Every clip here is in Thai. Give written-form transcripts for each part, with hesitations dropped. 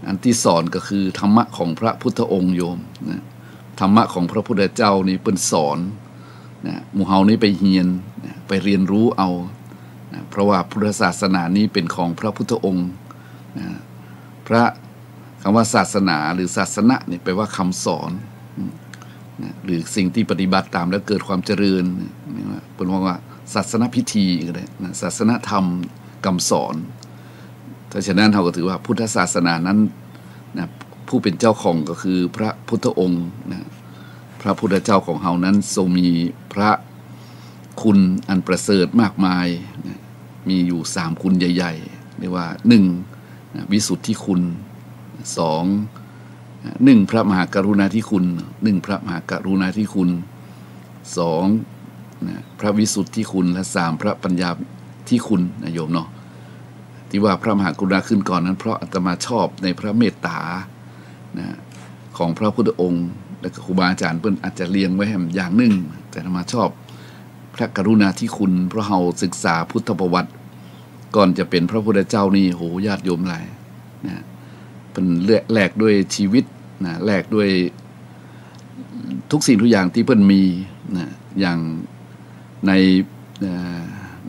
อันที่สอนก็คือธรรมะของพระพุทธองค์โยมนะธรรมะของพระพุทธเจ้านี่เป็นสอนนะหมู่เฮานี่ไปเรียนนะไปเรียนรู้เอานะเพราะว่าพุทธศาสนานี้เป็นของพระพุทธองค์นะพระคำว่าศาสนาหรือศาสนะนี่แปลว่าคำสอนนะหรือสิ่งที่ปฏิบัติตามแล้วเกิดความเจริญนี่เป็นว่าศาสนพิธีก็ได้นะศาสนธรรมคำสอนถ้าฉะนั้นเราก็ถือว่าพุทธศาสนานั้นนะผู้เป็นเจ้าของก็คือพระพุทธองค์นะพระพุทธเจ้าของเรานั้นทรงมีพระคุณอันประเสริฐมากมายนะมีอยู่3คุณใหญ่ๆเรียกว่า1นะวิสุทธิคุณ2พระมหากรุณาธิคุณพระมหากรุณาธิคุณ2นะพระวิสุทธิคุณและ3พระปัญญาธิคุณนะโยมเนาะที่ว่าพระมหากรุณาขึ้นก่อนนั้นเพราะอาตมาชอบในพระเมตตานะของพระพุทธองค์และครูบาอาจารย์เพิ่นอาจจะเรียงไว้อย่างหนึ่งแต่อาตมาชอบพระกรุณาธิคุณเพราะเราศึกษาพุทธประวัติก่อนจะเป็นพระพุทธเจ้านี่โหญาติโยมหลายนะเป็นแลกด้วยชีวิตนะแลกด้วยทุกสิ่งทุกอย่างที่เพิ่นมีนะอย่างใ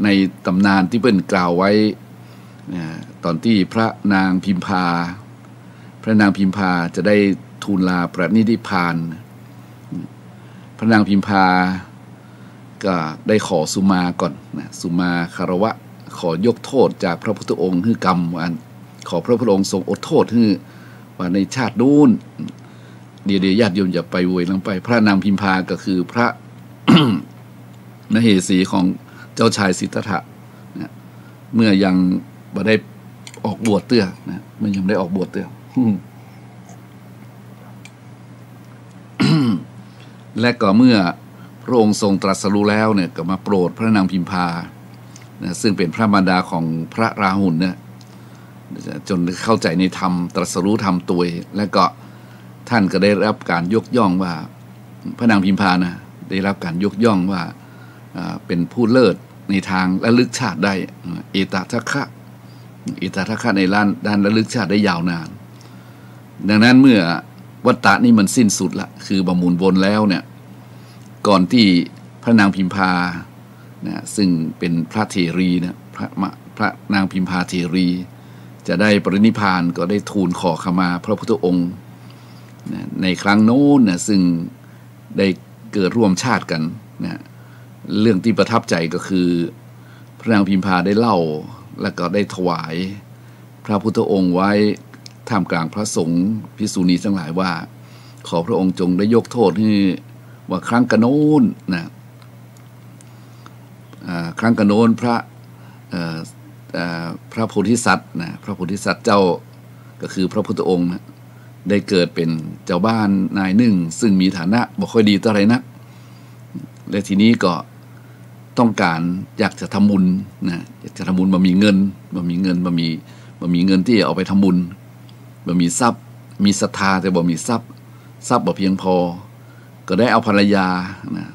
นตำนานที่เพิ่นกล่าวไว้ตอนที่พระนางพิมพาจะได้ทูลลาพระนิพพานพระนางพิมพาก็ได้ขอสุมาก่อนนะสุมาคารวะขอยกโทษจากพระพุทธองค์คือกรรมวันขอพระพุทธองค์ทรงอดโทษคือว่าในชาตินู้นเดี๋ยวญาติโยมอย่าไปโวยลงไปพระนางพิมพาก็คือพระ มเหสีของเจ้าชายสิทธัตถะนะเมื่อยังบ่ได้ออกบวชเตื้อนะมันยังได้ออกบวชเตื้อ และก็เมื่อพระองค์ทรงตรัสรู้แล้วเนี่ยก็มาโปรดพระนางพิมพานะซึ่งเป็นพระมารดาของพระราหุลเนี่ยจนเข้าใจในธรรมตรัสรู้ธรรมตัวและก็ท่านก็ได้รับการยกย่องว่าพระนางพิมพานะได้รับการยกย่องว่าเป็นผู้เลิศในทางระลึกชาติได้เอตทัคคะในด้านระลึกชาติได้ยาวนานดังนั้นเมื่อวัฏฏะนี่มันสิ้นสุดละคือบำมุนวนแล้วเนี่ยก่อนที่พระนางพิมพานะซึ่งเป็นพระเถรีนะพระนางพิมพาเถรีจะได้ปรินิพพานก็ได้ทูลขอขมาพระพุทธองค์นะในครั้งโน้นนะซึ่งได้เกิดร่วมชาติกันนะเรื่องที่ประทับใจก็คือพระนางพิมพาได้เล่าและก็ได้ถวายพระพุทธองค์ไว้ท่ามกลางพระสงฆ์ภิกษุณีทั้งหลายว่าขอพระองค์จงได้ยกโทษให้ว่าครั้งกะโน้นนะครั้งกะโน้นพระโพธิสัตว์นะพระโพธิสัตว์เจ้าก็คือพระพุทธองค์นะได้เกิดเป็นเจ้าบ้านนายหนึ่งซึ่งมีฐานะบ่ค่อยดีเท่าไหร่นักและทีนี้ก็ต้องการอยากจะทำบุญนะอยากจะทำบุญบ่มีเงินที่เอาไปทำบุญบ่มีทรัพย์มีศรัทธาแต่บ่มีทรัพย์บ่เพียงพอก็ได้เอาภรรยานะ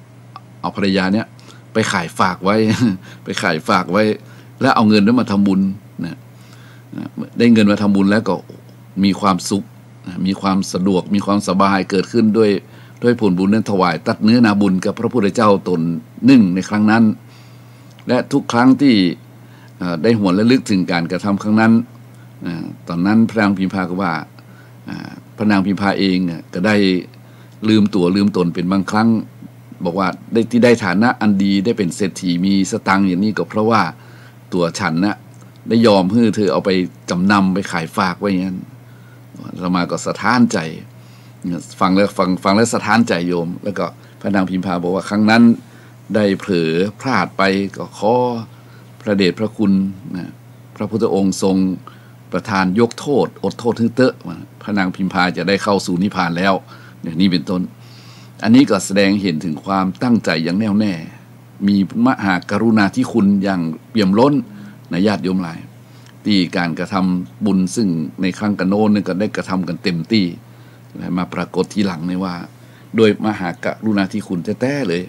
เอาภรรยาเนี่ยไปขายฝากไว้ แล้วเอาเงินนั้นมาทำบุญนะได้เงินมาทำบุญแล้วก็มีความสุขมีความสะดวกมีความสบายเกิดขึ้นด้วยผลบุญนั้นถวายตัดเนื้อนาบุญกับพระพุทธเจ้าตนหนึ่งในครั้งนั้นและทุกครั้งที่ได้หวนระลึกถึงการกระทำครั้งนั้นตอนนั้นพระนางพิมพาก็ว่าพระนางพิมพาเองก็ได้ลืมตัวลืมตนเป็นบางครั้งบอกว่าที่ได้ฐานะอันดีได้เป็นเศรษฐีมีสตังค์อย่างนี้ก็เพราะว่าตัวฉันนะได้ยอมให้เธอเอาไปจำนำไปขายฝากไว้อย่างนั้นเรามาก็สะท้านใจฟังแล้วสะท้านใจโยมแล้วก็พระนางพิมพาบอกว่าครั้งนั้นได้เผลอพลาดไปก็ขอพระเดชพระคุณนะพระพุทธองค์ทรงประทานยกโทษอดโทษทึ่งเตอะพระนางพิมพาจะได้เข้าสู่นิพพานแล้วอย่างนี้เป็นต้นอันนี้ก็แสดงเห็นถึงความตั้งใจอย่างแน่วแน่มีมหากรุณาธิคุณอย่างเปี่ยมล้นในญาติโยมหลายที่การกระทำบุญซึ่งในครั้งกระโน้นก็ได้กระทำกันเต็มที่มาปรากฏทีหลังในว่าโดยมหากรุณาธิคุณแท้ๆเลย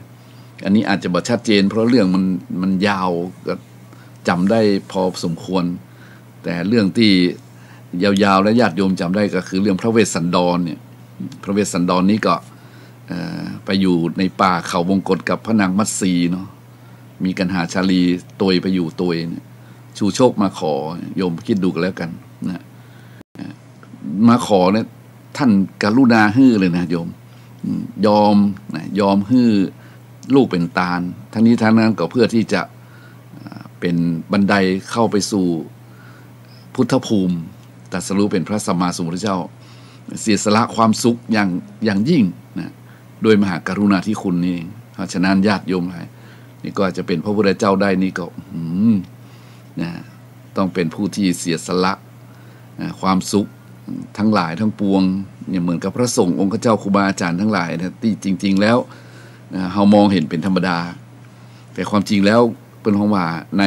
อันนี้อาจจะบ่ชัดเจนเพราะเรื่องมันยาวก็จำได้พอสมควรแต่เรื่องที่ ยาวๆและญาติโยมจำได้ก็คือเรื่องพระเวสสันดรเนี่ยพระเวสสันดรนี้ก็ไปอยู่ในป่าเขาวงกฏกับพระนางมัตสีเนาะมีกันหาชาลีตัวไปอยู่ตัวเนี่ยชูโชคมาขอโยมคิดดูกันแล้วกันนะมาขอเนี่ยท่านกรุณาฮื้อเลยนะโยมยอมฮื้อลูกเป็นตาลทั้งนี้ทั้งนั้นก็เพื่อที่จะเป็นบันไดเข้าไปสู่พุทธภูมิตรัสรู้เป็นพระสัมมาสัมพุทธเจ้าเสียสละความสุขอย่างยิ่งนะโดยมหากรุณาธิคุณนี่เพราะฉะนั้นญาติโยมหลายนี่ก็จะเป็นพระพุทธเจ้าได้นี่ก็นะต้องเป็นผู้ที่เสียสละความสุขทั้งหลายทั้งปวงเนี่ยเหมือนกับพระสงฆ์องค์เจ้าครูบาอาจารย์ทั้งหลายนะที่จริงๆแล้วเรามองเห็นเป็นธรรมดาแต่ความจริงแล้วเป็นของว่าใน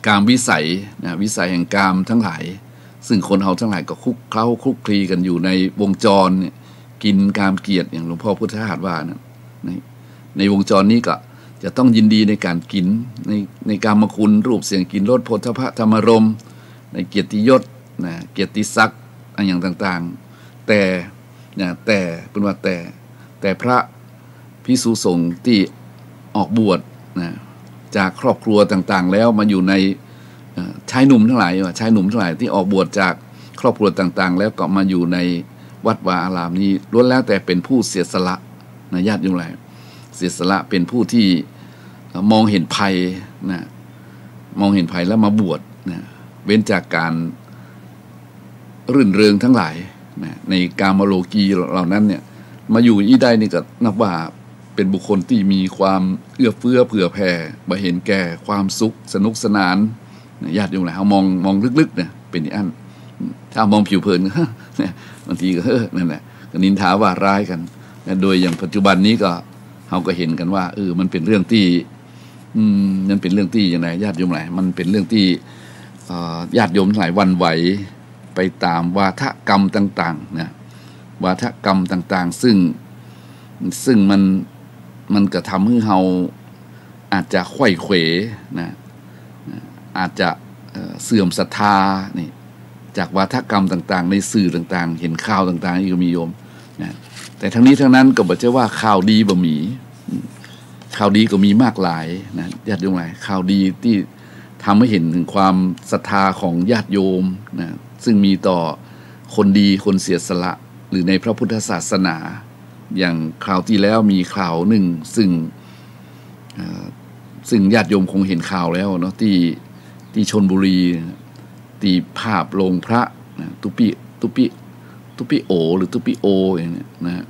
กามวิสัยนะวิสัยแห่งกามทั้งหลายซึ่งคนเราทั้งหลายก็คลุกคลีกันอยู่ในวงจรเนี่ยกินกามเกียรติอย่างหลวงพ่อพุทธทาสว่านะในวงจรนี้ก็จะต้องยินดีในการกินในกามคุณรูปเสียงกลิ่นรสโผฏฐัพพะธรรมารมณ์ในเกียรติยศนะเกียรติศักดิ์อะไรอย่างต่างๆแต่เป็นว่าแต่พระภิกษุสงฆ์ที่ออกบวชนะจากครอบครัวต่างๆแล้วมาอยู่ในชายหนุ่มทั้งหลายที่ออกบวชจากครอบครัวต่างๆแล้วก็มาอยู่ในวัดวาอารามนี้ล้วนแล้วแต่เป็นผู้เสียสละนะญาติโยมหลายเสียสละเป็นผู้ที่มองเห็นภัยนะมองเห็นภัยแล้วมาบวชนะเว้นจากการรื่นเริงทั้งหลายนะในกามโลกีเหล่านั้นเนี่ยมาอยู่อีได้นี่ก็นับว่าเป็นบุคคลที่มีความเอื้อเฟื้อเผื่อแผ่บ่เห็นแก่ความสุขสนุกสนานญาติโยมหลายเขามองลึกๆเนี่ยเป็นอย่างนั้นถ้ามองผิวเผินเนี่ยบางทีก็นั่นแหละก็นินทาว่าร้ายกันโดยอย่างปัจจุบันนี้ก็เราก็เห็นกันว่ามันเป็นเรื่องที่มันเป็นเรื่องที่อย่างไรญาติโยมหลายมันเป็นเรื่องที่ญาติโยมหลายวันไหวไปตามวาทกรรมต่างๆนะวาทกรรมต่างๆซึ่งมันก็ทำให้เราอาจจะไขว้เขวนะอาจจะเสื่อมศรัทธานี่จากวาทกรรมต่างๆในสื่อต่างๆเห็นข่าวต่างๆนี่ก็มีโยมนะแต่ทั้งนี้ทั้งนั้นก็บอกว่าข่าวดีบ่มีข่าวดีก็มีมากหลายนะญาติโยมหลายข่าวดีที่ทำให้เห็นถึงความศรัทธาของญาติโยมนะซึ่งมีต่อคนดีคนเสียสละหรือในพระพุทธศาสนาอย่างคราวที่แล้วมีข่าวหนึ่งซึ่งญาติโยมคงเห็นข่าวแล้วเนาะที่ชลบุรีตีภาพลงพระนะตุปิโอหรือตุปิโออย่างนี้นะ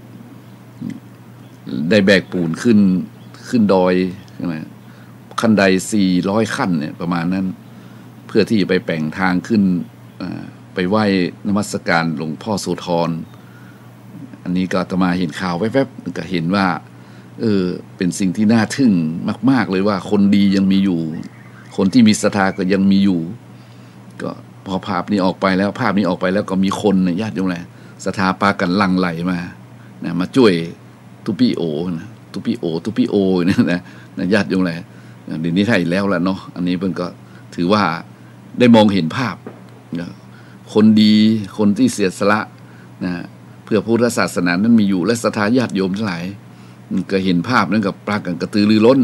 ได้แบกปูนขึ้นดอยใช่ไหมขั้นใด400ขั้นเนี่ยประมาณนั้นเพื่อที่จะไปแปลงทางขึ้นไปไหว้นมัสการหลวงพ่อโสธรอันนี้ก็อาตมาเห็นข่าวแวบๆก็เห็นว่าเป็นสิ่งที่น่าทึ่งมากๆเลยว่าคนดียังมีอยู่คนที่มีศรัทธาก็ยังมีอยู่ก็พอภาพนี้ออกไปแล้วก็มีคนเนี่ยญาติโยมเลยศรัทธาปากันหลั่งไหลมาช่วยตุปิโอเนี่ยนะญาติโยมเลยเดี๋ยวนี้ไทยแล้วล่ะเนาะอันนี้เพิ่นก็ถือว่าได้มองเห็นภาพคนดีคนที่เสียสละนะเพื่อพุทธศาสนานั้นมีอยู่และศรัทธาญาติโยมทั้งหลายก็เห็นภาพนั้นกับปากันกระตือรือร้น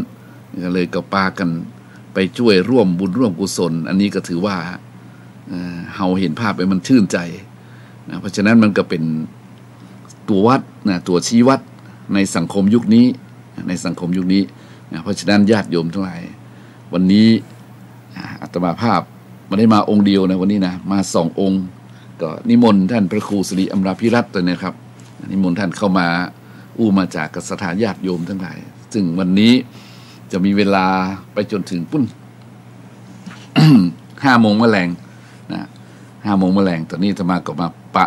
ก็เลยก็ปากันไปช่วยร่วมบุญร่วมกุศลอันนี้ก็ถือว่าเฮาเห็นภาพไปมันชื่นใจนะเพราะฉะนั้นมันก็เป็นตัววัดนะตัวชี้วัดในสังคมยุคนี้นะเพราะฉะนั้นญาติโยมทั้งหลายวันนี้อาตมาภาพไม่ได้มาองค์เดียวนะวันนี้นะมา2 องค์ก็นิมนต์ท่านพระครูสิริอมราภิรัตน์เลยนะครับนิมนต์ท่านเข้ามามาจากศรัทธาญาติโยมทั้งหลายซึ่งวันนี้จะมีเวลาไปจนถึงปุ้น 5 โมงแมลงนะ5 โมงแมลงตอนนี้อาตมาก็มาปะ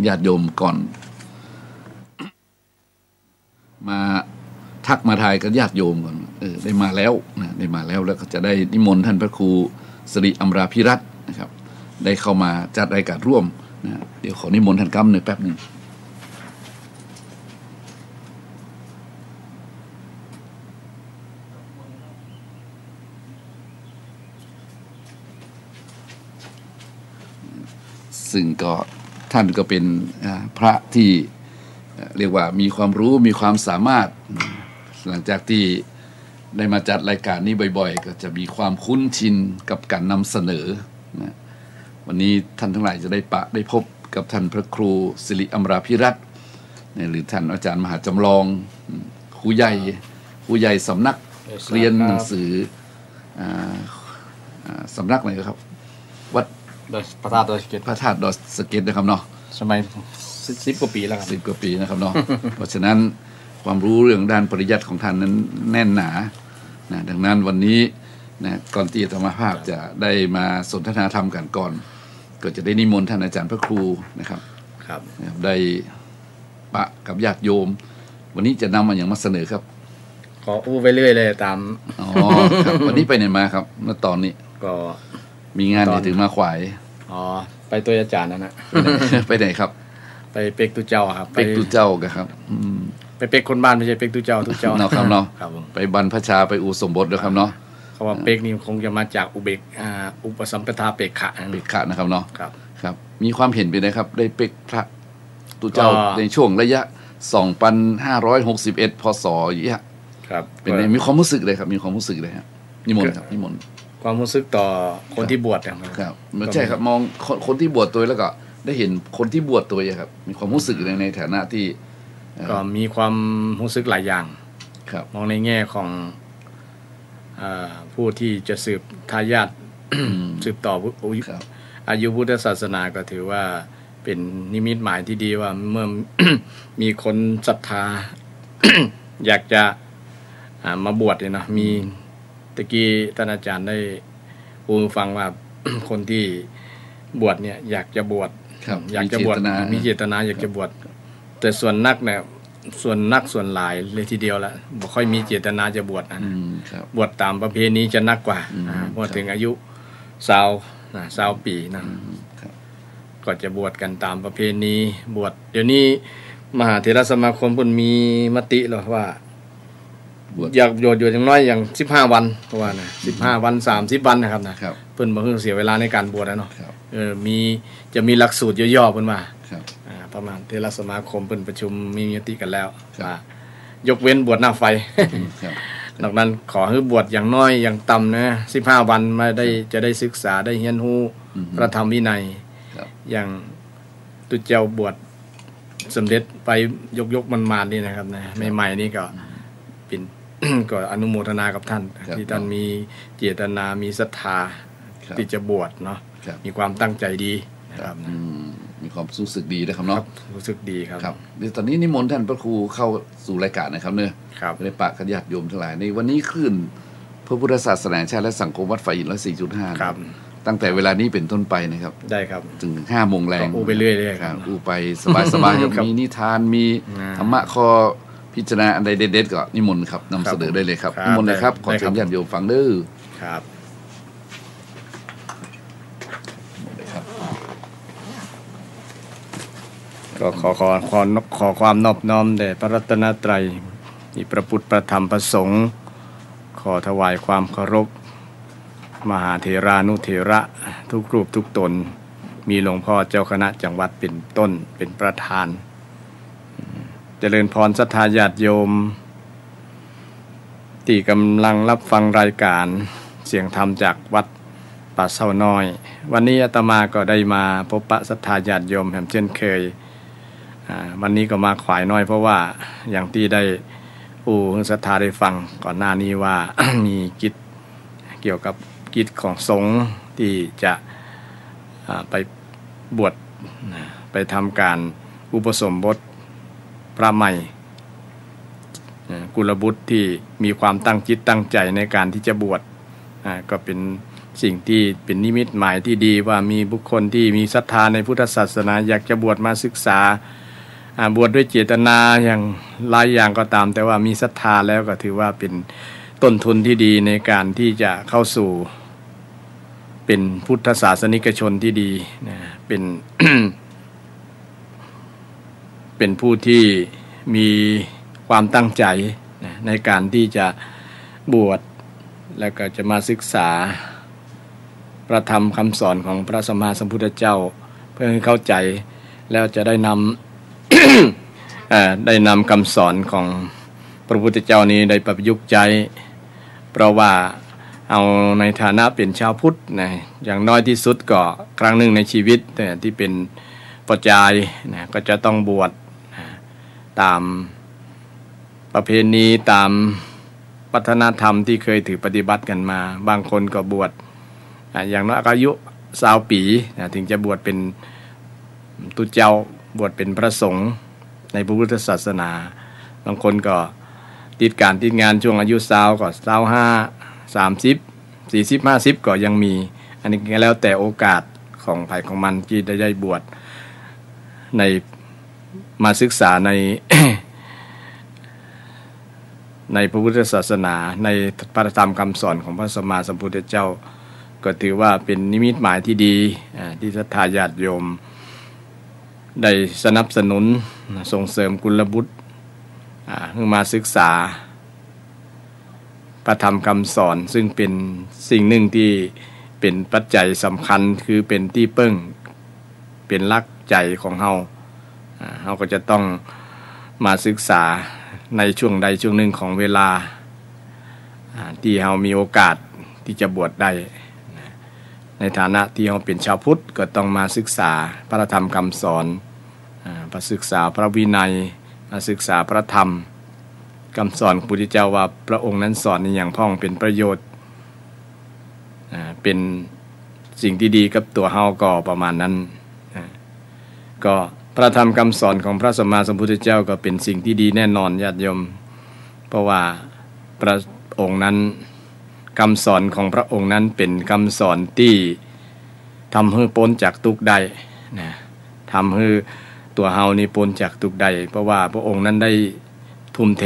ญาติโยมก่อน มาทักมาทายกับญาติโยมก่อนได้มาแล้วนะได้มาแล้วก็จะได้นิมนต์ท่านพระครูสิริอมราภิรัตน์นะครับได้เข้ามาจัดรายการร่วมนะเดี๋ยวขอนิมนต์ท่านกำหนึ่งแป๊บหนึ่ง ซึ่งก็ท่านก็เป็นพระที่เรียกว่ามีความรู้มีความสามารถหลังจากที่ได้มาจัดรายการนี้บ่อยๆก็จะมีความคุ้นชินกับการนำเสนอนะวันนี้ท่านทั้งหลายจะได้พบกับท่านพระครูสิริอมราภิรัตน์หรือท่านอาจารย์มหาจำลองครูใหญ่สำนักเรียนหนังสือสำนักไหนครับวัดพระธาตุดอยสะเก็ดนะครับเนาะสมัย10 กว่าปีแล้วครับ10 กว่าปีนะครับเนาะ เพราะฉะนั้นความรู้เรื่องด้านปริยัติของท่านนั้นแน่นหนานะดังนั้นวันนี้นะก่อนที่อาตมาภาพจะได้มาสนทนาธรรมกันก่อนก็จะได้นิมนต์ท่านอาจารย์พระครูนะครับได้ปะกับญาติโยมวันนี้จะนำมาอย่างมาเสนอครับขออู้ไปเรื่อยเลยตามครับวันนี้ไปไหนมาครับเมื่อตอนนี้ก็มีงานถึงมาขวายไปตัวอาจารย์นั่นนะไปไหนครับไปเป็กตุเจ้าครับเป็กตุเจ้ากันครับไปเป็กคนบ้านไม่ใช่เป็กตุเจ้าเนาะครับเนาะไปบรรพชาไปอุสมบทด้วยครับเนาะเขาว่าเป็กนี่คงจะมาจากอุปสัมปทาเป็กขะนะครับเนาะครับมีความเห็นไปนะครับได้เป็กพระตุเจ้าในช่วงระยะ 2,561 พศอย่างเงี้ยครับเป็นมีความรู้สึกเลยครับมีความรู้สึกเลยครับนิมนต์ครับนิมนต์ความรู้สึกต่อคนที่บวชครับไม่ใช่ครับมองคนที่บวชตัวแล้วก็ได้เห็นคนที่บวชตัวครับมีความรู้สึกในฐานะที่ก็มีความรู้สึกหลายอย่างครับมองในแง่ของผู้ที่จะสืบทายาทสืบต่ออายุพุทธศาสนาก็ถือว่าเป็นนิมิตหมายที่ดีว่าเมื่อ มีคนศรัทธา อยากจะมาบวชเนี่ยนะมีตะกี้ท่านอาจารย์ได้พูดฟังว่า คนที่บวชเนี่ยอยากจะบวชอยากจะบวชมีเจตนาอยากจะบวชแต่ส่วนนักเนี่ยส่วนหลายเลยทีเดียวละบ่ค่อยมีเจตนาจะบวชนะบวชตามประเพณีจะนักกว่าพอถึงอายุ20 ปีนะก็จะบวชกันตามประเพณีบวชเดี๋ยวนี้มหาเถรสมาคมเพิ่นมีมติหรอว่าอยากบวชอยู่อย่างน้อยอย่าง15 วันเพราะว่านะ15 วัน30 วันนะครับนะเพิ่นบ่คือเสียเวลาในการบวชแล้วเนาะจะมีหลักสูตรย่อๆเพิ่นว่าประมาณเถรสมาคมเพิ่นประชุมมีมติกันแล้วว่ายกเว้นบวชหน้าไฟนอกนั้นขอให้บวชอย่างน้อยอย่างต่ำนะ15 วันมาได้จะได้ศึกษาได้เรียนรู้พระธรรมวินัยอย่างตุเจ้าบวชสมเด็จไปยกมันมานี่นะครับนะใหม่ๆนี่ก็เป็น ก็อนุโมทนากับท่านที่ท่านมีเจตนามีศรัทธาที่จะบวชเนาะมีความตั้งใจดีนะครับมีความรู้สึกดีนะครับเนาะรู้สึกดีครับเดี๋ยวตอนนี้นิมนต์ท่านพระครูเข้าสู่รายการนะครับเนี่ยในปะขญาติโยมทั้งหลายในวันนี้ขึ้นพระพุทธศาสนาชาติและสังคมวัดไฟอินทร์ 104.5 ครับตั้งแต่เวลานี้เป็นต้นไปนะครับได้ครับถึง 5 โมงแรงอูไปเรื่อยๆครับอูไปสบายๆมีนิทานมีธรรมะข้อพิจารณาอันใดเด็ดๆก็นิมนต์ครับนำเสนอได้เลยครับนิมนต์เลยครับขอเชิญญาติโยมฟังเด้อครับก็ขอความนอบน้อมแด่พระรัตนตรัยมีพระพุทธพระธรรมพระสงฆ์ขอถวายความเคารพมหาเถรานุเถระทุกรูปทุกตนมีหลวงพ่อเจ้าคณะจังหวัดเป็นต้นเป็นประธานเจริญพรศรัทธาญาติโยมที่กำลังรับฟังรายการเสียงธรรมจากวัดป่าเศร้าน้อยวันนี้อาตมาก็ได้มาพบปะศรัทธาญาติโยมแห่งเช่นเคยวันนี้ก็มาขวายน้อยเพราะว่าอย่างที่ได้ศรัทธาได้ฟังก่อนหน้านี้ว่า มีกิจเกี่ยวกับกิจของสงฆ์ที่จะไปบวชไปทำการอุปสมบทพระใหม่กุลบุตรที่มีความตั้งจิตตั้งใจในการที่จะบวชก็เป็นสิ่งที่เป็นนิมิตหมายที่ดีว่ามีบุคคลที่มีศรัทธาในพุทธศาสนาอยากจะบวชมาศึกษาบวชด้วยเจตนาอย่างหลายอย่างก็ตามแต่ว่ามีศรัทธาแล้วก็ถือว่าเป็นต้นทุนที่ดีในการที่จะเข้าสู่เป็นพุทธศาสนิกชนที่ดีนะเป็น เป็นผู้ที่มีความตั้งใจนะในการที่จะบวชแล้วก็จะมาศึกษาพระธรรมคำสอนของพระสัมมาสัมพุทธเจ้า เพื่อให้เข้าใจแล้วจะได้นำ ได้นำคำสอนของพระพุทธเจ้านี้ได้ประยุกต์ใจเพราะว่าเอาในฐานะเป็นชาวพุทธนะอย่างน้อยที่สุดก็ครั้งหนึ่งในชีวิตที่เป็นปัจจัยนะก็จะต้องบวชนะตามประเพณีตามวัฒนธรรมที่เคยถือปฏิบัติกันมาบางคนก็บวชอย่างน้อยอายุ20 ปีนะถึงจะบวชเป็นตุเจ้าบวชเป็นพระสงฆ์ในพระพุทธศาสนาบางคนก็ติดงานช่วงอายุ20ก็25 30 40 50ก็ยังมีอันนี้แล้วแต่โอกาสของใครของมันที่ได้บวชในมาศึกษาใน ในพระพุทธศาสนาในพระธรรมคำสอนของพระสัมมาสัมพุทธเจ้าก็ถือว่าเป็นนิมิตหมายที่ดีที่ศรัทธาญาติโยมได้สนับสนุนส่งเสริมกุลบุตรให้มาศึกษาพระธรรมคำสอนซึ่งเป็นสิ่งหนึ่งที่เป็นปัจจัยสำคัญคือเป็นที่พึ่งเป็นหลักใจของเราก็จะต้องมาศึกษาในช่วงใดช่วงหนึ่งของเวลาที่เรามีโอกาสที่จะบวชได้ในฐานะที่เราเป็นชาวพุทธก็ต้องมาศึกษาพระธรรมคำสอนมาศึกษาพระวินัยมาศึกษาพระธรรมคำสอนของพระพุทธเจ้าว่าพระองค์นั้นสอนในอย่างพ้องเป็นประโยชน์เป็นสิ่งที่ดีกับตัวเฮาก็ประมาณนั้นก็พระธรรมคำสอนของพระสัมมาสัมพุทธเจ้าก็เป็นสิ่งที่ดีแน่นอนญาติโยมเพราะว่าพระองค์นั้นคำสอนของพระองค์นั้นเป็นคำสอนที่ทำให้พ้นจากทุกข์ได้นะทำให้ตัวเฮานี่พ้นจากทุกข์ได้เพราะว่าพระองค์นั้นได้ทุ่มเท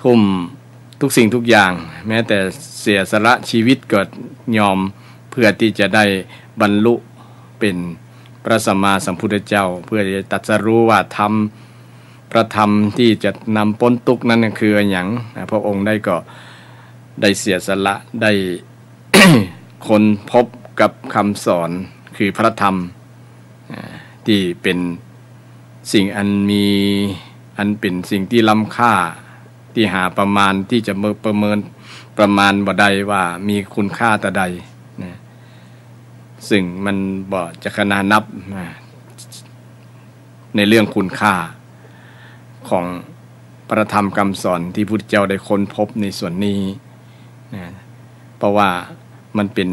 ทุ่มทุกสิ่งทุกอย่างแม้แต่เสียสละชีวิตก็ยอมเพื่อที่จะได้บรรลุเป็นพระสัมมาสัมพุทธเจ้าเพื่อจะตรัสรู้ว่าธรรมพระธรรมที่จะนำพ้นทุกข์นั้นคืออย่างพระองค์ได้เสียสละได้ คนพบกับคำสอนคือพระธรรมที่เป็นสิ่งอันเป็นสิ่งที่ล้ำค่าที่หาประมาณที่จะประเมินประมาณบ่ได้ว่ามีคุณค่าแต่ใดนะซึ่งมันบ่จะขนานับในเรื่องคุณค่าของพระธรรมคำสอนที่พุทธเจ้าได้ค้นพบในส่วนนี้นะเพราะว่ามันเป็น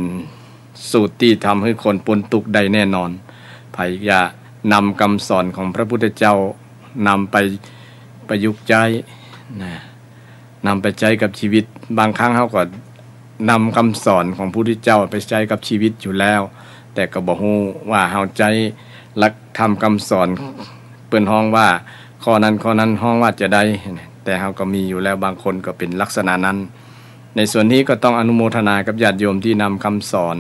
สูตรที่ทำให้คนพ้นทุกข์ได้แน่นอนไผจะนำคำสอนของพระพุทธเจ้านำไปประยุกต์ใช้นะนำไปใช้กับชีวิตบางครั้งเขาก็นำคำสอนของพระพุทธเจ้าไปใช้กับชีวิตอยู่แล้วแต่ก็บ่ฮู้ว่าเฮาใจหลักธรรมคำสอนเปิ้นฮ้องว่าข้อนั้นฮ้องว่าจะได้แต่เฮาก็มีอยู่แล้วบางคนก็เป็นลักษณะนั้นในส่วนนี้ก็ต้องอนุโมทนากับญาติโยมที่นำคำสอน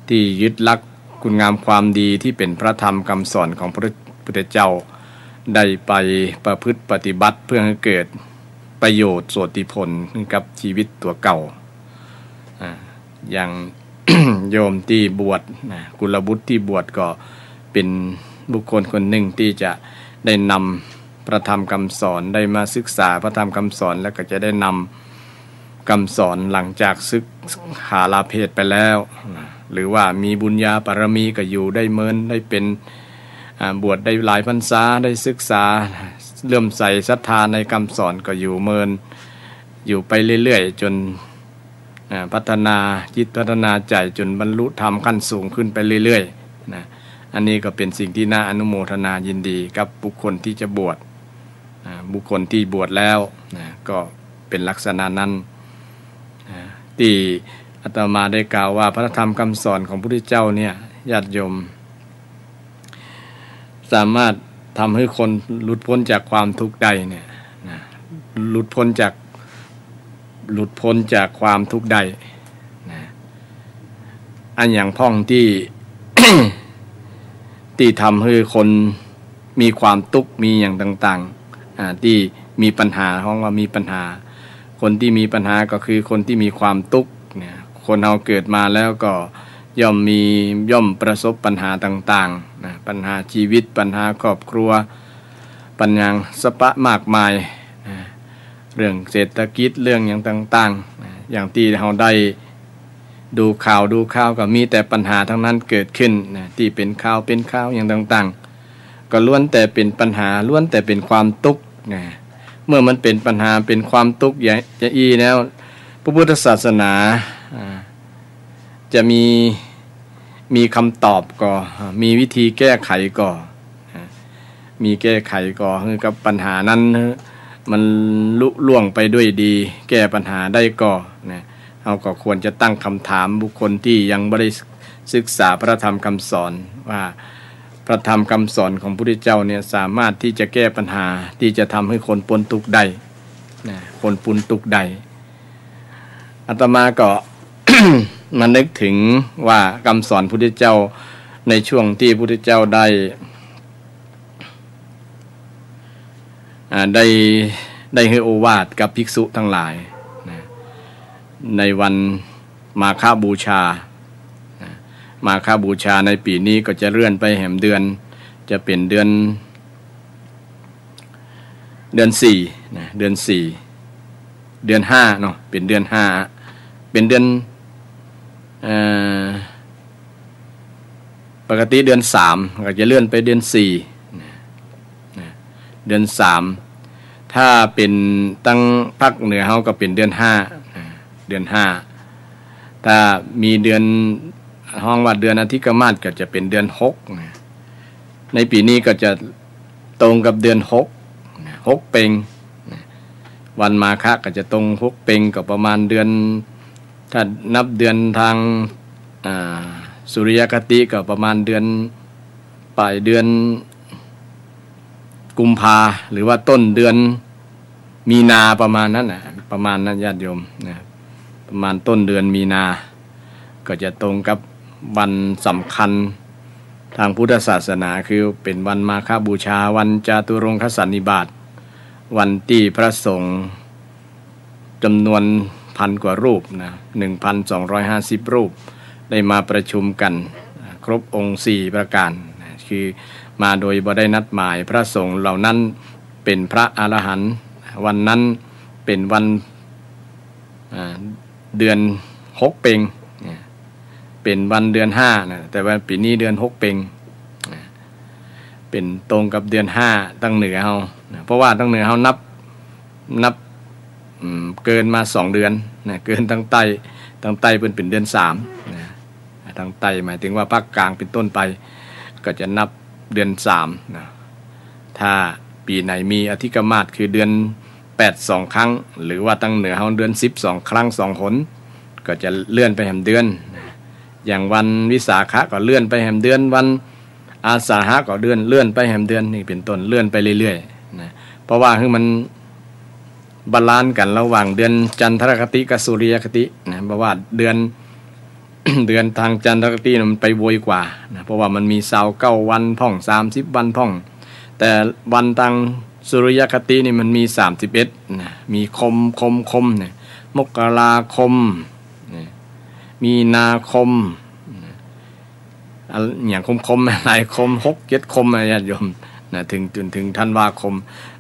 ที่ยึดหลักคุณงามความดีที่เป็นพระธรรมคำสอนของพระพุทธเจ้าได้ไปประพฤติปฏิบัติเพื่อให้เกิดประโยชน์โสติผลกับชีวิตตัวเก่าอย่าง โยมที่บวชกุลบุตรที่บวชก็เป็นบุคคลคนหนึ่งที่จะได้นำพระธรรมคำสอนได้มาศึกษาพระธรรมคำสอนแล้วก็จะได้นำคำสอนหลังจากศึกษาลาเพศไปแล้วหรือว่ามีบุญญาบารมีก็อยู่ได้เมินได้เป็นบวชได้หลายพรรษาได้ศึกษาเลื่อมใสศรัทธาในคำสอนก็อยู่เมินอยู่ไปเรื่อยๆจนพัฒนาจิตพัฒนาใจจนบรรลุธรรมขั้นสูงขึ้นไปเรื่อยๆนะอันนี้ก็เป็นสิ่งที่น่าอนุโมทนายินดีกับบุคคลที่จะบวชบุคคลที่บวชแล้วก็เป็นลักษณะนั้นที่อาตมาได้กล่าวว่าพระธรรมคำสอนของพระพุทธเจ้าเนี่ยญาติโยมสามารถทำให้คนหลุดพ้นจากความทุกข์ได้เนี่ยหลุดพ้นจากความทุกข์ได้อันอย่างพ้องที่ ที่ทำให้คนมีความทุกข์มีอย่างต่างๆที่มีปัญหาห้องว่ามีปัญหาคนที่มีปัญหาก็คือคนที่มีความทุกข์เนี่ยคนเราเกิดมาแล้วก็ ย่อมประสบปัญหาต่างๆนะปัญหาชีวิตปัญหาครอบครัวปัญหาสปะมากมายนะเรื่องเศรษฐกิจเรื่องอย่างต่างๆนะอย่างที่เราได้ดูข่าวก็มีแต่ปัญหาทั้งนั้นเกิดขึ้นนะที่เป็นข่าวอย่างต่างๆก็ล้วนแต่เป็นปัญหาล้วนแต่เป็นความทุกข์นะเมื่อมันเป็นปัญหาเป็นความทุกข์อย่างอี้แล้วพระพุทธศาสนาจะมีคำตอบก็มีวิธีแก้ไขก็มีแก้ไขก็คือกับปัญหานั้นมันลุล่วงไปด้วยดีแก้ปัญหาได้ก็นะเราก็ควรจะตั้งคำถามบุคคลที่ยังไม่ได้ศึกษาพระธรรมคำสอนว่าพระธรรมคำสอนของพระพุทธเจ้าเนี่ยสามารถที่จะแก้ปัญหาที่จะทำให้คนพ้นทุกข์ได้นะคนพ้นทุกข์ได้อาตมาก็ มานึกถึงว่าคำสอนพระพุทธเจ้าในช่วงที่พระพุทธเจ้าได้ให้โอวาทกับภิกษุทั้งหลายนะในวันมาฆบูชานะมาฆบูชาในปีนี้ก็จะเลื่อนไปแหมเดือนจะเป็นเดือน4นะเดือน4เดือน5เนาะเป็นเดือน5เป็นเดือนปกติเดือน3ก็จะเลื่อนไปเดือน4เดือน3ถ้าเป็นตั้งภาคเหนือเฮาก็เป็นเดือน5เดือน5ถ้ามีเดือนห้องว่าเดือนอธิกมาศก็จะเป็นเดือน6ในปีนี้ก็จะตรงกับเดือน6เพ็งวันมาฆก็จะตรง6เพ็งก็ประมาณเดือนถ้านับเดือนทางสุริยคติก็ประมาณเดือนปลายเดือนกุมภาหรือว่าต้นเดือนมีนาประมาณนั้นนะประมาณนั้นญาติโยมนะประมาณต้นเดือนมีนาก็จะตรงกับวันสำคัญทางพุทธศาสนาคือเป็นวันมาฆบูชาวันจาตุรงคสันนิบาตวันที่พระสงฆ์จำนวน1,000 กว่ารูปนะ 1,250 รูปได้มาประชุมกันครบองค์4ประการนะคือมาโดยบ่ได้นัดหมายพระสงฆ์เหล่านั้นเป็นพระอรหันต์วันนั้นเป็นวันเดือน6เพ็งเป็นวันเดือน5นะแต่ว่าปีนี้เดือน6เพ็งเป็นตรงกับเดือน5ตั้งเหนือเฮาเพราะว่าตั้งเหนือเฮานับเกินมา2เดือนนะเกินตั้งใต้เป็นเดือน3นะตั้งใต้หมายถึงว่าภาคกลางเป็นต้นไปก็จะนับเดือน3นะถ้าปีไหนมีอธิกมาศคือเดือน8 2 ครั้งหรือว่าตั้งเหนือเฮาเดือน10 2 ครั้ง2หนก็จะเลื่อนไปแหมเดือนนะอย่างวันวิสาขะก็เลื่อนไปแหมเดือนวันอาสาฬหะก็เลื่อนไปแหมเดือนนี่เป็นต้นเลื่อนไปเรื่อยๆนะเพราะว่าคือมันบาลานซ์กันระหว่างเดือนจันทรคติกับสุริยคตินะเพราะว่าเดือน เดือนทางจันทรคติมันไปโวยกว่านะเพราะว่ามันมี29 วันพ่อง30 วันพ่องแต่วันทางสุริยคตินี่มันมี31นะมีคมเนี่ยมกราคมนะมีนาคมนะอย่างคมหลายคม6 7คมอะไรญาติโยมนะถึงธันวาคม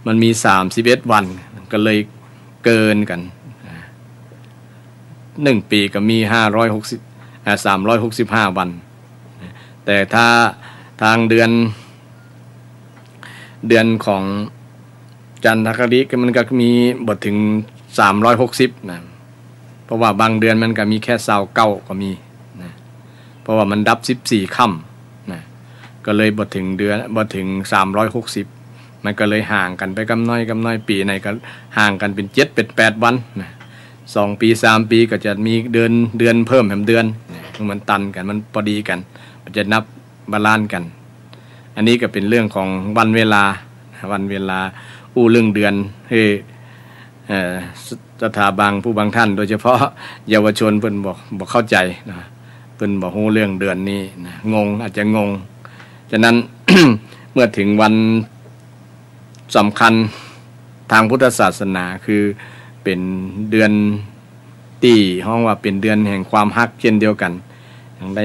มันมี31 วันก็เลยเกินกัน1 ปีก็มี365 วันแต่ถ้าทางเดือนของจันทคติมันก็มีบ่ถึง360นะเพราะว่าบางเดือนมันก็มีแค่29ก็มีนะเพราะว่ามันดับ14ค่ำนะก็เลยบ่ถึง360มันก็เลยห่างกันไปกำน้อยปีไหนก็ห่างกันเป็น7-8 วันนะ2 ปี3 ปีก็จะมีเดือนเพิ่มแหมเดือนมันตันกันมันพอดีกันมันจะนับบาลานซ์กันอันนี้ก็เป็นเรื่องของวันเวลาอู้เรื่องเดือนให้สถาบันผู้บางท่านโดยเฉพาะเยาวชนเพิ่นบอกเข้าใจนะเพิ่นบอกฮู้เรื่องเดือนนี้นะงงอาจจะงงฉะนั้น เมื่อถึงวันสำคัญทางพุทธศาสนาคือเป็นเดือนที่ห้องว่าเป็นเดือนแห่งความฮักเช่นเดียวกัน ใน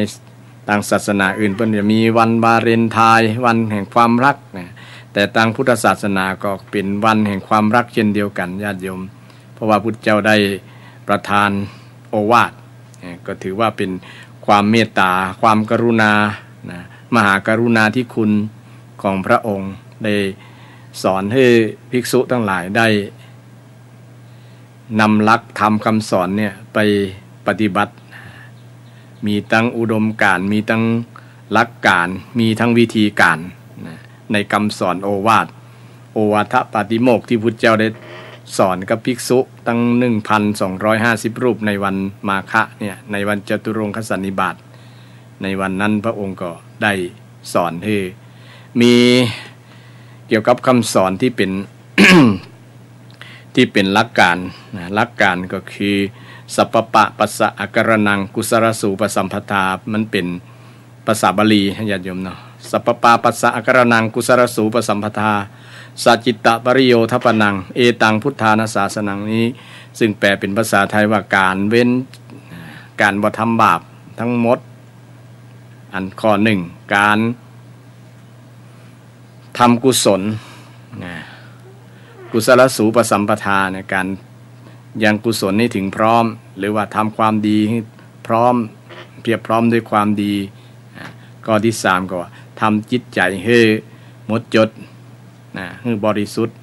ต่างศาสนาอื่นเพิ่นจะมีวันวาเลนไทน์วันแห่งความรักนะแต่ทางพุทธศาสนาก็เป็นวันแห่งความรักเช่นเดียวกันญาติโยมเพราะว่าพุทธเจ้าได้ประทานโอวาทก็ถือว่าเป็นความเมตตาความกรุณานะมหากรุณาธิคุณของพระองค์ได้สอนให้ภิกษุทั้งหลายได้นำหลักธรรมคำสอนเนี่ยไปปฏิบัติมีทั้งอุดมการณ์มีทั้งหลักการมีทั้งวิธีการนะในคำสอนโอวาทโอวาทปาติโมกข์ที่พุทธเจ้าได้สอนกับภิกษุตั้ง 1,250 รูปในวันมาฆะเนี่ยในวันจตุรงคสันนิบาตในวันนั้นพระองค์ก็ได้สอนให้มีเกี่ยวกับคำสอนที่เป็น ที่เป็นหลักการนะหลักการก็คือสัพพปะปัสสะอาการนังกุสรสูปสัมปทามันเป็นภาษาบาลีญาติโยมเนาะสัพพปะปัสสะอาการนังกุสรสูปสัมปทาสัจจิตตปริโยทัปปนังเอตังพุทธานาสาสนังนี้ซึ่งแปลเป็นภาษาไทยว่าการเว้นการบ่ทำบาปทั้งหมดอันข้อหนึ่งการทำกุศลกุศลสูปสัมปทาในการยังกุศลให้ถึงพร้อมหรือว่าทำความดีให้พร้อมเพียบพร้อมด้วยความดีข้อที่สามก็ว่าทำจิตใจให้หมดจดให้บริสุทธิ์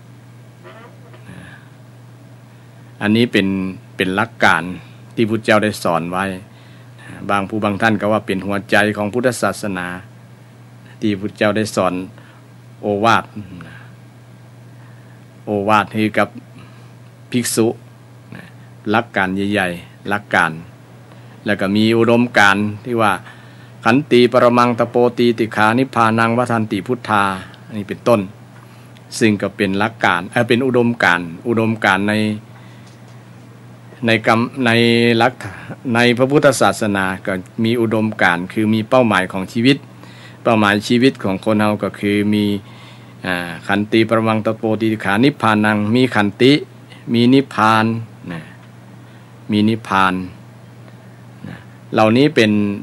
อันนี้เป็นหลักการที่พุทธเจ้าได้สอนไว้บางผู้บางท่านก็ว่าเป็นหัวใจของพุทธศาสนาที่พุทธเจ้าได้สอนโอวาทให้กับภิกษุหลักการใหญ่ๆหลักการแล้วก็มีอุดมการณ์ที่ว่าขันติปรมังตโปตีติขานิพพานังวัฏันติพุทธาอันนี้เป็นต้นซึ่งก็เป็นหลักการเป็นอุดมการณ์ในพระพุทธศาสนาก็มีอุดมการณ์คือมีเป้าหมายของชีวิตเป้าหมายชีวิตของคนเราก็คือมีขันติปรมังตโปติติขานิพพานังมีขันติมีนิพพานมีนิพพานเหล่านี้เ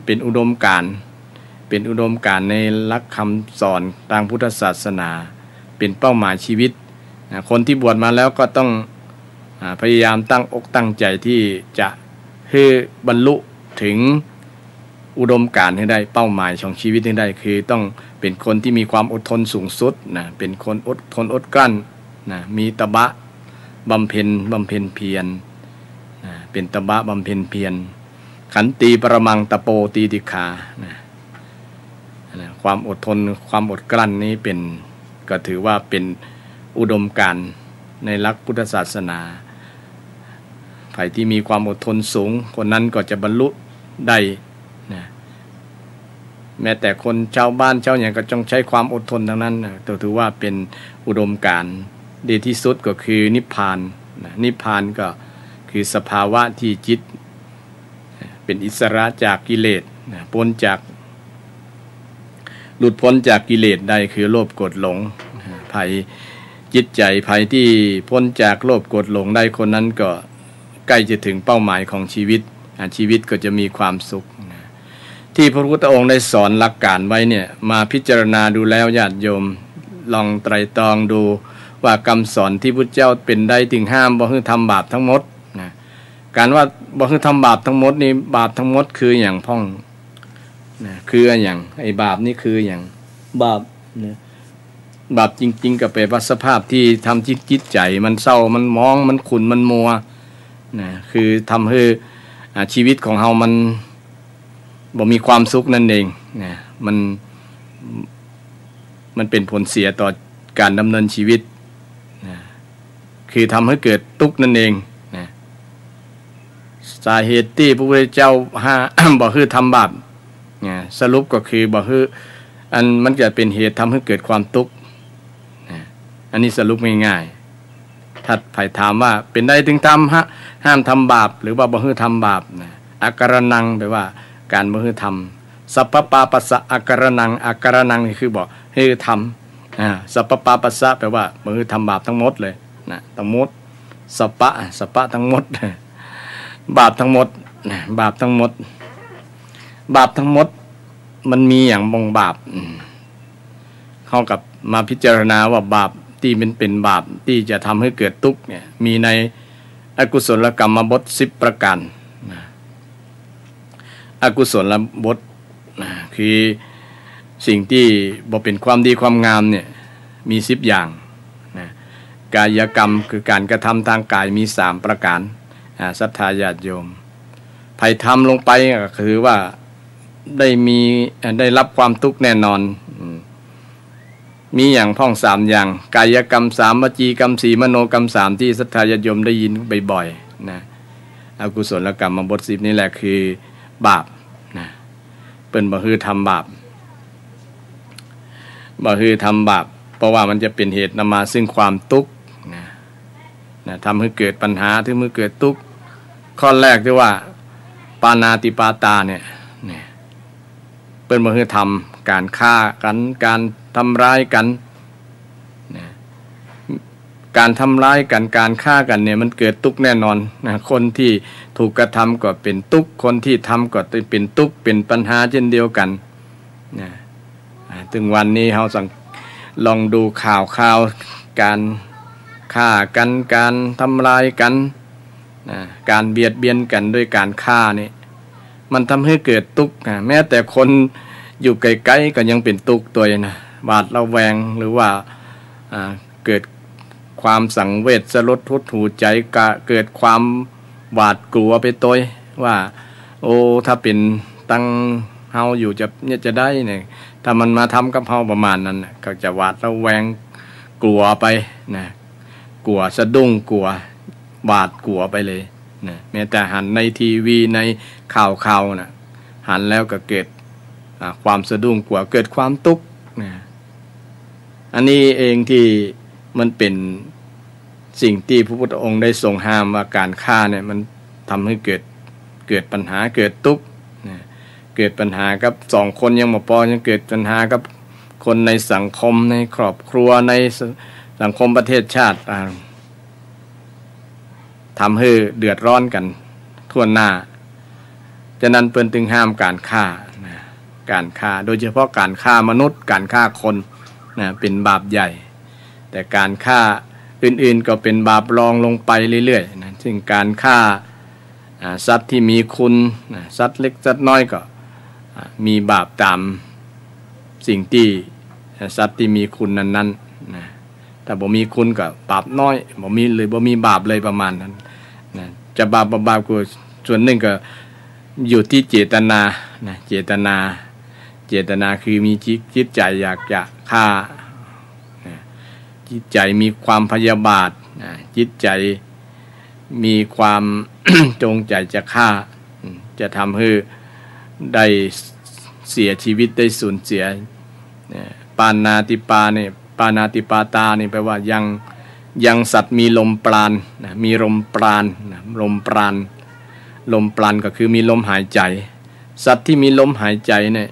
ป็นอุดมการณ์ในหลักคำสอนทางพุทธศาสนาเป็นเป้าหมายชีวิตคนที่บวชมาแล้วก็ต้องพยายามตั้งอกตั้งใจที่จะให้บรรลุถึงอุดมการณ์ให้ได้เป้าหมายของชีวิตให้ได้คือต้องเป็นคนที่มีความอดทนสูงสุดเป็นคนอดทนอดกลั้นมีตบะบำเพ็ญเพียรเป็นตบะบำเพ็ญเพียรขันติปรมังตโปตีติขาความอดทนความอดกลั้นนี้ก็ถือว่าเป็นอุดมการณ์ในหลักพุทธศาสนาใครที่มีความอดทนสูงคนนั้นก็จะบรรลุได้แม้แต่คนชาวบ้านชาวอย่างก็ต้องใช้ความอดทนทั้งนั้นถือว่าเป็นอุดมการณ์ดีที่สุดก็คือนิพพานนิพพานก็คือสภาวะที่จิตเป็นอิสระจากกิเลสหลุดพ้นจากกิเลสได้คือโลภโกรธหลงภัยจิตใจภัยที่พ้นจากโลภโกรธหลงได้คนนั้นก็ใกล้จะถึงเป้าหมายของชีวิตก็จะมีความสุขที่พระพุทธองค์ได้สอนหลักการไว้เนี่ยมาพิจารณาดูแล้วญาติโยมลองไตร่ตรองดูว่าคำสอนที่พุทธเจ้าเป็นได้ถึงห้ามบ่ให้ทำบาปทั้งหมดการว่าบ่ให้ทำบาปทั้งหมดนี่บาปทั้งหมดคืออย่างพ่องคืออย่างไอ้บาปนี่คืออย่างบาปบาปจริงๆก็เป็นสภาพที่ทำจิตใจมันเศร้ามันมองมันขุ่นมันมัวคือทำให้ชีวิตของเรามันบ่มีความสุขนั่นเองมันเป็นผลเสียต่อการดำเนินชีวิตคือทำให้เกิดทุกข์นั่นเองสาเหตุที่พระพุทธเจ้าบ่ให้ทำบาปสรุปก็คือบ่ให้มันจะเป็นเหตุทำให้เกิดความทุกข์อันนี้สรุปง่ายๆถ้าใครถามว่าเป็นได้ถึงห้ามทำบาปหรือว่าบ่ให้ทำบาปอาการนังแปลว่าการบ่ให้ทำสัพพปาปัสสะอาการนังนี่คือบอกให้ทำสัพพปาปัสสะแปลว่าบ่ให้ทำบาปทั้งหมดเลยทั้งหมดสัพพะทั้งหมดบาปทั้งหมด บาปทั้งหมดมันมีอย่างบงบาปเข้ากับมาพิจารณาว่าบาปที่เป็นบาปที่จะทำให้เกิดทุกข์เนี่ยมีในอกุศลกรรมบท10ประการอกุศลบทคือสิ่งที่บ่เป็นความดีความงามเนี่ยมี10อย่างกายกรรมคือการกระทำทางกายมี3ประการศรัทธาญาติโยมไผทำลงไปก็คือว่าได้รับความทุกข์แน่นอนมีอย่างพ้อง3อย่างกายกรรม3วจีกรรม4มโนกรรม3ที่ศรัทธาญาติโยมได้ยินบ่อยๆนะอกุศลกรรมบท10นี่แหละคือบาปนะเปิ้นบ่คือทำบาปเพราะว่ามันจะเป็นเหตุนำมาซึ่งความทุกข์นะทำให้เกิดปัญหาที่มือเกิดทุกข์ข้อแรกที่ว่าปานาติปาตาเนี่ยเปิ้นบ่คือทำการฆ่ากันการทำร้ายกันการทำร้ายกันการฆ่ากันเนี่ยมันเกิดทุกข์แน่นอนนะคนที่ถูกกระทำก็เป็นทุกข์คนที่ทำก็เป็นทุกข์เป็นปัญหาเช่นเดียวกันนะถึงวันนี้เราลองดูข่าวการฆ่ากันการทำลายกันการเบียดเบียนกันด้วยการฆ่านี่มันทำให้เกิดทุกข์แม้แต่คนอยู่ไกลๆก็ยังเป็นทุกข์ตัวนะหวาดระแวงหรือว่าเกิดความสังเวชสลดหดหู่ใจเกิดความหวาดกลัวไปตัวว่าโอ้ถ้าเป็นตั้งเฮาอยู่จะได้เนี่ยถ้ามันมาทำกับเฮาประมาณนั้นก็จะหวาดระแวงกลัวไปนะกลัวสะดุ้งกลัวหวาดกลัวไปเลยนะแม้แต่หันในทีวีในข่าวนะหันแล้วก็เกิดความสะดุ้งกลัวเกิดความทุกข์นะอันนี้เองที่มันเป็นสิ่งที่พระพุทธองค์ได้ทรงห้ามว่าการฆ่าเนี่ยมันทำให้เกิดปัญหาเกิดทุกข์นะเกิดปัญหากับ2คนยังบ่พอยังเกิดปัญหากับคนในสังคมในครอบครัวในสังคมประเทศชาติทำให้เดือดร้อนกันทั่วหน้าฉะนั้นเปิ้นจึงห้ามการฆ่านะการฆ่าโดยเฉพาะการฆ่ามนุษย์การฆ่าคนนะเป็นบาปใหญ่แต่การฆ่าอื่นๆก็เป็นบาปรองลงไปเรื่อยๆนะซึ่งการฆ่าสัตว์ที่มีคุณสัตว์เล็กสัตว์น้อยก็มีบาปตามสิ่งที่สัตว์ที่มีคุณนั้นๆนะถ้าบ่มีคุณก็บาปน้อยบ่มีหรือบ่มีบาปเลยประมาณนั้นนะจะบาปก็ส่วนหนึ่งก็อยู่ที่เจตนานะเจตนาคือมีจิตใจอยากจะฆ่าจิตใจมีความพยาบาทจิตใจมีความ จงใจจะฆ่าจะทำให้ได้เสียชีวิตได้สูญเสียปานาติปาตาเนี่ยแปลว่ายังสัตว์มีลมปราณมีลมปราณก็คือมีลมหายใจสัตว์ที่มีลมหายใจเนี่ย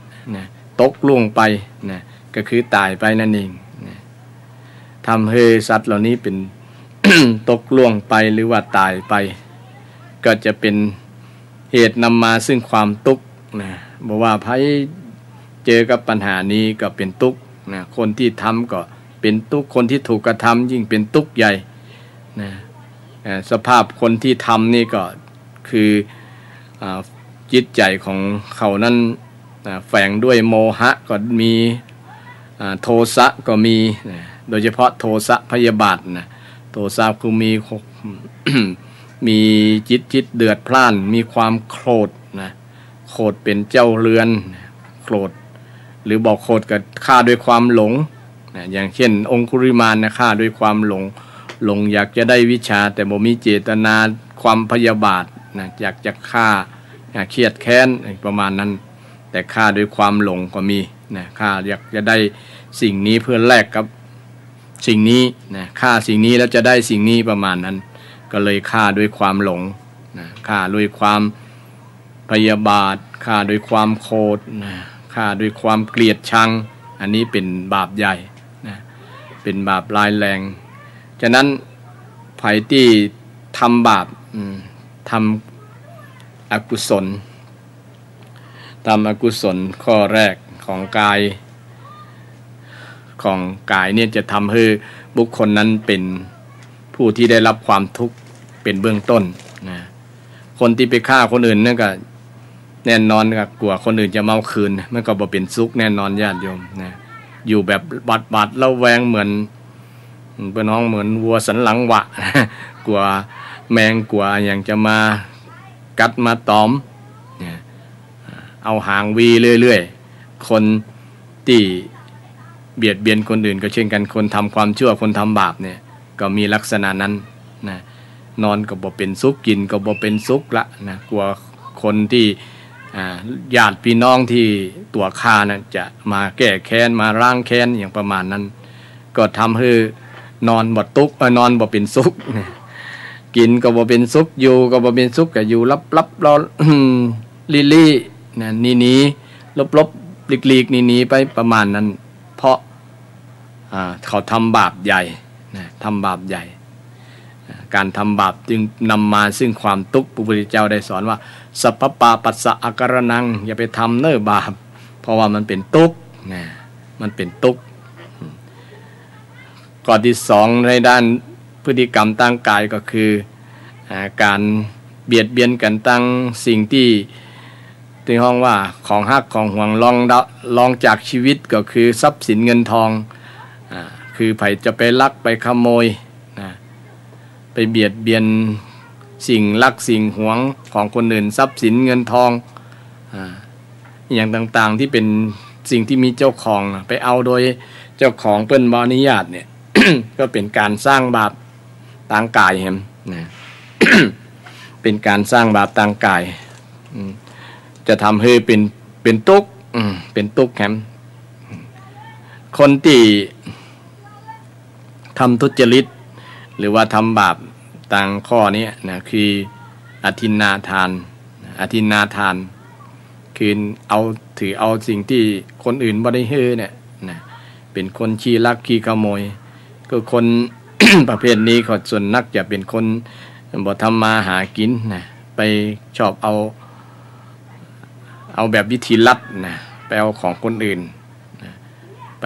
ตกล่วงไปก็คือตายไปนั่นเองทำให้สัตว์เหล่านี้เป็น ตกล่วงไปหรือว่าตายไปก็จะเป็นเหตุนำมาซึ่งความทุกข์นะบอกว่าไผเจอกับปัญหานี้ก็เป็นทุกข์นะคนที่ทำก็เป็นทุกข์คนที่ถูกกระทำยิ่งเป็นทุกข์ใหญ่นะสภาพคนที่ทำนี่ก็คือจิตใจของเขานั้นแฝงด้วยโมหะก็มีโทสะก็มีโดยเฉพาะโทสะพยาบาทนะโทสะคือมี มีจิตเดือดพล่านมีความโกรธนะโกรธเป็นเจ้าเรือนโกรธหรือบอกโกรธก็ฆ่าด้วยความหลงนะอย่างเช่นองคุริมานนะฆ่าด้วยความหลงอยากจะได้วิชาแต่บ่มีเจตนาความพยาบาทนะอยากจะฆ่าเครียดแค้นประมาณนั้นแต่ฆ่าด้วยความหลงก็มีนะฆ่าอยากจะได้สิ่งนี้เพื่อแลกกับสิ่งนี้นะฆ่าสิ่งนี้แล้วจะได้สิ่งนี้ประมาณนั้นก็เลยฆ่าด้วยความหลงนะฆ่าด้วยความพยาบาทฆ่าด้วยความโกรธนะฆ่าด้วยความเกลียดชังอันนี้เป็นบาปใหญ่นะเป็นบาปร้ายแรงฉะนั้นไผที่ทำบาปทำอกุศล ทำอกุศลข้อแรกของกายเนี่ยจะทำให้บุคคลนั้นเป็นผู้ที่ได้รับความทุกข์เป็นเบื้องต้นนะคนที่ไปฆ่าคนอื่นนั่นก็แน่นอนก็กลัวคนอื่นจะเมาคืนมันก็บ่เป็นสุขแน่นอนญาติโยมนะอยู่แบบบาดระแวงเหมือนเป็นห้องเหมือนวัวสันหลังหวะ กลัวแมงกลัวอย่างจะมากัดมาตอมเนี่ยเอาหางวีเรื่อยๆคนที่เบียดเบียนคนอื่นก็เช่นกันคนทำความชั่วคนทำบาปเนี่ยก็มีลักษณะนั้นนะนอนก็บ่เป็นสุขกินก็บ่เป็นสุขละนะกลัวคนที่ญาติพี่น้องที่ตัวฆ่านะจะมาแก้แค้นมาล้างแค้นอย่างประมาณนั้นก็ทำให้นอนบ่ตุกนอนบ่เป็นสุขกินก็บ่เป็นสุขอยู่ก็บ่เป็นสุขก็อยู่ลับๆรอลี่ๆนะนี่ลบๆหลีกๆนี่ไปประมาณนั้นเพราะเขาทำบาปใหญ่นะทำบาปใหญ่การทำบาปจึงนำมาซึ่งความทุกข์พระพุทธเจ้าได้สอนว่าสัพพปาปัสสะอาการนังอย่าไปทำเน้อบาปเพราะว่ามันเป็นทุกข์นะมันเป็นทุกข์ข้อที่สองในด้านพฤติกรรมทางกายก็คือการเบียดเบียนกันตั้งสิ่งที่ห้องว่าของฮักของห่วงลองจากชีวิตก็คือทรัพย์สินเงินทองคือไผจะไปลักไปขโมยนะไปเบียดเบียนสิ่งลักสิ่งหวงของคนอื่นทรัพย์สินเงินทองอย่างต่างๆที่เป็นสิ่งที่มีเจ้าของไปเอาโดยเจ้าของเปิ้นบ่อนุญาตเนี่ย ก็เป็นการสร้างบาปทางกายเห็นนะ เป็นการสร้างบาปทางกายจะทำให้เป็นทุกข์เป็นทุกข์แฮมคนที่ทำทุจริตหรือว่าทำบาปต่างข้อนี้นะคืออทินนาทานคือถือเอาสิ่งที่คนอื่นบ่ได้ให้เนี่ยนะเป็นคนขี้ลักขี้ขโมยก็คน ประเภทนี้ก็ส่วนนักจะเป็นคนบ่ทำมาหากินนะไปชอบเอาแบบวิธีลัดนะไปเอาของคนอื่นนะไป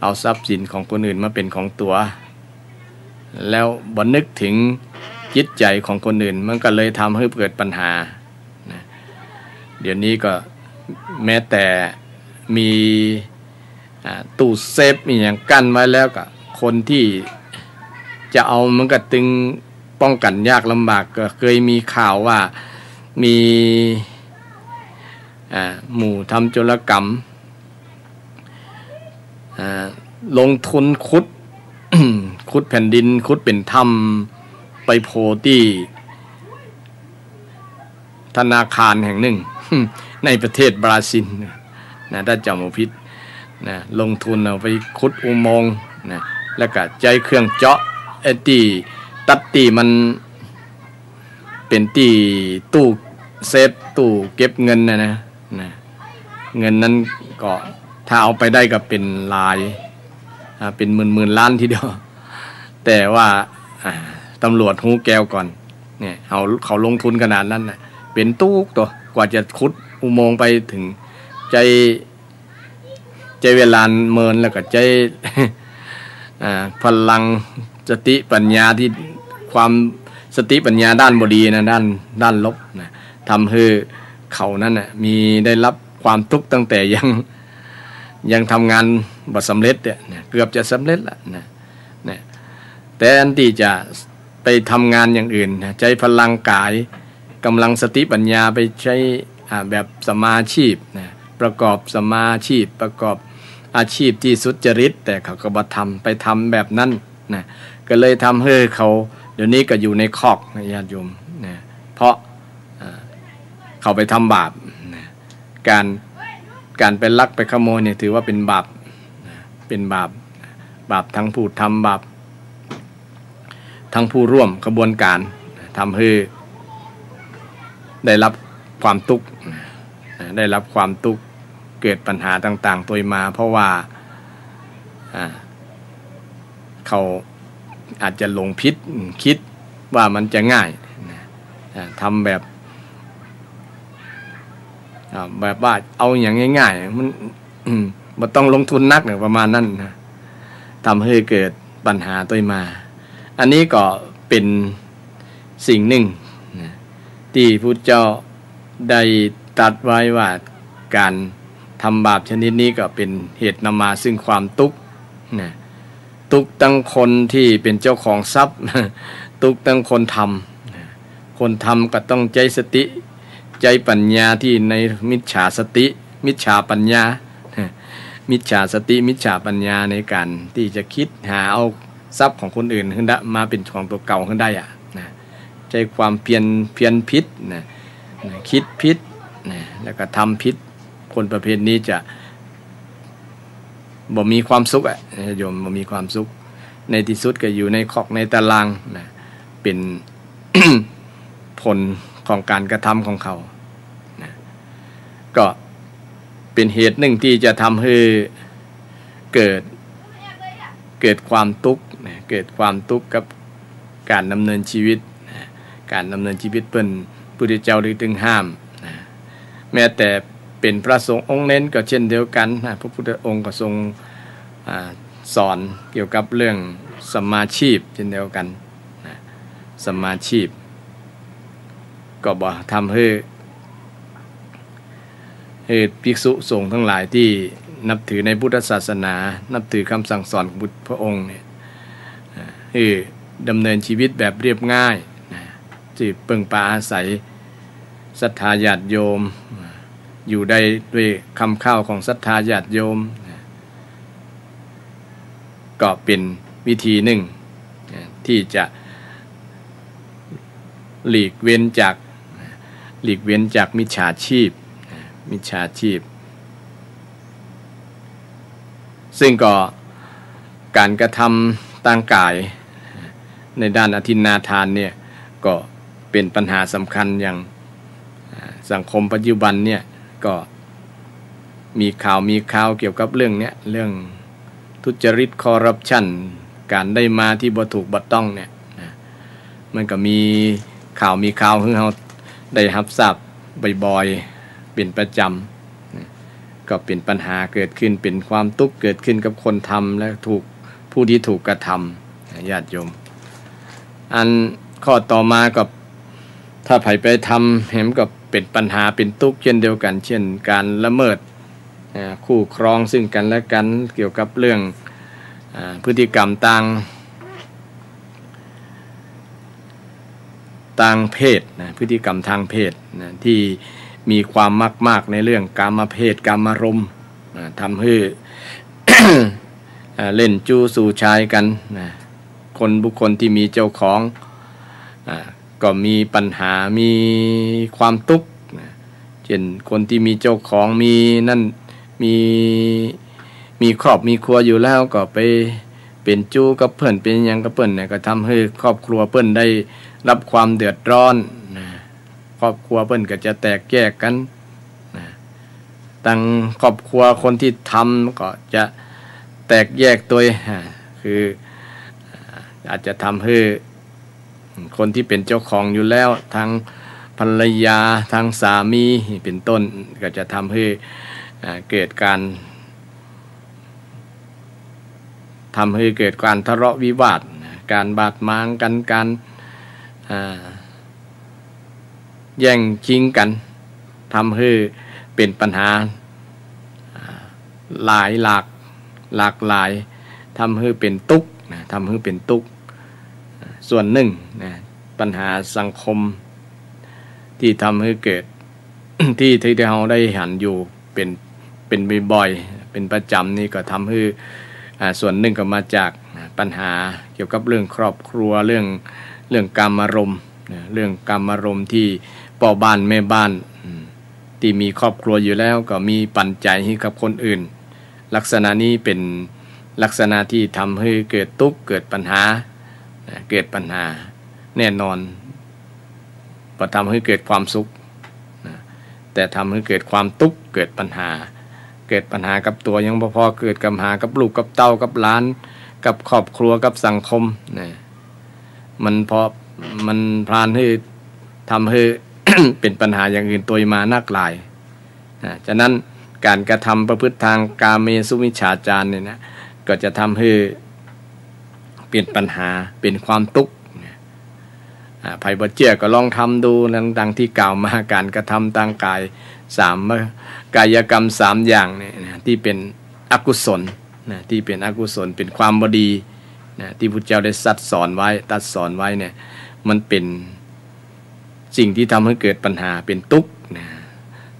เอาทรัพย์สินของคนอื่นมาเป็นของตัวแล้วบ่นึกถึงจิตใจของคนอื่นมันก็เลยทำให้เกิดปัญหานะเดี๋ยวนี้ก็แม้แต่มีตู้เซฟมีอย่างกั้นไว้แล้วก็คนที่จะเอามันก็ตึงป้องกันยากลำบากก็เคยมีข่าวว่ามีหมู่ทำโจรกรรมลงทุนขุด ขุดแผ่นดินขุดเป็นถ้ำไปโผล่ที่ธนาคารแห่งหนึ่ง ในประเทศบราซิลนะถ้าจำไม่ผิดนะลงทุนเอาไปขุดอุโมงค์นะแล้วก็ใจเครื่องเจาะที่ตัดที่มันเป็นที่ตู้เซฟตู้เก็บเงินนะเงินนั้นก็ถ้าเอาไปได้ก็เป็นหลายเป็นหมื่นล้านทีเดียวแต่ว่าตำรวจหูแก้วก่อนเนี่ยเขาลงทุนขนาดนั้นนะเป็นตู้ตัวกว่าจะขุดอุโมงค์ไปถึงใจเวลาเมินแล้วก็ใจ พลังสติปัญญาที่ความสติปัญญาด้านบดีนะด้านลบนะทำให้เขานั้นนะมีได้รับความทุกข์ตั้งแต่ยังทำงานบ่สำเร็จเนี่ยเกือบจะสำเร็จละนะแต่อันที่จะไปทำงานอย่างอื่นนะใช้พลังกายกำลังสติปัญญาไปใช้แบบสมาชีพนะประกอบสมาชีพประกอบอาชีพที่สุจริตแต่เขาก็บ่ไปทำแบบนั้นนะก็เลยทำให้เขาเดี๋ยวนี้ก็อยู่ในคอกนะญาติโยมนะเพราะเขาไปทำบาปนะการไปลักไปขโมยเนี่ยถือว่าเป็นบาปเป็นบาปทั้งผู้ทำบาปทั้งผู้ร่วมกระบวนการทำให้ได้รับความทุกข์ได้รับความทุกข์เกิดปัญหาต่างๆตัวมาเพราะว่าเขาอาจจะหลงผิดคิดว่ามันจะง่ายทำแบบ แบบว่าเอาอย่างง่ายๆมันต้องลงทุนนักเนี่ยประมาณนั้นนะทำให้เกิดปัญหาตัวมา อันนี้ก็เป็นสิ่งหนึ่งนะที่พุทธเจ้าได้ตรัสไว้ว่าการทำบาปชนิดนี้ก็เป็นเหตุนำมาซึ่งความทุกข์นะทุกข์ทั้งคนที่เป็นเจ้าของทรัพย์ทุกข์ทั้งคนทำคนทำก็ต้องใจสติใจปัญญาที่ในมิจฉาสติมิจฉาปัญญามิจฉาสติมิจฉาปัญญาในการที่จะคิดหาเอาทรัพย์ของคนอื่นขึ้นได้มาเป็นของตัวเก่าขึ้นได้นะใจความเพียนพิษนะคิดพิษนะแล้วก็ทำพิษคนประเภทนี้จะบ่มีความสุขโยมบ่มีความสุขในที่สุดก็อยู่ในขอกในตารางนะเป็น ผลของการกระทำของเขานะก็เป็นเหตุหนึ่งที่จะทำให้เกิดความทุกข์นะเกิดความทุกข์กับการดำเนินชีวิตนะการดำเนินชีวิตเพิ่นพุทธเจ้าได้ถึงห้ามนะแม้แต่เป็นพระสงฆ์องค์เน้นก็เช่นเดียวกันนะพระพุทธองค์ก็ทรงสอนเกี่ยวกับเรื่องสัมมาชีพเช่นเดียวกันนะสัมมาชีพก็บ่ทำให้ภิกษุสงฆ์ทั้งหลายที่นับถือในพุทธศาสนานับถือคำสั่งสอนของพระองค์เนี่ยดำเนินชีวิตแบบเรียบง่ายนะที่เพิ่งพาอาศัยศรัทธาญาติโยมอยู่ได้ด้วยคำข้าวของศรัทธาญาติโยมนะก็เป็นวิธีหนึ่งนะที่จะหลีกเว้นจากมิจฉาชีพมิจฉาชีพซึ่งก็การกระทำทางกายในด้านอทินนาทานเนี่ยก็เป็นปัญหาสำคัญอย่างสังคมปัจจุบันเนี่ยก็มีข่าวเกี่ยวกับเรื่องเนี้ยเรื่องทุจริตคอร์รัปชันการได้มาที่บ่ถูกบ่ต้องเนี่ยมันก็มีข่าวให้เราได้รับทราบบ่อยๆเป็นประจำก็เป็นปัญหาเกิดขึ้นเป็นความทุกข์เกิดขึ้นกับคนทำและผู้ที่ถูกกระทำญาติโยมอันข้อต่อมาก็ถ้าไผไปทำเห็นก็เป็นปัญหาเป็นทุกข์เช่นเดียวกันเช่นการละเมิดคู่ครองซึ่งกันและกันเกี่ยวกับเรื่องพฤติกรรมต่างเพศนะพฤติกรรมทางเพศนะที่มีความมากในเรื่องกามเพศกามารมณ์ทำให้ เล่นจู้สู่ชายกันนะบุคคลที่มีเจ้าของก็มีปัญหามีความทุกข์นะเช่นคนที่มีเจ้าของมีครอบมีครัวอยู่แล้วก็ไปเป็นจู้กับเพิ่นเป็นหยังกับเพิ่นเนี่ยก็ทำให้ครอบครัวเพิ่นได้รับความเดือดร้อนนะครอบครัวเพิ่นก็จะแตกแยกกันนะตั้งครอบครัวคนที่ทำก็จะแตกแยกตัวคืออาจจะทำให้คนที่เป็นเจ้าของอยู่แล้วทางภรรยาทางสามีเป็นต้นก็จะทำให้เกิดการทะเลาะวิวาทการบาดหมางกันการแย่งชิงกันทำให้เป็นปัญหาหลากหลายทำให้เป็นทุกข์ทำให้เป็นทุกข์ส่วนหนึ่งนะปัญหาสังคมที่ทำให้เกิด ที่เราได้เห็นอยู่เป็นบ่อยๆเป็นประจำนี่ก็ทำให้ส่วนหนึ่งก็มาจากปัญหาเกี่ยวกับเรื่องครอบครัวเรื่องกามารมณ์เรื่องกามารมณ์ที่พ่อบ้านแม่บ้านที่มีครอบครัวอยู่แล้วก็มีปัจจัยให้กับคนอื่นลักษณะนี้เป็นลักษณะที่ทำให้เกิดทุกข์เกิดปัญหาแน่นอนพอทำให้เกิดความสุขแต่ทำให้เกิดความทุกข์เกิดปัญหากับตัวยังพอเกิดปัญหากับลูกกับเต้ากับหลานกับครอบครัวกับสังคมมันพลานให้ทำให้ เป็นปัญหาอย่างอื่นตัวมานักหลาย ฉะนั้นการกระทำประพฤติทางกาเมสุมิจฉาจารเนี่ยนะก็จะทำให้เป็นปัญหาเป็นความทุกข์ภัยบ่เชื่อก็ลองทำดูดังที่กล่าวมาการกระทำทางกายกายกรรม3อย่างเนี่ยที่เป็นอกุศลที่เป็นอกุศลเป็นความบ่ดีที่พุทธเจ้าได้ตัดสอนไว้เนี่ยมันเป็นสิ่งที่ทำให้เกิดปัญหาเป็นทุกข์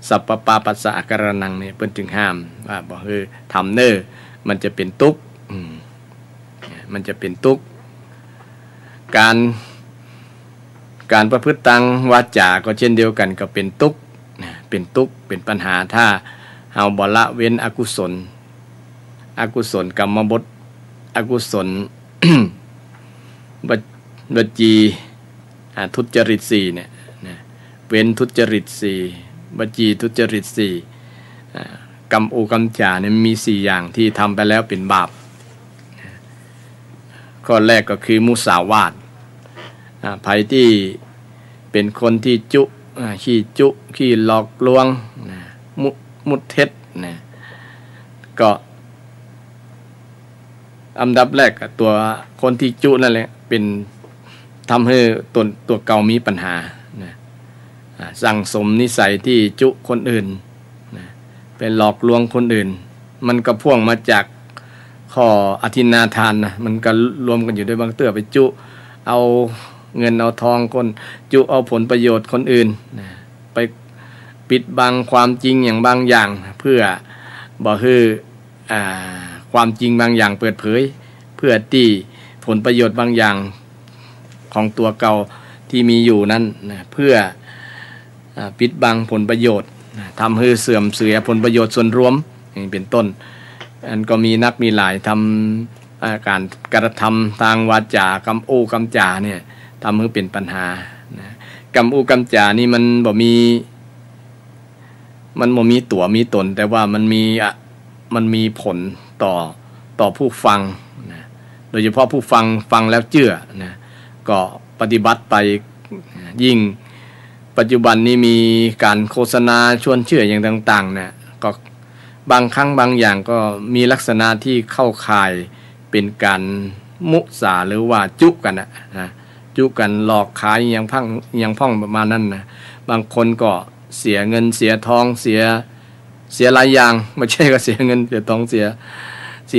สัพพปาปัสสะอาการนังเนี่ยเพิ่นจึงห้ามว่าบอกทำมันจะเป็นทุกข์มันจะเป็นทุกข์การประพฤติทางวาจาก็เช่นเดียวกันก็เป็นทุกข์เป็นปัญหาถ้าเฮาบ่ละเว้นอกุศลกรรมบทอกุศล วจีทุจริต4เนี่ยเว้นทุจริต4วจีทุจริต4กรรมกรรมจาเนี่ยมี4อย่างที่ทำไปแล้วเป็นบาปข้อแรกก็คือมุสาวาทภัยที่เป็นคนที่ขี้หลอกลวงมุเท็จก็อันดับแรกตัวคนที่จุนั่นแหละเป็นทำให้ตัวเก่ามีปัญหาสั่งสมนิสัยที่จุคนอื่นเป็นหลอกลวงคนอื่นมันก็พ่วงมาจากข้ออธินาทานนะมันก็รวมกันอยู่ด้วยบางเตื้อไปจุเอาเงินเอาทองคนจุเอาผลประโยชน์คนอื่นไปปิดบังความจริงอย่างบางอย่างเพื่อบอกคือความจริงบางอย่างเปิดเผยเพื่อที่ผลประโยชน์บางอย่างของตัวเก่าที่มีอยู่นั้นเพื่อปิดบังผลประโยชน์ทำให้เสื่อมเสียผลประโยชน์ส่วนรวมอย่างเป็นต้นอันก็มีหลายทำการกระทำทางวาจากรรมกรรมจาเนี่ยทำให้เป็นปัญหากรรมกรรมจานี่มันบ่มีตัวมีตนแต่ว่ามันมีผลต่อผู้ฟังโดยเฉพาะผู้ฟังแล้วเชื่อก็ปฏิบัติไปยิ่งปัจจุบันนี้มีการโฆษณาชวนเชื่ออย่างต่างๆเนี่ยก็บางครั้งบางอย่างก็มีลักษณะที่เข้าข่ายเป็นการมุสาหรือว่าจุกันนะจุกันหลอกขายอย่างพ่องประมาณนั้นนะบางคนก็เสียเงินเสียทองเสียหลายอย่างไม่ใช่ก็เสียเงินเสียทองเสี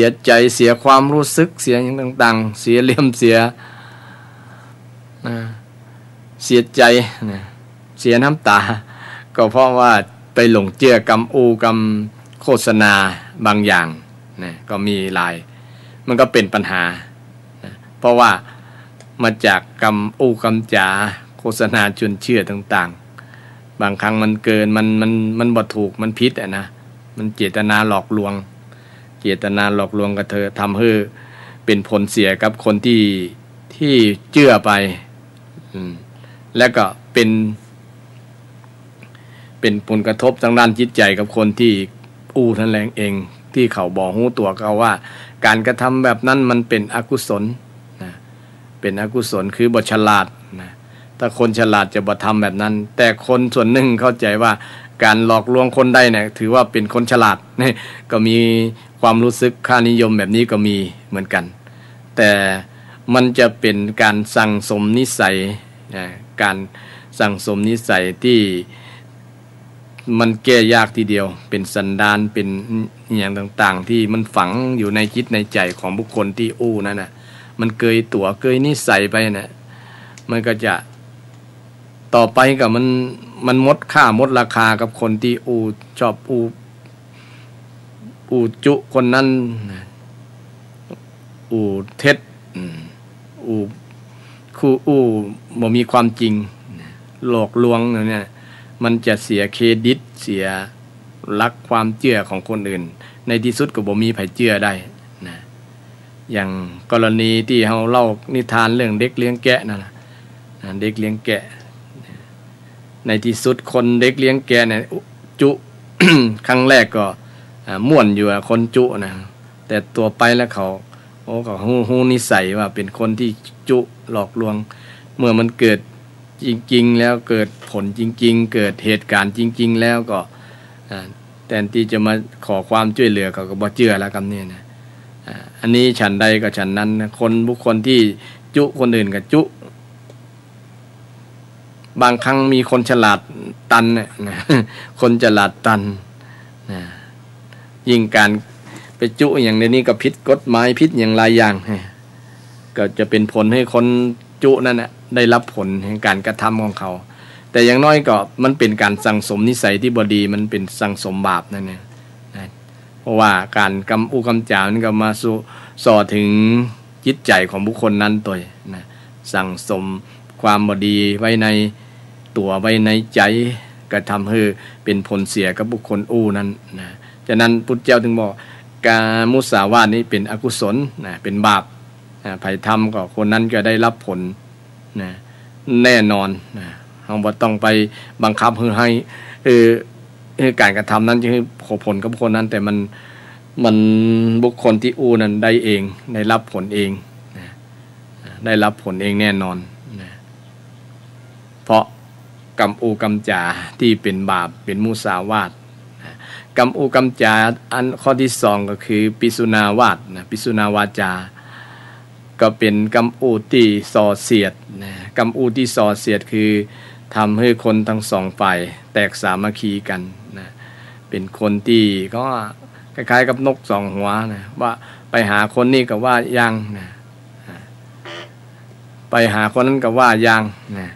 ยใจเสียความรู้สึกเสียอย่างต่างๆเสียเหลี่ยมเสียใจเสียน้ำตาก็เพราะว่าไปหลงเชื่อกรรมโฆษณาบางอย่างก็มีหลายมันก็เป็นปัญหาเพราะว่ามาจากกรรมจาโฆษณาชวนเชื่อต่างๆบางครั้งมันเกินมันบ่ถูกมันผิดนะมันเจตนาหลอกลวงกับเธอทำให้เป็นผลเสียกับคนที่เชื่อไปแล้วก็เป็นผลกระทบทางด้านจิตใจกับคนที่ท่านแรงเองที่เขาบอกหูตัวเขาว่าการกระทำแบบนั้นมันเป็นอกุศลเป็นอกุศลคือบ่ฉลาดถ้าคนฉลาดจะบ่ทำแบบนั้นแต่คนส่วนหนึ่งเข้าใจว่าการหลอกลวงคนได้เนี่ยถือว่าเป็นคนฉลาดนี่ก็มีความรู้สึกค่านิยมแบบนี้ก็มีเหมือนกันแต่มันจะเป็นการสั่งสมนิสัยการสั่งสมนิสัยที่มันแก้ยากทีเดียวเป็นสันดานเป็นอย่างต่างๆที่มันฝังอยู่ในจิตในใจของบุคคลที่นั่นน่ะมันเกยนิสัยไปน่ะมันก็จะต่อไปกับมันหมดค่าหมดราคากับคนที่ชอบจุคนนั้นเท็จคู่บ่มีความจริงหลอกลวงเนี่ยมันจะเสียเครดิตเสียรักความเชื่อของคนอื่นในที่สุดก็บ่มีไผเชื่อได้นะอย่างกรณีที่เฮาเล่านิทานเรื่องเด็กเลี้ยงแกะนั่นน่ะเด็กเลี้ยงแกะในที่สุดคนเด็กเลี้ยงแกะเนี่ยจุ ครั้งแรกก็ม่วนอยู่คนจุนะแต่ตัวไปแล้วเขาก็ฮู้นิสัยว่าเป็นคนที่จุหลอกลวงเมื่อมันเกิดจริงๆแล้วเกิดผลจริงๆเกิดเหตุการณ์จริงๆแล้วก็ แทนที่จะมาขอความช่วยเหลือเขาก็บ่เชื่อแล้วคำนี้นะอันนี้ฉันใดก็ฉันนั้นนะบุคคลที่จุคนอื่นก็จุบางครั้งมีคนฉลาดตันเนี่ยนะคนฉลาดตันนะยิ่งการไปจุอย่างในนี้ก็ผิดกฎหมายผิดอย่างหลายอย่างก็จะเป็นผลให้คนจุนั่นนะได้รับผลแห่งการกระทำของเขาแต่อย่างน้อยก็มันเป็นการสั่งสมนิสัยที่บดีมันเป็นสั่งสมบาปนั่นเนี่ยนะเพราะว่าการกำกำจามันก็มาส่อถึงจิตใจของบุคคลนั้นตัวนะสั่งสมความบดีไว้ในตัวไว้ในใจก็ทำให้เป็นผลเสียกับบุคคลนั้นนะฉะนั้นพุทธเจ้าถึงบอกการมุสาวาทนี้เป็นอกุศลนะเป็นบาปไผ่ทำก็คนนั้นก็ได้รับผลนะแน่นอนนะเราบ่ต้องไปบังคับให้การกระทำนั้นจะให้ผลกับคนนั้นแต่มันบุคคลที่นั้นได้เองได้รับผลเองนะได้รับผลเองแน่นอนนะเพราะกรรมกรรมจาที่เป็นบาปเป็นมุสาวาทกรรมกรรมจาอันข้อที่สองก็คือปิสุนาวาทนะปิสุนาวาจาก็เป็นกรรมที่ส่อเสียดนะกรรมที่ส่อเสียดคือทำให้คนทั้งสองฝ่ายแตกสามัคคีกันนะเป็นคนที่ก็คล้ายๆกับนกสองหัวนะว่าไปหาคนนี้ก็ว่ายังนะไปหาคนนั้นก็ว่ายังนะ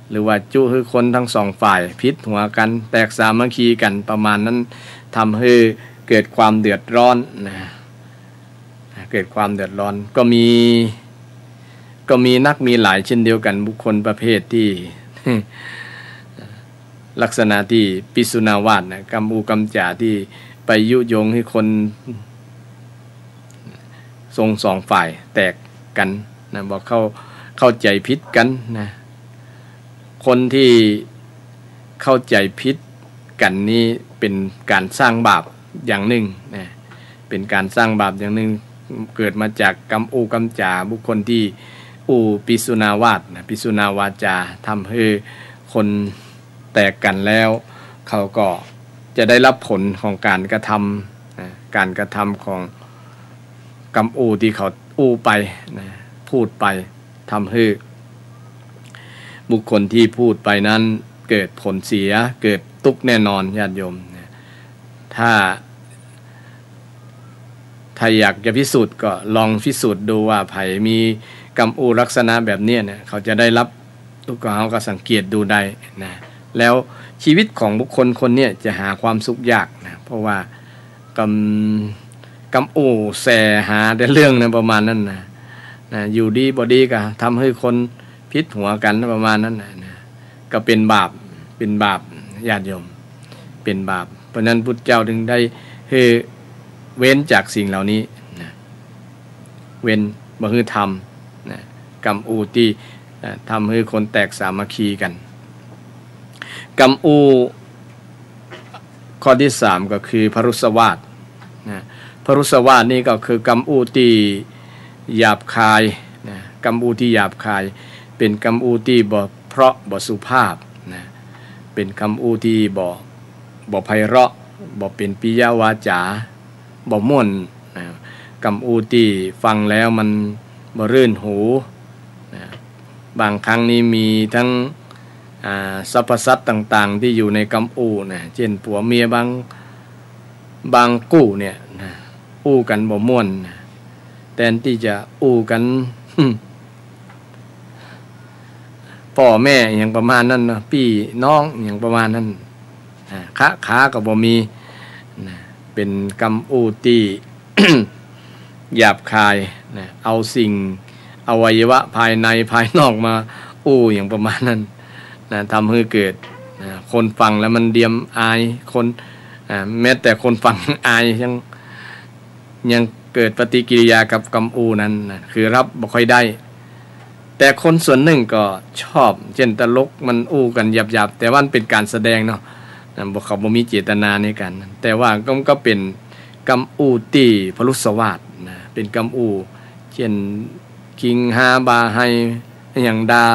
หรือว่าจุให้คนทั้งสองฝ่ายพิษหัวกันแตกสามัคคีกันประมาณนั้นทำให้เกิดความเดือดร้อนนะเกิดความเดือดร้อนก็มีนักมีหลายเช่นเดียวกันบุคคลประเภทที่ ลักษณะที่ปิสุนาวาทนะกรรมกรรมจาที่ไปยุยงให้คนทรงสองฝ่ายแตกกันนะบอกเข้าใจผิดกันนะคนที่เข้าใจผิดกันนี้เป็นการสร้างบาปอย่างหนึ่งนะเป็นการสร้างบาปอย่างหนึ่งเกิดมาจากกรรมกรรมจาบุคคลที่ปิสุนาวาทนะปิสุนาวาจาทำให้คนแตกกันแล้วเขาก็จะได้รับผลของการกระทำนะการกระทำของกรรมที่เขาไปนะพูดไปทำให้บุคคลที่พูดไปนั้นเกิดผลเสียเกิดทุกข์แน่นอนญาติโยมนะถ้าอยากจะพิสูจน์ก็ลองพิสูจน์ดูว่าไผมีกรรมลักษณะแบบนี้เนี่ยเขาจะได้รับทุกข์เขาก็สังเกตดูได้นะแล้วชีวิตของบุคคลคนนี้จะหาความสุขยากนะเพราะว่ากรรมแสหาแต่เรื่องนะประมาณนั้นนะอยู่ดีบ่ดีก็ทำให้คนพิษหัวกันประมาณนั้นนะก็เป็นบาปญาติโยมเป็นบาปเพราะนั้นพุทธเจ้าถึงได้ให้เว้นจากสิ่งเหล่านี้นะเว้นบ่ให้ทำนะกรรมที่ทำให้คนแตกสามัคคีกันกรรมข้อที่สามก็คือพรุสวาทนะพรุสวาทนี่ก็คือกรรมที่หยาบคายนะกรรมที่หยาบคายเป็นกรรมที่บ่เพราะบ่สุภาพนะเป็นคำที่บ่ไพเราะบ่เป็นปิยวาจาบ่ม่วนนะกรรมที่ฟังแล้วมันบ่รื่นหูนะบางครั้งนี้มีทั้งสรรพสัตว์ต่างๆที่อยู่ในกรรมนะเช่นผัวเมียบางกู้เนี่ยนะกันบ่ม่วนนะแทนที่จะกัน พ่อแม่อย่างประมาณนั้นนะพี่น้องอย่างประมาณนั้นขาก็บ่มีนะเป็นกรรมที่ หยาบคายนะเอาสิ่งอวัยวะภายในภายนอกมาอย่างประมาณนั้นนะทำให้เกิดคนฟังแล้วมันเดียมอายคนแม้แต่คนฟังอายยังเกิดปฏิกิริยากับกรรมนั้นนะคือรับบ่ค่อยได้แต่คนส่วนหนึ่งก็ชอบเช่นตลกมันกันหยาบๆแต่ว่ามันเป็นการแสดงเนาะบ่เขาบ่มีเจตนาในการแต่ว่าก็เป็นกรรมที่พรุสวาทนะเป็นกรรมเช่นคิงหาบาให้อย่างดา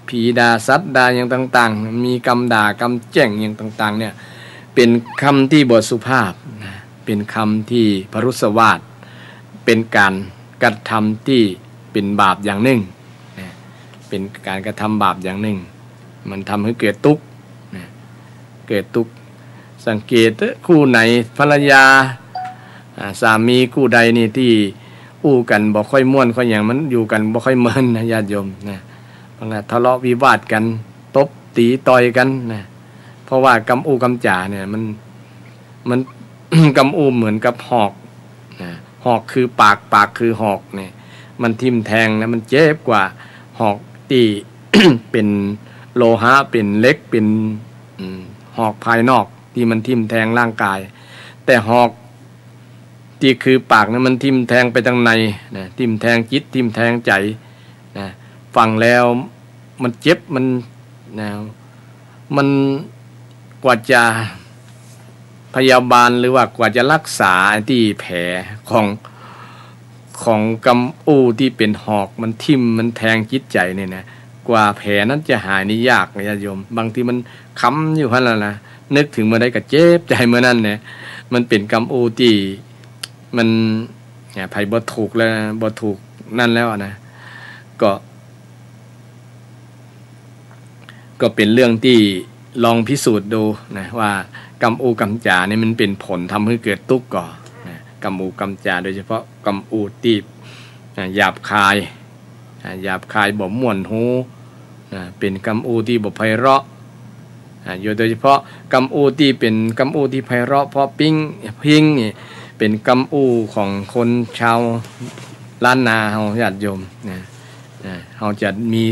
ผีดาสัตว์ดาอย่างต่างๆมีกรรมด่ากรรมแจ้งอย่างต่างๆเนี่ย เป็นคำที่บทสุภาพนะเป็นคำที่พรุษวาทเป็นการกระทำที่เป็นบาปอย่างหนึ่งนะเป็นการกระทำบาปอย่างหนึ่งมันทำให้เกิดทุกข์นะเกิดทุกข์สังเกตคู่ไหนภรรยาสามีคู่ใดนี่ที่อู้กันบ่ค่อยม่วนค่อยอย่างมันอยู่กันบ่ค่อยเมินนะญาติโยมนะบางทีทะเลาะวิวาทกันตบตีต่อยกันนะเพราะว่ากำอูกำจ่าเนี่ยมัน กำอูเหมือนกับหอกนะหอกคือปากคือหอกเนี่ยมันทิ่มแทงนะมันเจ็บกว่าหอกที่ เป็นโลหะเป็นเหล็กเป็นหอกภายนอกที่มันทิ่มแทงร่างกายแต่หอกที่คือปากนะมันทิ่มแทงไปทางในนะทิ่มแทงจิตทิ่มแทงใจนะฟังแล้วมันเจ็บมันนะมันกว่าจะพยาบาลหรือว่ากว่าจะรักษาที่แผลของกำอู้ที่เป็นหอกมันทิ่มมันแทงจิตใจเนี่ยนะกว่าแผลนั้นจะหายนี่ยากนะญาติโยมบางทีมันค้ำอยู่พันแล้วนะนึกถึงเมื่อใดก็เจ็บใจเมื่อนั้นเนี่ยมันเป็นกำอู้ที่มันไผ่บ่ถูกแล้วบ่ถูกนั่นแล้วนะก็เป็นเรื่องที่ลองพิสูจน์ดูนะว่ากรรมอูกรรมจ่านี่มันเป็นผลทำให้เกิดทุกข์ก่อนนะกรรมอูกรรมจ่าโดยเฉพาะกรรมอูที่หยาบคายบ่ม่วนหูเป็นกรรมอูที่บ่ไพเราะโดยเฉพาะกรรมอูที่เป็นกรรมอูที่ไพเราะเพราะพิงนี่เป็นกรรมอูของคนชาวล้านนาเฮาญาติโยมนะเฮาจะมี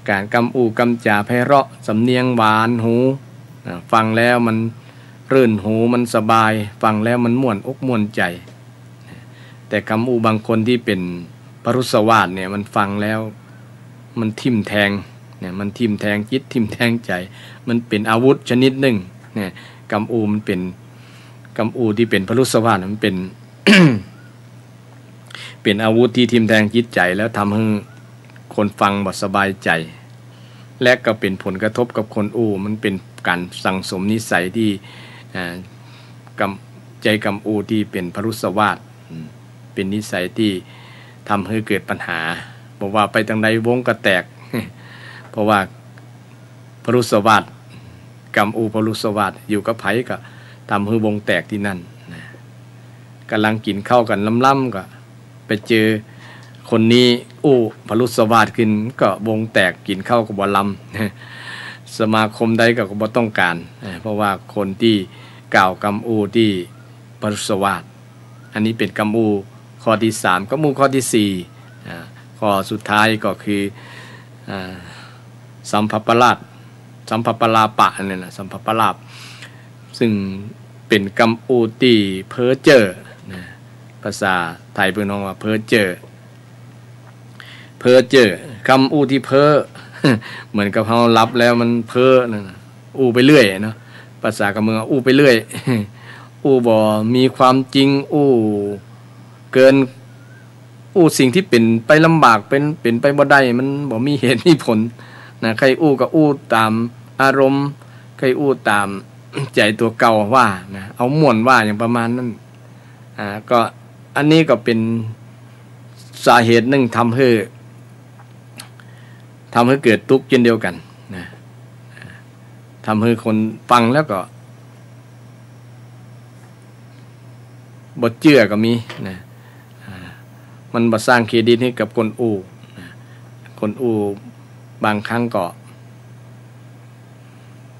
การกำอูกำจ่าไพเราะสำเนียงหวานหูฟังแล้วมันรื่นหูมันสบายฟังแล้วมันม่วนอกม่วนใจแต่กำอูบางคนที่เป็นปรุสวาทเนี่ยมันฟังแล้วมันทิ่มแทงเนี่ยมันทิ่มแทงจิตทิ่มแทงใจมันเป็นอาวุธชนิดหนึ่งเนี่ยกำอูมันเป็นกำอูที่เป็นปรุสวาทมันเป็น เป็นอาวุธที่ทิ่มแทงจิตใจแล้วทำให้คนฟังบ่สบายใจและก็เป็นผลกระทบกับคนอูมันเป็นการสั่งสมนิสัยที่ใจกำอูที่เป็นพรุสวาทเป็นนิสัยที่ทำให้เกิดปัญหาบอกว่าไปทางใดวงก็แตก เพราะว่าพรุสวาทกำอูพรุสวาทอยู่กับไผก็ทำให้วงแตกที่นั่นกำลังกินข้าวกันล้ำๆก็ไปเจอคนนี้อู้พรุสวาทขึ้นก็วงแตกกินข้าวกับบ่ลำ สมาคมใดก็บ่ต้องการเพราะว่าคนที่กล่าวกำอูที่พรุสวาทอันนี้เป็นกำอูข้อที่3กำอูข้อที่4ข้อสุดท้ายก็คือสัมภปลาปะเนี่ยนะสัมภปลาปซึ่งเป็นกำอูที่เพ้อเจ้อภาษาไทยเพิ่นว่าเพ้อเจ้อคำอู้ที่เพ้อ เหมือนกับเรารับแล้วมันเพ้อนั่นน่ะอู้ไปเรื่อยเนาะภาษากะเมืองอู้ไปเรื่อย อู้บ่มีความจริงอู้เกินอู้สิ่งที่เป็นไปลำบากเป็นไปบ่ได้มันบ่มีเหตุมีผลนะใครอู้ก็อู้ตามอารมณ์ใครอู้ตาม ใจตัวเก่าว่านะเอาม่วนว่าอย่างประมาณนั้นก็อันนี้ก็เป็นสาเหตุหนึ่งทำให้เกิดทุกข์เช่นเดียวกันนะทำให้คนฟังแล้วก็บ่เชื่อก็มีนะมันบ่สร้างเครดิตให้กับคนอู่นะคนอู่บางครั้งก็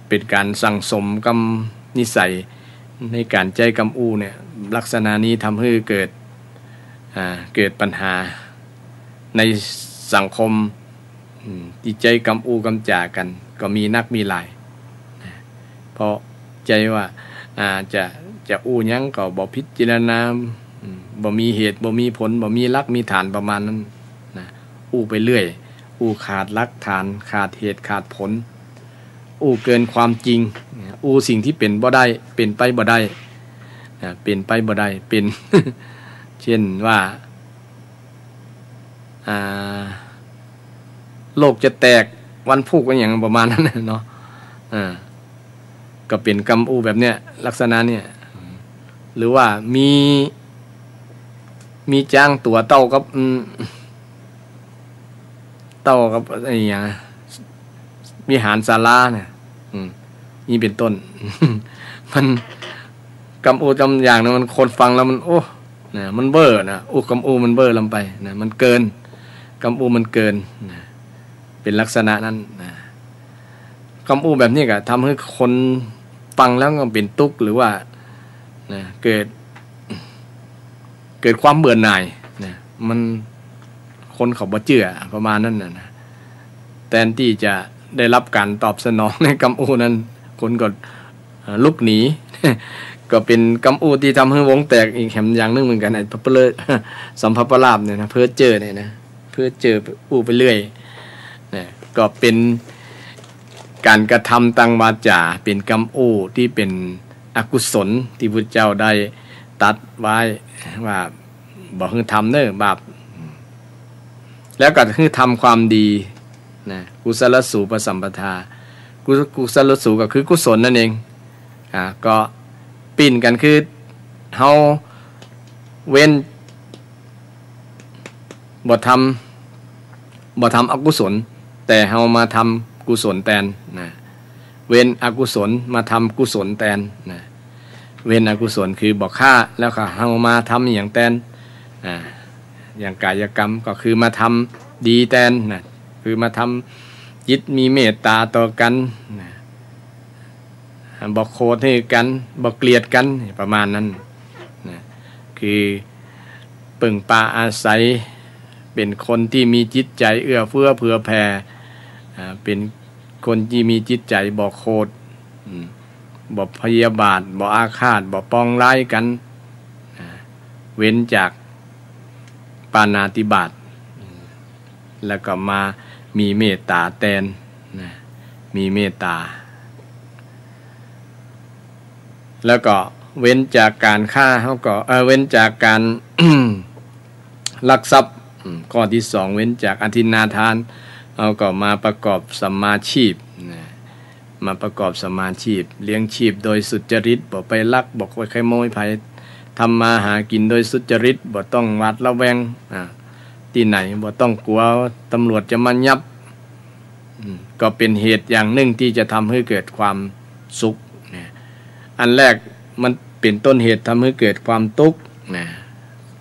เป็นการสั่งสมกรรมนิสัยในการใจกรรมอู่เนี่ยลักษณะนี้ทำให้เกิดปัญหาในสังคมที่ใจกำอูกำจ่ากันก็มีนักมีหลายเพราะใจว่าจะอูหยังก็บ่พิจารณาบ่มีเหตุบ่มีผลบ่มีหลักมีฐานประมาณนั้นนะอูไปเรื่อยอูขาดหลักฐานขาดเหตุขาดผลอูเกินความจริงอูสิ่งที่เป็นบ่ได้เป็นไปบ่ได้เป็นไปบ่ได้เป็น เช่นว่าโลกจะแตกวันพุธกันอย่างประมาณนั้นเนาะ ก็เป็นกำอูแบบเนี้ยลักษณะเนี่ยหรือว่ามีจ้างตัวเต้ากับอะไรอย่างมีหารศาลาเนี่ยนี่เป็นต้น มันกำอูจำอย่างนะมันคนฟังแล้วมันโอ้นะมันเบ้อนะกำอูมันเบ้อลงไปนะมันเกินกำอูมันเกินนะเป็นลักษณะนั้นนะกำอูแบบนี้ก็ทำให้คนฟังแล้วก็เป็นทุกข์หรือว่านะเกิดความเบื่อหน่ายนะมันคนเขาบ่เชื่อประมาณนั้นนะแทนที่จะได้รับการตอบสนองในกำอูนั้นคนก็ลุกหนี ก็เป็นกำอูที่ทำให้วงแตกอีกแห่งอย่างนึงเหมือนกันไอ้พระเลิศสัมภปลาภเนี่ยนะเพื่อเจอเนี่ยนะเพื่อเจออูไปเรื่อยนะก็เป็นการกระทำตังวาจาเป็นกำอูที่เป็นอกุศลที่พุทธเจ้าได้ตัดไว้ว่าบอกให้ทำเน้อบาปแล้วก็คือทำความดีนะกุศลสูปสัมปทากุศลสูก็คือกุศลนั่นเองก็ปิ่นกันคือเฮาเว้นบ่ทำอกุศลแต่เฮามาทำกุศลแทนนะเว้นอกุศลมาทำกุศลแทนนะเว้นอกุศลคือบ่ฆ่าแล้วก็เฮามาทำอย่างแทนอย่างกายกรรมก็คือมาทำดีแทนนะคือมาทำจิตมีเมตตาต่อกันนะบ่โคตรให้กันบ่เกลียดกันประมาณนั้นนะคือปึ่งปาอาศัยเป็นคนที่มีจิตใจเอื้อเฟื้อเผื่อแผ่เป็นคนที่มีจิตใจบ่โคตรบ่พยาบาทบ่อาฆาตบ่ปองร้ายกันเว้นจากปาณาติบาตแล้วก็มามีเมตตาแทนนะมีเมตตาแล้วก็เว้นจากการฆ่าเขาก็เว้นจากการ ลักทรัพย์ข้อที่สองเว้นจากอทินนาทานเขาก็มาประกอบสัมมาชีพมาประกอบสัมมาชีพเลี้ยงชีพโดยสุจริตบ่ไปลักบ่ไปขโมยไผทำมาหากินโดยสุจริตบ่ต้องหวาดระแวงที่ไหนบ่ต้องกลัวตำรวจจะมายับก็เป็นเหตุอย่างหนึ่งที่จะทำให้เกิดความสุขอันแรกมันเป็นต้นเหตุทำให้เกิดความทุกข์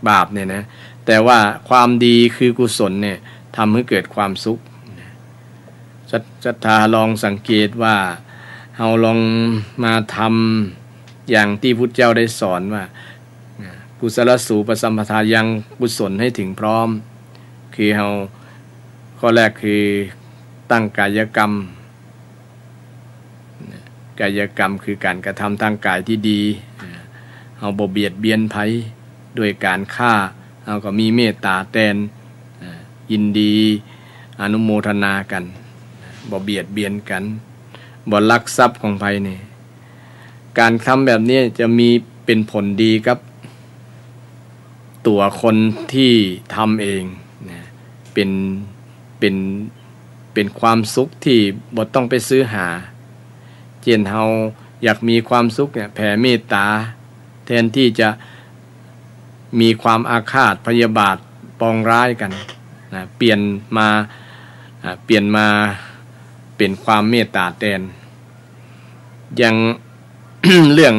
บาปเนี่ยนะแต่ว่าความดีคือกุศลเนี่ยทำให้เกิดความสุขศรัทธาลองสังเกตว่าเราลองมาทำอย่างที่พุทธเจ้าได้สอนว่ากุศลสูปสัมปทายังกุศลให้ถึงพร้อมคือเราข้อแรกคือตั้งกายกรรมคือการกระทำทางกายที่ดีเราบ่เบียดเบียนภัยด้วยการฆ่าเราก็มีเมตตาแทนยินดีอนุโมทนากันบ่เบียดเบียนกันบ่ลักทรัพย์ของภัยนี่การทำแบบนี้จะมีเป็นผลดีกับตัวคนที่ทำเองเป็นความสุขที่บ่ต้องไปซื้อหาเช่นเฮาอยากมีความสุขเนี่ยแผ่เมตตาแทนที่จะมีความอาฆาตพยาบาทปองร้ายกันเปลี่ยนมาเป็นความเมตตาแทนอย่าง เรื่อง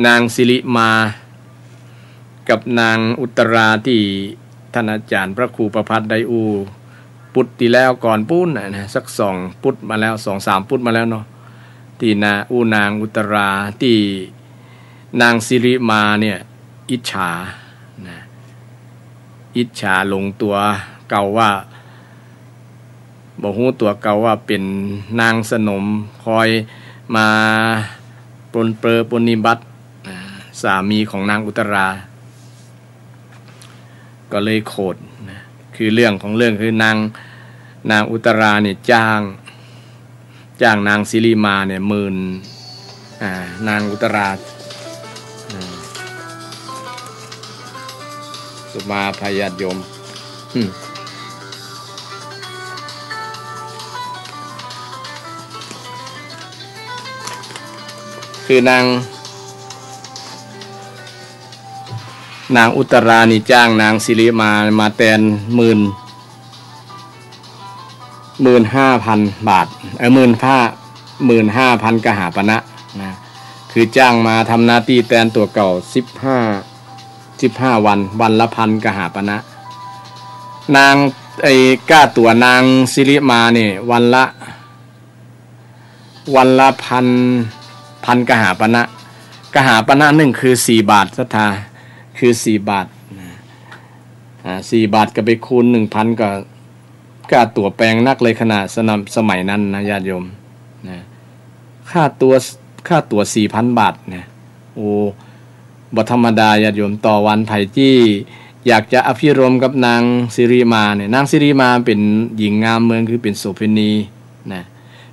นางสิริมากับนางอุตราที่ท่านอาจารย์พระครูประภัตได้ปุตที่แล้วก่อนปุ้นนะสัก2 ปุตมาแล้ว 2-3 ปุตมาแล้วเนาะที่นางอุตราที่นางสิริมาเนี่ยอิจฉาลงตัวเก่าว่าบ่ฮู้ตัวเก่าว่าเป็นนางสนมคอยมาปรนเปรอปรนนิบัติสามีของนางอุตราก็เลยโกรธคือเรื่องของเรื่องคือนางอุตราเนี่ยจ้างนางสิริมาเนี่ย10,000นางอุตราสุมาพยาธิโยม คือนางอุตรานี่จ้างนางสิริมาแทน15,000 บาท15,000กหาปณะนะคือจ้างมาทำหน้าที่แทนตัวเก่า15 วันละพันกหาปณะนางก้าตัวนางสิริมาเนี่ยวันละพันกหาปณะหนึ่งคือ4 บาทศรัทธาคือ4 บาท4 บาทก็ไปคูณ 1,000 ก็ก้าตัวแปลงนักเลยขนาดสมัยนั้นนะญาติโยมนะค่าตัว 4,000 บาทเนี่ยโอ้บ่ธรรมดาญาติโยมต่อวันไผที่อยากจะอภิรมย์กับนางสิริมาเนี่ยนางสิริมาเป็นหญิงงามเมืองคือเป็นโสเภณีนะ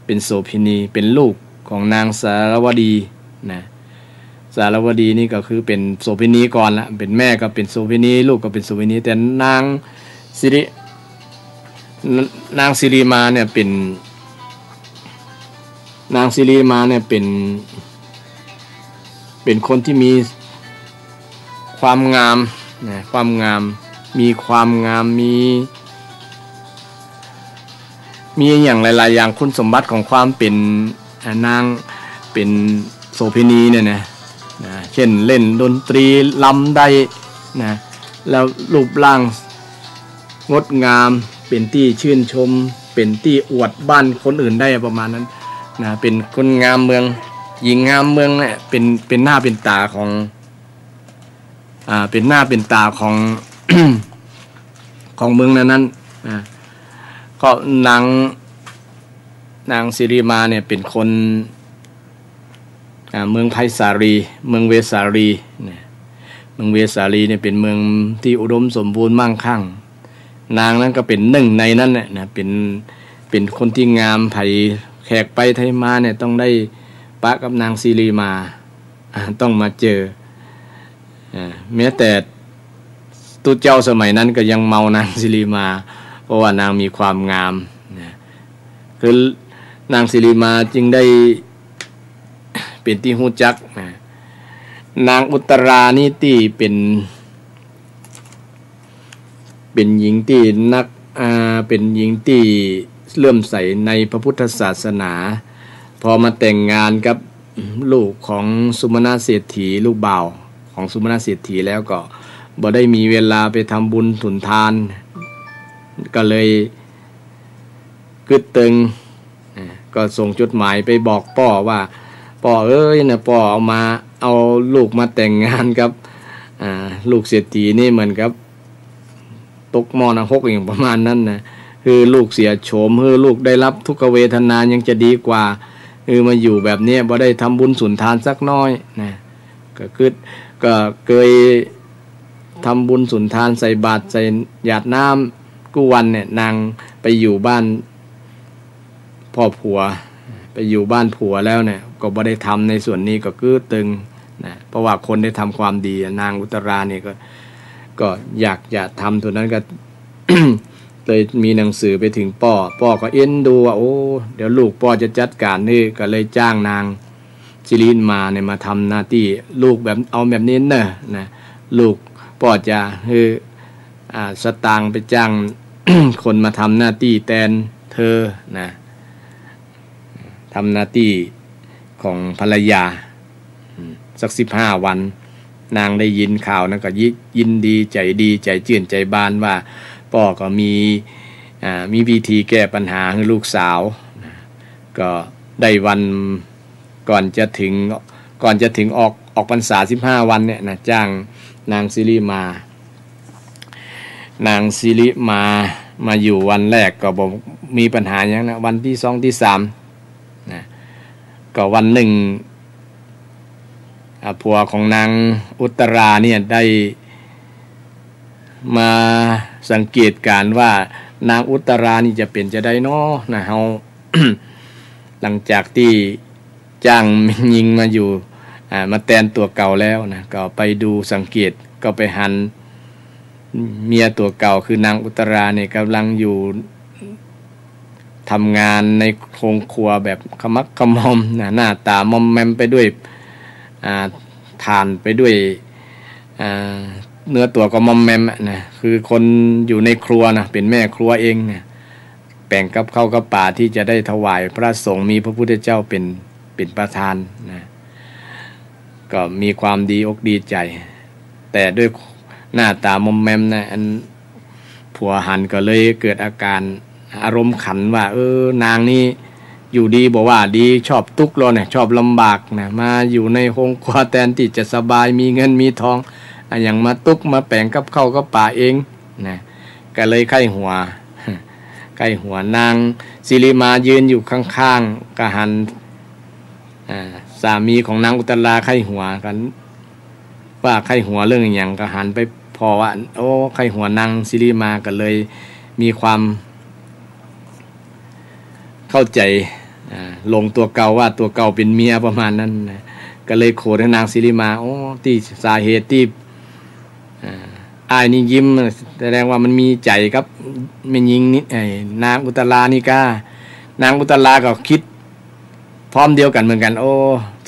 เป็นโสเภณีเป็นลูกของนางสารวดีนะสารวดีนี่ก็คือเป็นโสเภณีก่อนละเป็นแม่ก็เป็นโสเภณีลูกก็เป็นโสเภณีแต่นางสิริมาเนี่ยเป็นคนที่มีความงามนะความงามมีอย่างหลายๆอย่างคุณสมบัติของความเป็นนางเป็นโสเภณีเนี่ยนะเช่นเล่นดนตรีลำได้นะแล้วรูปร่างงดงามเป็นที่ชื่นชมเป็นที่อวดบ้านคนอื่นได้ประมาณนั้นนะเป็นคนงามเมืองหญิงงามเมืองเนี่ยเป็นหน้าเป็นตาของเป็นหน้าเป็นตาของ ของเมืองนั้นนะก็นางสิริมาเนี่ยเป็นคนเมืองไผ่สาลีเมืองเวสาลีเนี่ยเมืองเวสาลีเนี่ยเป็นเมืองที่อุดมสมบูรณ์มั่งคั่งนางนั้นก็เป็นหนึ่งในนั้นแหละนะเป็นคนที่งามไผ่แขกไปไทยมาเนี่ยต้องได้ปะกับนางสิริมาต้องมาเจอแม้แต่ตุเจ้าสมัยนั้นก็ยังเมานางสิริมาเพราะว่านางมีความงามนะคือนางสิริมาจึงได้เป็นที่ฮู้จักนะนางอุตรานี่ที่เป็นหญิงที่เป็นหญิงที่เลื่อมใสในพระพุทธศาสนาพอมาแต่งงานกับลูกของสุมนาเศรษฐีลูกบ่าวของสุมนาเศรษฐีแล้วก็บ่ได้มีเวลาไปทำบุญสุนทานก็เลยกึดตึงก็ส่งจดหมายไปบอกพ่อว่าพ่อเอ้ยนะพ่อเอาลูกมาแต่งงานกับลูกเศรษฐีนี่เหมือนกับตกมรณะอย่างประมาณนั้นนะคือลูกเสียโฉมคือลูกได้รับทุกขเวทนายังจะดีกว่ามาอยู่แบบนี้บ่ได้ทำบุญสุนทานสักน้อยนะก็เคยทำบุญสุนทานใส่บาตรใส่หยาดน้ำกู้วันเนี่ยนางไปอยู่บ้านพ่อผัวไปอยู่บ้านผัวแล้วเนี่ยก็บ่ได้ทำในส่วนนี้ก็คือตึงนะเพราะว่าคนได้ทำความดีนางอุตราเนี่ยก็อยากจะทำตัวนั้นก็ เลยมีหนังสือไปถึงพ่อก็เอ็นดูว่าโอ้เดี๋ยวลูกพ่อจะจัดการนี่ก็เลยจ้างนางสิริมาเนี่ยมาทำหน้าที่ลูกแบบเอาแบบนี้นะลูกพ่อจะสตางค์ไปจ้าง คนมาทำหน้าที่แทนเธอนะทำหน้าที่ของภรรยาสัก15 วันนางได้ยินข่าวนั้นก็ยินดีใจจื่นใจบานว่าพ่อก็มีวิธีแก้ปัญหาให้ลูกสาวก็ได้วันก่อนจะถึงออกพรรษา15 วันเนี่ยนะจ้างนางสิริมาอยู่วันแรกก็บอกมีปัญหาอย่างนะวันที่2ที่3นะก็วันหนึ่งผัวของนางอุตราเนี่ยได้มาสังเกตการว่านางอุตรานี่จะได้น้อนะเฮา หลังจากที่จ้างยิงมาอยู่มาแทนตัวเก่าแล้วนะก็ไปดูสังเกตก็ไปหันเมียตัวเก่าคือนางอุตราเนี่ยกำลังอยู่ทำงานในโรงครัวแบบขมักขม้อมหน้าตามอมแมมไปด้วย ทานไปด้วยเนื้อตัวก็มอมแมมนะคือคนอยู่ในครัวนะเป็นแม่ครัวเองนะแบ่งกับข้าวกับป่าที่จะได้ถวายพระสงฆ์มีพระพุทธเจ้าเป็นประธานนะก็มีความดีอกดีใจแต่ด้วยหน้าตามอมแมมนะอันผัวหันก็เลยเกิดอาการอารมณ์ขันว่านางนี่อยู่ดีบอกว่าดีชอบตุกข์เราเนี่ยชอบลำบากนะมาอยู่ในโฮงครัวแทนที่จะสบายมีเงินมีทองอย่างมาตุกมาแปลงกับเข้ากับป่าเองนะก็เลยไข้หัวนางศิริมายืนอยู่ข้างๆก็หันสามีของนางอุตราไข้หัวกันว่าไข้หัวเรื่องอย่างก็หันไปพอว่าไข้หัวนางศิริมาก็เลยมีความเข้าใจลงตัวเก่าว่าตัวเก่าเป็นเมียประมาณนั้นนะก็เลยโขดให้นางศิริมาที่สาเหตุที่อ้ายนี่ยิ้มแสดงว่ามันมีใจครับไม่ยิงนิดนางอุตรานี่ก้านางอุตราก็คิดพร้อมเดียวกันเหมือนกัน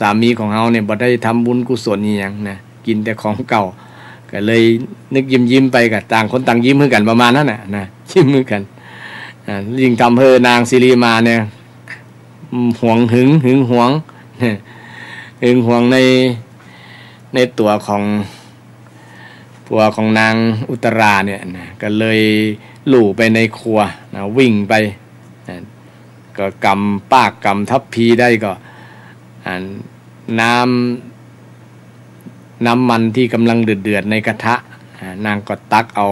สามีของเฮาเนี่ยบ่ได้ทำบุญกุศลนี่อย่างนะกินแต่ของเก่าก็เลยนึกยิ้มไปกับต่างคนต่างยิ้มมือกันประมาณนั้นนะยิ้มมือกันยิ่งทำให้นางศิริมาเนี่ยหวงหึงหวงในตัวของผัวของนางอุตราเนี่ยนะก็เลยลู่ไปในครัวนะวิ่งไปก็กำปากกำทัพพีได้ก็น้ำมันที่กำลังเดือดในกระทะนางก็ตักเอา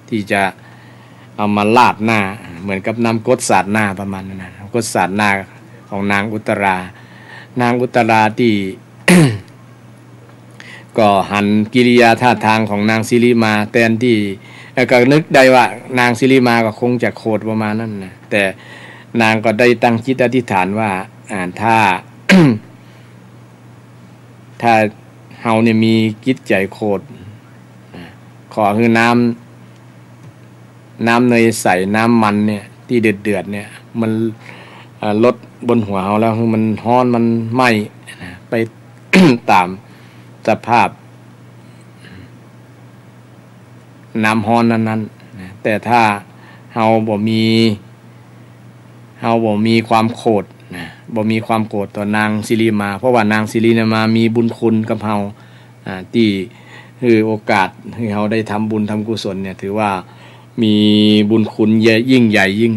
ที่จะเอามาลาดหน้าเหมือนกับน้ำกรดสาดหน้าประมาณนั้นนะกรดสาดหน้าของนางอุตรานางอุตราที่ ก็หันกิริยาท่าทางของนางศิริมาแทนที่ก็นึกได้ว่านางศิริมาก็คงจะโคตรประมาณนั้นนะแต่นางก็ได้ตั้งจิตอธิษฐานว่าถ้า ถ้าเฮาเนี่ยมีจิตใจโคตรขอคือน้ำเนยใสน้ำมันเนี่ยที่เดือดเนี่ยมันลดบนหัวเฮาแล้วคือมันร้อนมันไหม้ไป ตามสภาพน้ำร้อนนั้นๆแต่ถ้าเฮาบ่มีความโกรธบ่มีความโกรธต่อนางศิริมาเพราะว่านางศิริมามีบุญคุณกับเฮาที่คือโอกาสให้เฮาได้ทำบุญทำกุศลเนี่ยถือว่ามีบุญคุณยิ่งใหญ่ยิ่ง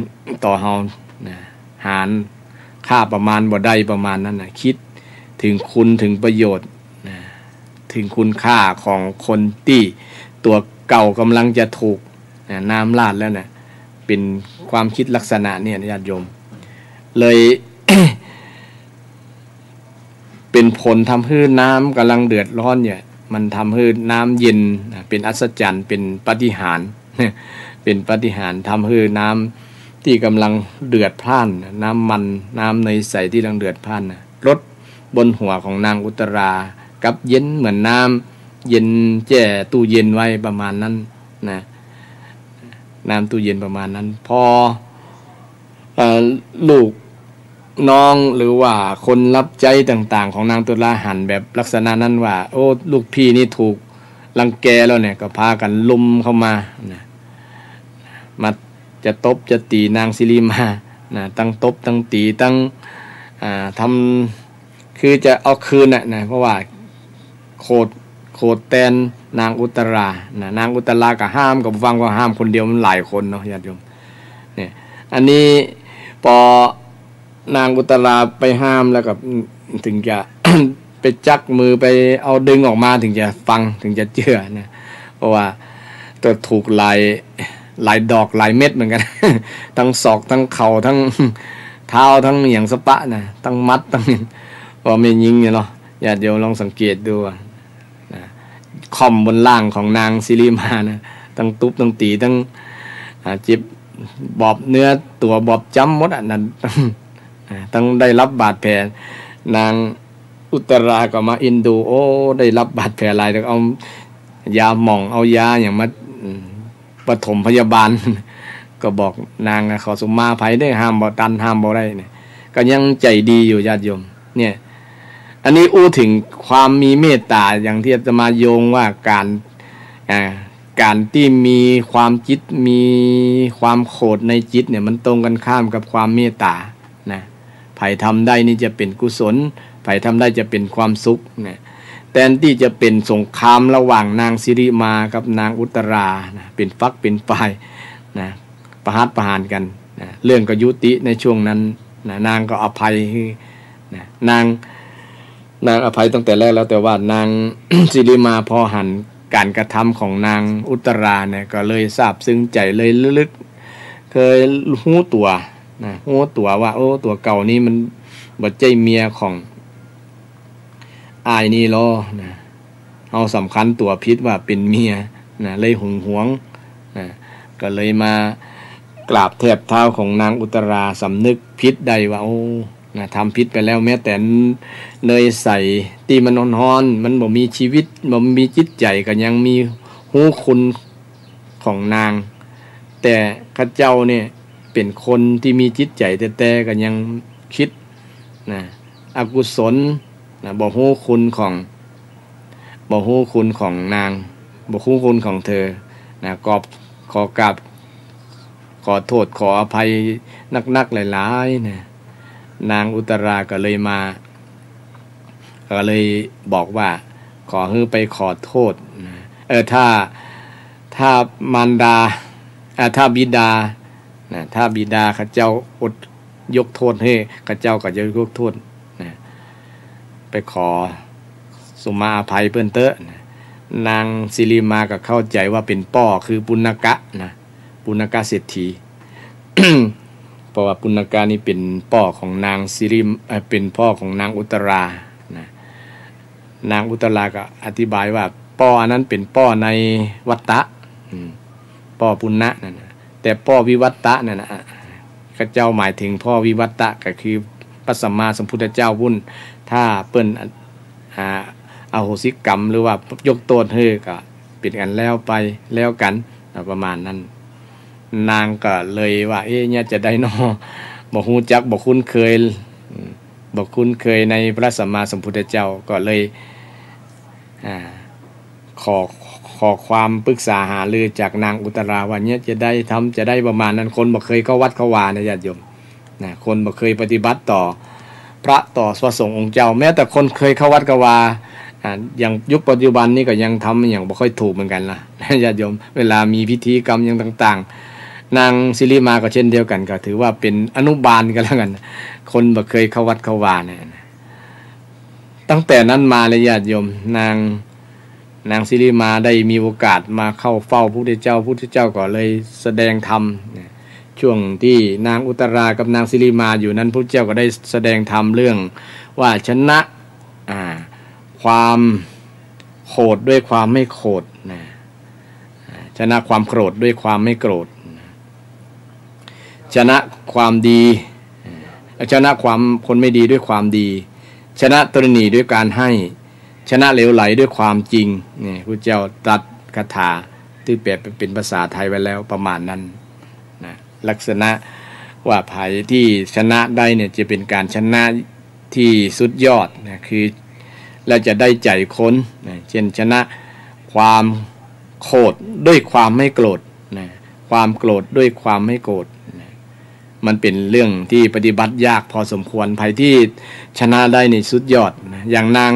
ต่อเฮาหารค่าประมาณบ่ได้ประมาณนั้นคิดถึงคุณถึงประโยชน์ถึงคุณค่าของคนที่ตัวเก่ากำลังจะถูกน้ำราดแล้วนะเป็นความคิดลักษณะเนี่ยญาติโยมเลย เป็นผลทำให้น้ำกำลังเดือดร้อนเนี่ยมันทำให้น้ำเย็นเป็นอัศจรรย์เป็นปาฏิหาริย์ เป็นปาฏิหาริย์ทำให้น้ำที่กำลังเดือดพล่านน้ำมันน้ำเนยใสที่กำลังเดือดพล่านลดบนหัวของนางอุตรากับเย็นเหมือนน้ำเย็นแช่ตู้เย็นไว้ประมาณนั้นนะน้ำตู้เย็นประมาณนั้นพอลูกน้องหรือว่าคนรับใจต่างๆของนางตุลาหันแบบลักษณะนั้นว่าลูกพี่นี่ถูกรังแกแล้วเนี่ยก็พากันลุมเข้ามานะมาจะตบจะตีนางศิริมานะตั้งตบตั้งตีตั้งทำคือจะเอาคืนนะเพราะว่าโคตรแตนนางอุตรานะนางอุตราก็ห้ามกับฟังว่าห้ามคนเดียวมันหลายคนเนาะญาติโยมเนี่ยอันนี้พอนางอุตราไปห้ามแล้วก็ถึงจะ ไปจักมือไปเอาดึงออกมาถึงจะฟังถึงจะเชื่อนะเพราะว่าตัวถูกหลายดอกหลายเม็ดเหมือนกัน ทั้งศอกทั้งเข่าทั้งเท้าทั้งอย่างสปะนะทั้งมัดทั้งพอไม่ยิงเนี่ยเนาะญาติโยมลองสังเกตดูนะคอมบนล่างของนางศิริมานะทั้งตุ๊บทั้งตีทั้งเจ็บบอบเนื้อตัวบอบจ้ำหมดนั้นต้องได้รับบาดแผลนางอุตราก็มาอินดูได้รับบาดแผลอะไรแล้วเอายาหม่องเอายาอย่างมาปฐมพยาบาล ก็บอกนางขอสุมาภัยได้ห้ามบ่ตันห้ามบ่ได้เนี่ยก็ยังใจดีอยู่ญาติโยมเนี่ย อันนี้อู้ถึงความมีเมตตาอย่างที่จะมาโยงว่าการที่มีความจิตมีความโกรธในจิตเนี่ยมันตรงกันข้ามกับความเมตตานะไผ่ทำได้นี่จะเป็นกุศลไผ่ทำได้จะเป็นความสุขนะแทนที่จะเป็นสงครามระหว่างนางสิริมากับนางอุตรานะเป็นฝักเป็นฝ่ายนะประหารกันนะเรื่องก็ยุติในช่วงนั้นนะนางก็อภัยนะนางอภัยตั้งแต่แรกแล้วแต่ว่านาง สิริมาพอหันการกระทำของนางอุตราเนี่ยก็เลยซาบซึ้งใจเลยลึกเคยหู้ตัวนะหู้ตัวว่าโอ้ตัวเก่านี้มันบ่ใจเมียของอายนี่ล้อนะเอาสำคัญตัวพิษว่าเป็นเมียนะเลยหึงหวงนะก็เลยมากราบแทบเท้าของนางอุตราสำนึกพิษใดว่าโอ้นะทำพิษไปแล้วแม้แต่เนยใส่ตีมันนอนมันบ่มีชีวิตบ่มีจิตใจก็ยังมีหูคุณของนางแต่ข้าเจ้าเนี่ยเป็นคนที่มีจิตใจแต่ก็ยังคิดนะอกุศลนะบ่ฮู้คุณของนางบ่ฮู้คุณของเธอนะขอกราบขอโทษขออภัยนักๆหลายๆนะนางอุตราก็เลยบอกว่าขอให้ไปขอโทษนะถ้ามารดาถ้าบิดานะถ้าบิดาข้าเจ้าอดยกโทษให้ข้าเจ้าก็จะยกโทษนะไปขอสุมาอภัยเพิ่นเตอะนะนางสิริมาก็เข้าใจว่าเป็นป้อคือปุณกะนะปุณกะเศรษฐี เพราะว่าปุณกะนี่เป็นป้อของนางสิริเป็นพ่อของนางอุตรานะนางอุตราก็อธิบายว่าป้ออันนั้นเป็นป้อในวัตตะป้อปุณณะนั่นนะแต่ป้อวิวัตตะนั่นนะข้าเจ้าหมายถึงพ่อวิวัตตะก็คือพระสัมมาสัมพุทธเจ้าวุ่นถ้าเปิ้นอโหสิกรรมหรือว่ายกโทษให้ก็ปิดกันแล้วไปแล้วกันประมาณนั้นนางก็เลยว่าเนี่ยจะได้นอบ่ฮู้จักบ่คุ้นเคยในพระสัมมาสัมพุทธเจ้าก็เลยขอความปรึกษาหารือจากนางอุตราว่าเนี่ยจะได้ประมาณนั้นคนบ่เคยเข้าวัดเข้าวานะญาติโยมนะคนบ่เคยปฏิบัติต่อพระต่อพระสงฆ์องค์เจ้าแม้แต่คนเคยเข้าวัดเข้าวาอย่างยุคปัจจุบันนี้ก็ยังทำอย่างบ่ค่อยถูกเหมือนกันล่ะญาติโยมเวลามีพิธีกรรมอย่างต่างๆนางสิริมาก็เช่นเดียวกันก็ถือว่าเป็นอนุบาลกันแล้วกันคนบ่เคยเข้าวัดเข้าวาเนี่ยตั้งแต่นั้นมาเลยญาติโยมนางสิริมาได้มีโอกาสมาเข้าเฝ้าพระพุทธเจ้าก็เลยแสดงธรรมช่วงที่นางอุตรากับนางสิริมาอยู่นั้นพระเจ้าก็ได้แสดงธรรมเรื่องว่าชนะความโกรธด้วยความไม่โกรธชนะความโกรธด้วยความไม่โกรธชนะความดีชนะความคนไม่ดีด้วยความดีชนะตรณีด้วยการให้ชนะเหลวไหลด้วยความจริงนี่พระเจ้าตรัสคาถาที่แปลเป็นภาษาไทยไว้แล้วประมาณนั้นนะลักษณะว่าภัยที่ชนะได้เนี่ยจะเป็นการชนะที่สุดยอดนะคือเราจะได้ใจคนนะเช่นชนะความโกรธด้วยความไม่โกรธนะความโกรธด้วยความไม่โกรธนะมันเป็นเรื่องที่ปฏิบัติยากพอสมควรภัยที่ชนะได้ในสุดยอดนะอย่างนาง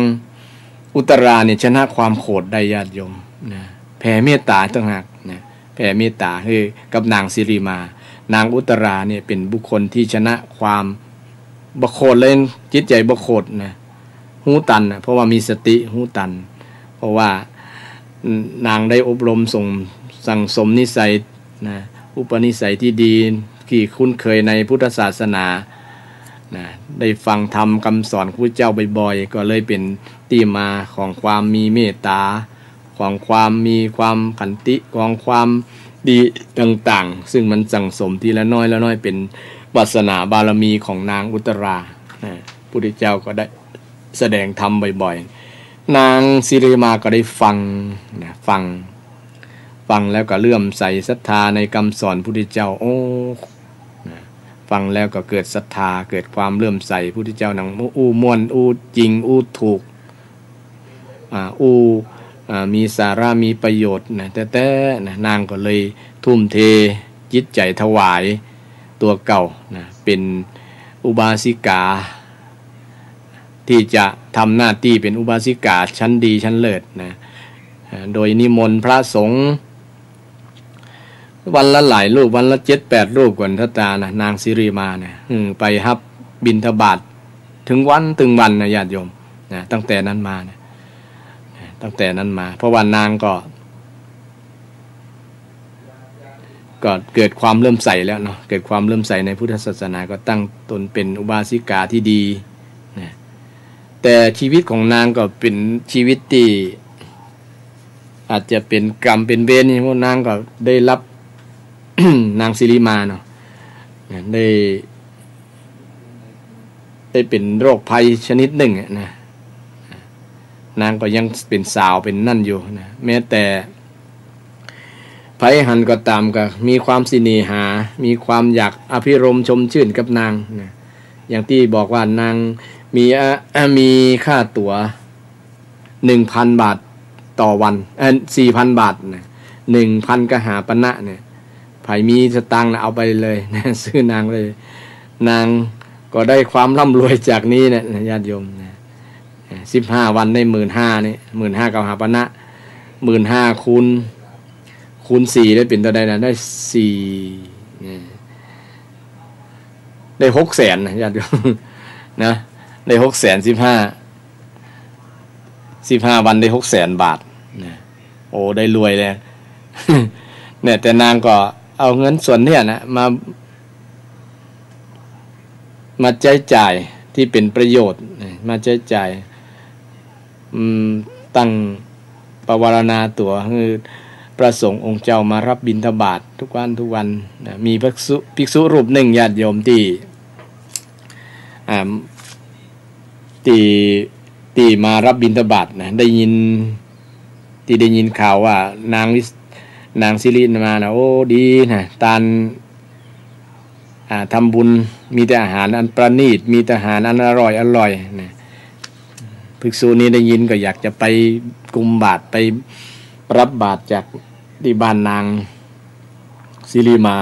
อุตราเนี่ยชนะความโกรธได้ญาติโยมนะแผ่เมตตาต่างหากนะแผ่เมตตาให้กับนางสิริมานางอุตราเนี่ยเป็นบุคคลที่ชนะความบ่โกรธเลยจิตใจบ่โกรธนะหูตันนะเพราะว่ามีสติหูตันเพราะว่านางได้อบรมสั่งสมนิสัยนะอุปนิสัยที่ดีที่คุ้นเคยในพุทธศาสนานะได้ฟังธรรมคำสอนพระเจ้าบ่อยๆก็เลยเป็นที่มาของความมีเมตตาของความมีความขันติของความดีต่างๆซึ่งมันสั่งสมทีละน้อยเป็นวาสนาบารมีของนางอุตราพระพุทธเจ้าก็ได้แสดงธรรมบ่อยๆนางสิริมาก็ได้ฟังแล้วก็เลื่อมใสศรัทธาในคำสอนพระพุทธเจ้าโอ้ ฟังแล้วก็เกิดศรัทธาเกิดความเลื่อมใสพุทธเจ้านังอู้ม่วนอู้จริงอู้ถูกมีสาระมีประโยชน์นะแต่นะนางก็เลยทุ่มเทจิตใจถวายตัวเก่านะเป็นอุบาสิกาที่จะทำหน้าที่เป็นอุบาสิกาชั้นดีชั้นเลิศนะโดยนิมนต์พระสงฆ์วันละหลายรูปวันละ 7-8 รูปก่อนทัตตานะนางสิริมาเนี่ยไปฮับบิณฑบาตถึงวันนะญาติโยมนะตั้งแต่นั้นมานะตั้งแต่นั้นมาเพราะว่านางก็เกิดความเลื่อมใสแล้วเนาะเกิดความเลื่อมใสในพุทธศาสนาก็ตั้งตนเป็นอุบาสิกาที่ดีนะแต่ชีวิตของนางก็เป็นชีวิตที่อาจจะเป็นกรรมเป็นเวรนี่เพราะนางก็ได้รับ นางสิริมาเนาะได้เป็นโรคภัยชนิดหนึ่งนะนางก็ยังเป็นสาวเป็นนั่นอยู่นะแม้แต่ไผหันก็ตามก็มีความสิเนหามีความอยากอภิรมย์ชมชื่นกับนางนะอย่างที่บอกว่านางมีค่าตั๋ว 1,000 บาทต่อวัน4,000 บาทนะ 1,000 กหาปณะเนี่ยไผมีสตางค์เอาไปเลยนะซื้อนางเลยนางก็ได้ความร่ำรวยจากนี้เนี่ยญาติโยมนะ15 วันได้ 15,000 นี่ 15,000 กหาปณะ 15,000 คูณ 4ได้เป็นเท่าใดนะได้4ได้ 600,000 นะญาติโยมนะได้ 600,000 15 วันได้ 600,000 บาทนะโอ้ได้รวยเลยเนี่ยแต่นางก็เอาเงินส่วนเนี่ยนะมาใช้จ่ายที่เป็นประโยชน์มาใช้จ่ายตั้งปวารณาตัวคือประสงค์องค์เจ้ามารับบิณฑบาตทุกวันนะมีภิกษุรูปหนึ่งญาติโยมที่มารับบิณฑบาตนะได้ยินข่าวว่านางสิริมานะโอ้ดีนะตานทำบุญมีแต่อาหารอันประณีตมีแต่อาหารอันอร่อยนะภิกษุนี้ได้ยินก็อยากจะไปกุมบาตรไปรับบาตรจากที่บ้านนางสิริมา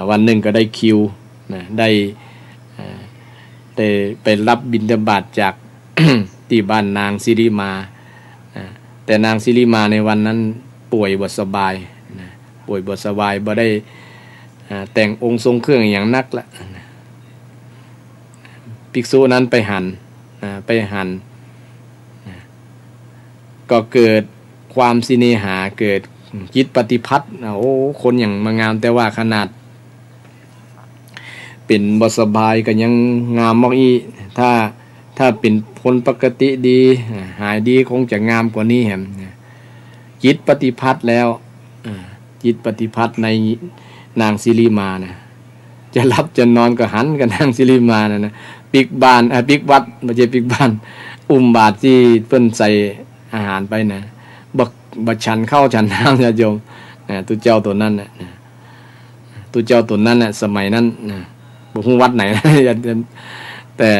วันหนึ่งก็ได้คิวนะได้ไปรับบิณฑบาตจาก ที่บ้านนางสิริมาแต่นางสิริมาในวันนั้นป่วยบ่สบายบ่ได้แต่งองค์ทรงเครื่องอย่างนักละภิกษุนั้นไปหันก็เกิดความสิเนหาเกิดจิตปฏิพัทธ์โอ้คนอย่างมางามแต่ว่าขนาดเป็นบ่สบายก็ยังงามมากอีถ้าเป็นคนปกติดีหายดีคงจะงามกว่านี้แหมจิตปฏิพัทธ์แล้วจิตปฏิพัทธ์ในนางสิริมานะจะรับจะนอนก็หันกับนางสิริมานะปิกวัดไม่ใช่ปิกบ้านบาตรที่เพิ่นใส่อาหารไปนะบักฉันเข้าฉันน้ำญาติโยมตุเจ้าตัวนั้นน่ะตุเจ้าตัวนั้นน่ะสมัยนั้นบ่ฮู้วัดไหนแต่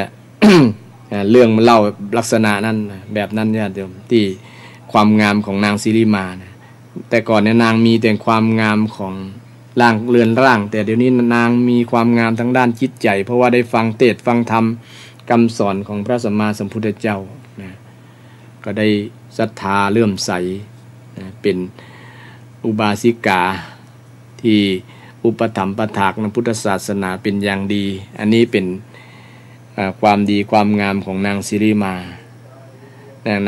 เรื่องมันเล่าลักษณะนั้นแบบนั้นญาติโยมที่ความงามของนางสิริมานะแต่ก่อนเนี่ยนางมีแต่ความงามของร่างเรือนร่างแต่เดี๋ยวนี้นางมีความงามทั้งด้านจิตใจเพราะว่าได้ฟังเทศน์ฟังธรรมคำสอนของพระสัมมาสัมพุทธเจ้านะก็ได้ศรัทธาเลื่อมใสนะเป็นอุบาสิกาที่อุปถัมภ์ประถากในพุทธศาสนาเป็นอย่างดีอันนี้เป็นความดีความงามของนางสิริมา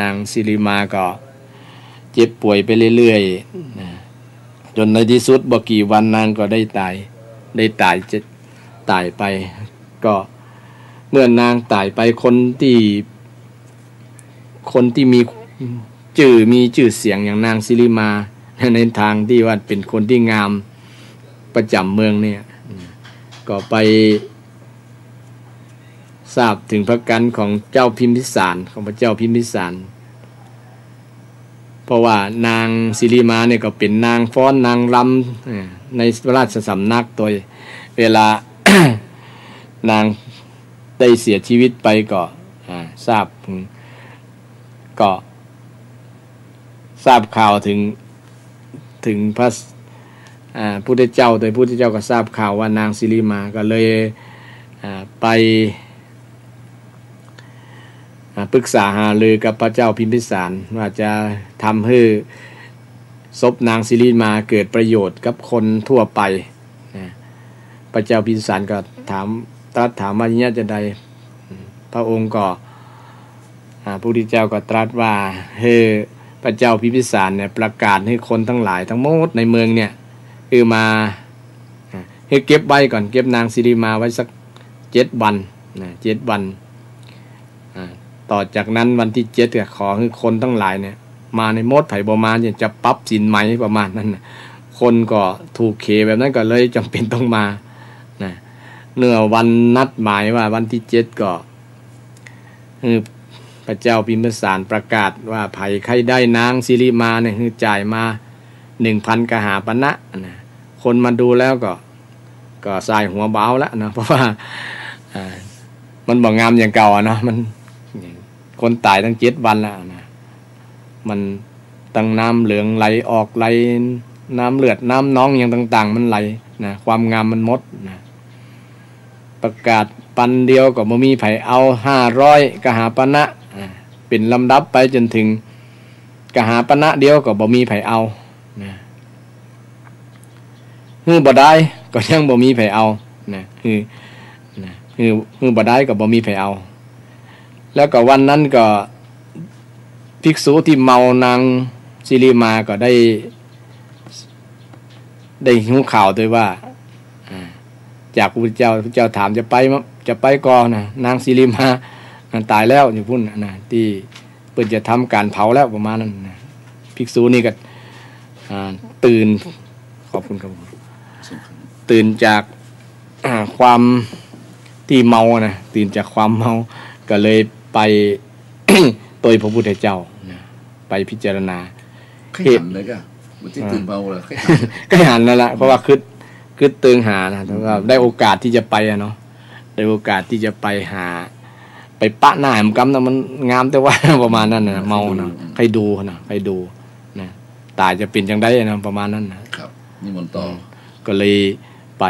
นางสิริมาก็เจ็บป่วยไปเรื่อยๆนะจนในที่สุดบ่กี่วันนางก็ได้ตายไปก็เมื่อนางตายไปคนที่มีชื่อเสียงอย่างนางสิริมาในทางที่ว่าเป็นคนที่งามประจำเมืองเนี่ยก็ไปทราบถึงพระกันของเจ้าพิมพิสารของพระเจ้าพิมพิสารเพราะว่านางสิริมาเนี่ยก็เป็นนางฟ้อนนางรำในพระราชสำนักโดยเวลา นางได้เสียชีวิตไปก็ทราบก็ทราบข่าวถึงพระพุทธเจ้าโดยพุทธเจ้าก็ทราบข่าวว่านางสิริมาก็เลยไปปรึกษาหารือกับพระเจ้าพิมพิสารว่าจะทำให้ศพนางสิริมาเกิดประโยชน์กับคนทั่วไปพระเจ้าพิมพิสารก็ตรัสถามว่าเนี่ยจะใดพระองค์ก็พระพุทธเจ้าก็ตรัสว่าให้พระเจ้าพิมพิสารเนี่ยประกาศให้คนทั้งหลายทั้งหมดในเมืองเนี่ยคือมาให้เก็บไว้ก่อนเก็บนางสิริมาไว้สัก7 วัน7 วันต่อจากนั้นวันที่7ก็ขอให้คนทั้งหลายเนี่ยมาในมดไผ่บ่มาเนี่ยจะปรับสินไหมประมาณนั้นคนก็ถูกเขแบบนั้นก็เลยจำเป็นต้องมาเนื่อวันนัดหมายว่าวันที่7ก็พระเจ้าพิมพิสารประกาศว่าไผ่ใครได้นางสิริมาเนี่ยคือจ่ายมา 1,000 กหาปณะนะคนมาดูแล้วก็สายหัวเบาแล้วนะเพราะว่ามันบ่งามอย่างเก่าเนาะมันคนตายตั้ง7 วันแล้วนะมันตั้งน้ำเหลืองไหลออกไหลน้ำเลือดน้ำน้องอย่างต่างๆมันไหลนะความงามมันหมดนะประกาศปันเดียวก็บ่มีไผเอา500 กหาปณะเป็นลำดับไปจนถึงกหาปณะเดียวก็บ่มีไผเอานะฮือบ่ได้ก็ยังบ่มีไผเอานะฮือบ่ได้ก็บ่มีไผเอาแล้วก็วันนั้นก็ภิกษุที่เมานางสิริมาก็ได้หูข่าวด้วยว่าจากพระพุทธเจ้าถามจะไปก่อนนะนางสิริมาตายแล้วอยู่พุ่นนะที่เพิ่นจะทำการเผาแล้วประมาณนั้นนะภิกษุนี่ก็ตื่นขอบคุณครับตื่นจากความที่เมานะตื่นจากความเมาก็เลยไป โดยพระพุทธเจ้านะไปพิจารณาเหตุเลยก็บ่ที่ตื่นเมาเลยก็หันนั่นแหละเพราะว่าคือเตืองหานะแต่ว่าได้โอกาสที่จะไปเนาะได้โอกาสที่จะไปหาไปปะหน้าแหมกำนะมันงามแต่ว่าประมาณนั้นนะเมานะใครดูนะตายจะเป็นจังได๋นะประมาณนั้นนะครับนิมนต์ต่อก็เลยไป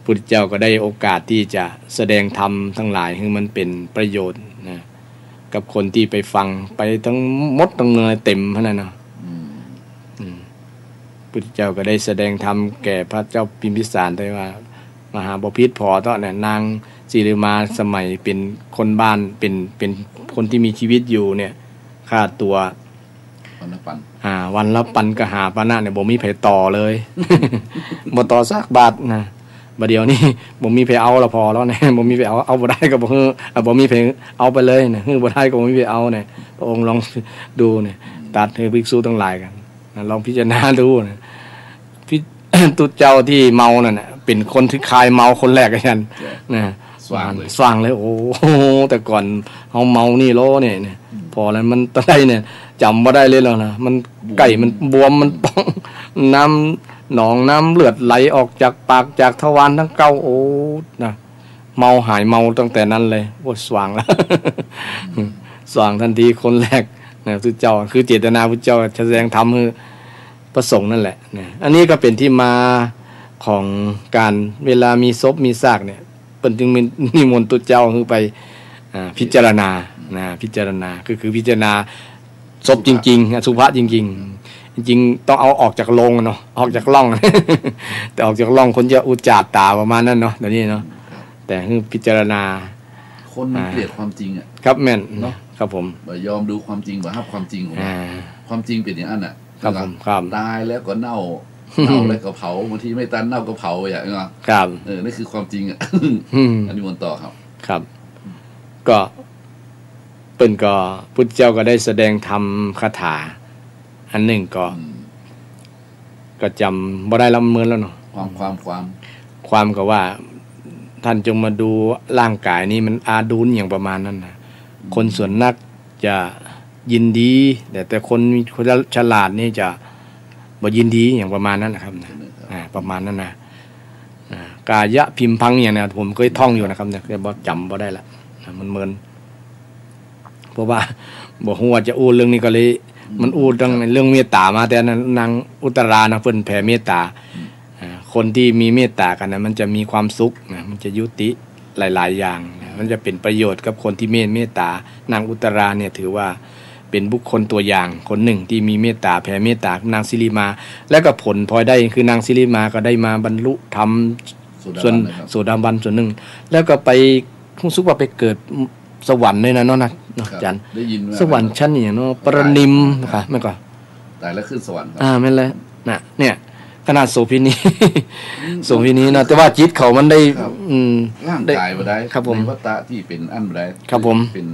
พุทธเจ้าก็ได้โอกาสที่จะแสดงธรรมทั้งหลายให้มันเป็นประโยชน์นะกับคนที่ไปฟังไปทั้งหมดทั้งเนื้อเต็มเท่านั้นนะพุทธเจ้าก็ได้แสดงธรรมแก่พระเจ้าพิมพิสารได้ว่ามหาบพิตรพอตอนนั้นนางสิริมาสมัยเป็นคนบ้านเป็นคนที่มีชีวิตอยู่เนี่ยค่าตัววันละปันกหาปณะเนี่ยบ่มีไผต่อเลยบ่ต่อสักบาทนะบัดเดี๋ยวนี้บ่มีไผเอาละพอแล้วเนี่ยบ่มีไผเอาบ่ได้ก็บ่บ่มีไผเอาไปเลยเนี่ยบ่ได้ก็บ่มีไผเอาเนี่ยพระองค์ลองดูเนี่ยตัดให้ภิกษุทั้งหลายกันลองพิจารณาดูนะตุเจ้าที่เมานั่นน่ะเป็นคนที่คายเมาคนแรกกันนะสว่างเลยโอ้แต่ก่อนเฮาเมานี่โลเนี่ยพอแล้วมันตอนใดเนี่ยจำบ่ได้เลยแล้วนะมันไก่มันบวมมันป้องน้ำหนองน้ำเลือดไหลออกจากปากจากทวารทั้งเก้าโอ้นะเมาหายเมาตั้งแต่นั้นเลยโอ้สว่างแล้วสว่างทันทีคนแรกนะพุทธเจ้าคือเจตนาพุทธเจ้าแสดงธรรมคือประสงค์นั่นแหละนะอันนี้ก็เป็นที่มาของการเวลามีศพมีซากเนี่ยเพิ่นจึงมีนิมนต์พุทธเจ้าคือไปพิจารณาพิจารณาคือพิจารณาศพจริงๆสุภาพจริงๆต้องเอาออกจากโลงเนาะออกจากร่อง แต่ออกจากร่องคนจะอุจจาระตาประมาณนั้นเนาะเดี๋ยวนี้เนาะแต่คือพิจารณาคนมันเกลียดความจริงอ่ะครับแม่นเนาะครับผมบ่ยอมดูความจริงบ่รับความจริงของความจริงเป็นอย่างนั้นน่ะครับผมครับตายแล้วก็เน่าแล้วก็เผาบางทีไม่ตันเน่าก็เผาอย่างเงี้ยครับนี่คือความจริงอ่ะอันนี้วนต่อครับครับก็เปิ้นก็พุทธเจ้าก็ได้แสดงธรรมคาถาอันหนึ่งก็จำบ่ได้ละเมินแล้วเนาะความก็ว่าท่านจงมาดูร่างกายนี้มันอาดูลอย่างประมาณนั้นนะคนส่วนนักจะยินดีแต่คนฉลาดนี่จะบ่ยินดีอย่างประมาณนั้นนะครับประมาณนั้นนะ กายะพิมพังอย่างเนี่ยผมเคยท่องอยู่นะครับเนี่ยแต่บ่จำบ่ได้ละมันเมินเพราะว่าบ่ฮู้ว่าจะอู้เรื่องนี้ก็เลยมันอู้ตั้งเรื่องเมตตามาแต่นั้นนางอุตรานะเพิ่นแผ่เมตตาคนที่มีเมตตากันนะมันจะมีความสุขนะมันจะยุติหลายๆอย่างนะมันจะเป็นประโยชน์กับคนที่เมตตานางอุตราเนี่ยถือว่าเป็นบุคคลตัวอย่างคนหนึ่งที่มีเมตตาแผ่เมตตานางสิริมาและก็ผลพลอยได้คือนางสิริมาก็ได้มาบรรลุธรรมส่วนโสดาบันส่วนหนึ่งแล้วก็ไปรู้สึกว่าไปเกิดสวรรค์ด้วยนะเนาะอาจารย์ได้ยินว่าสวรรค์ชั้นอย่างเนาะปรนิมค่ะแม่ก็ตายแล้วขึ้นสวรรค์ครับแม่นแล้วน่ะเนี่ยขนาดโสภิณีโสภิณีนะแต่ว่าจิตเขามันได้ร่างกายบ่ได้ครับผมในวัฏฏะที่เป็นอันบ่ได้ครับผมเป็น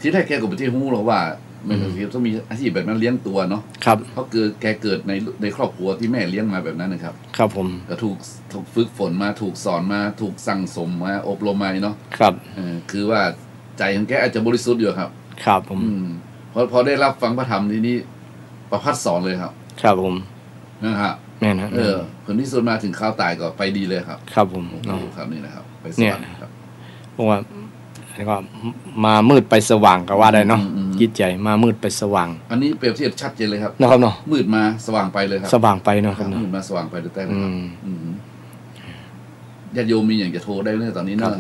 ที่แท้แกก็บ่ที่ฮู้หรอกว่ามันต้องมีอาชีพแบบนั้นเลี้ยงตัวเนาะครับเพราะแกเกิดในครอบครัวที่แม่เลี้ยงมาแบบนั้นนะครับครับผมก็ถูกฝึกฝนมาถูกสอนมาถูกสั่งสมมาอบรมมาเนาะครับคือว่าใจของแกอาจจะบริสุทธิ์อยู่ครับครับผมพอได้รับฟังพระธรรมที่นี่ประพัดสอนเลยครับครับผมนะครับแม่นฮะผลที่สุดมาถึงข้าวตายก็ไปดีเลยครับครับผมครับนี่นะครับไปสวรรค์ครับเพราะว่าแล้วก็มามืดไปสว่างก็ว่าได้เนาะจิตใจมามืดไปสว่างอันนี้เปรียบเทียบชัดเจนเลยครับนะครับเนาะมืดมาสว่างไปเลยครับสว่างไปเนาะครับมืดมาสว่างไปเลยแต่ครับญาติโยมมีอย่างจะโทรได้เลยตอนนี้เนาะ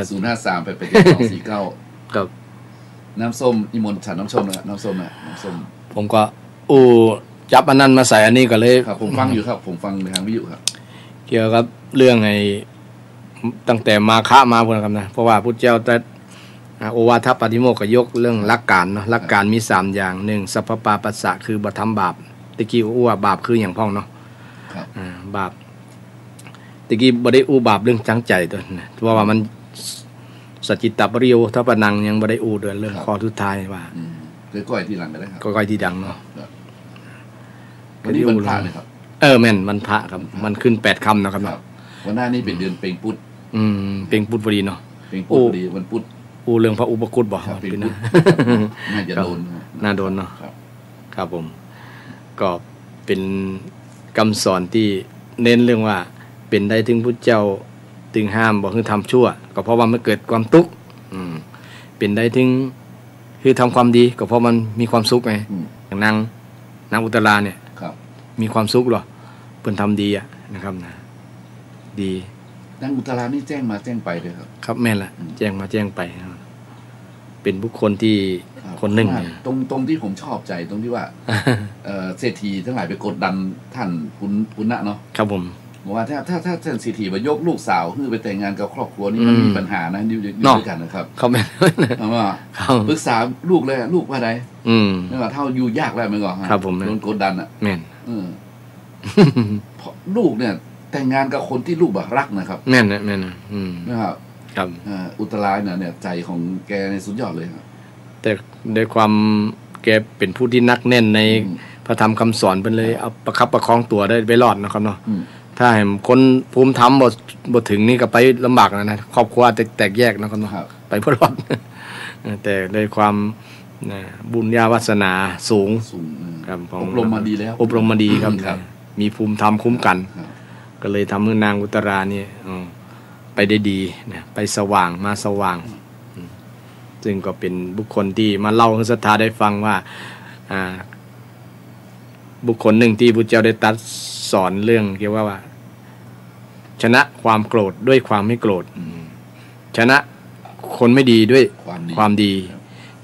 053ไป249ครับน้ำส้มอิมนฉันน้ำส้มนะน้ำส้มผมก็จับอันนั้นมาใส่อันนี้ก็เลยครับผมฟังอยู่ครับผมฟังในทางวิทยุครับเกี่ยวกับเรื่องไอ้ตั้งแต่มาคะมาพุ่นครับนะเพราะว่าพุทธเจ้าแต่โอวาทปาฏิโมกข์ก็ยกเรื่องหลักการเนาะหลักการมี3อย่าง1สัพพปาปัสสะคือบ่ทำบาปตะกี้ว่าบาปคือหยังพ้องเนาะครับบาปตะกี้บ่ได้บาปเรื่องจังใจตัวนะเพราะว่ามันสัจจิตปริโยทัปนังยังบ่ได้เรื่องข้อสุดท้ายว่าคือก้อยที่หลังก็ได้ครับก้อยที่ดังเนาะวันนี้วันพระเลยครับแม่นวันพระครับมันขึ้น8ค่ำนะครับเนาะวันหน้านี้เป็นเดือนเพ็งพุธเพ็งพุธพอดีเนาะเพ็งพุธพอดีวันพุธเรื่องพระอุปคุตบ่เป็นนะน่าจะโดนเนาะครับผมก็เป็นคำสอนที่เน้นเรื่องว่าเป็นได้ถึงพุทธเจ้าถึงห้ามบ่คือทำชั่วก็เพราะว่ามันเกิดความทุกข์เป็นได้ถึงคือทำความดีก็เพราะมันมีความสุขไงอย่างนางอุตราเนี่ยมีความสุขหรอเพิ่นทำดีนะครับนะดีนางอุตรานี่แจ้งมาแจ้งไปเลยครับแม่นละแจ้งมาแจ้งไปเป็นบุคคลที่คนหนึ่งตรงที่ผมชอบใจตรงที่ว่าเศรษฐีทั้งหลายไปกดดันท่านคุณณะเนาะครับผมบอกว่าถ้าท่านเศรษฐีมายกลูกสาวคือไปแต่งงานกับครอบครัวนี้มันมีปัญหานะอยู่ด้วยกันนะครับเขาแม่นว่าปรึกษาลูกเลยลูกว่าไดไม่ว่าเท่าอยู่ยากแล้วมันก็ครับผมโดนกดดันแม่นเพราะลูกเนี่ยแต่งงานกับคนที่ลูกรักนะครับแม่นนะครับครับอุตราเนี่ยใจของแกในสุดยอดเลยครับแต่ด้วยความแกเป็นผู้ที่นักแน่นในพระธรรมคำสอนเป็นเลยเอาประคับประคองตัวได้ไปรอดนะครับเนาะถ้าให้คนภูมิธรรมบ่ถึงนี่ก็ไปลำบากนะครอบครัวแตกแยกนะครับเนาะไปเพื่อรอดแต่ด้วยความบุญญาวาสนาสูงครับอบรมมาดีแล้วอบรมมาดีครับมีภูมิธรรมคุ้มกันก็เลยทำให้นางอุตรานี่ไปได้ดีนะไปสว่างมาสว่างซึ่งก็เป็นบุคคลที่มาเล่าให้ศรัทธาได้ฟังว่าบุคคลหนึ่งที่พุทธเจ้าได้ตรัสสอนเรื่องเกี่ยวกับว่าชนะความโกรธด้วยความไม่โกรธชนะคนไม่ดีด้วยความดี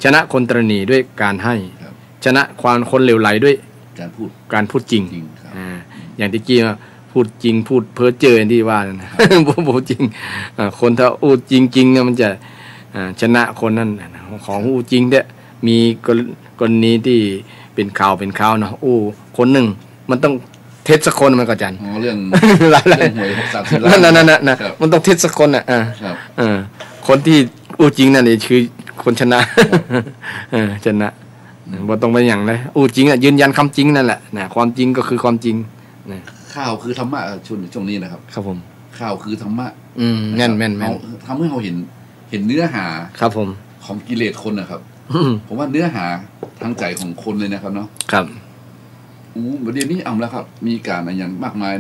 ชนะคนตระหนี่ด้วยการให้ชนะความคนเลวไหลด้วยการพูดจริงอย่างที่กี้ว่าพูดจริงพูดเพ้อเจ้อที่ว่านะบ่จริงคนถ้าพูดจริงๆเนี่ยมันจะชนะคนนั้นของพูดจริงเด้มีกรณีที่เป็นข่าวเนาะคนหนึ่งมันต้องเท็จสักคนมันก็จันเรื่องหวย60 ล้านนั่นมันต้องเท็จสักคนคนที่จริงนั่นนี่คือคนชนะชนะบ่ต้องไปอย่างเลยจริงยืนยันคำจริงนั่นแหละความจริงก็คือความจริงข่าวคือธรรมะช่วงนี้นะครับครับผมข่าวคือธรรมะแม่นทำให้เราเห็นเนื้อหาครับผมของกิเลสคนนะครับผมว่าเนื้อหาทางใจของคนเลยนะครับเนาะครับประเดี๋ยวนี้แล้วครับมีการอย่างมากมาย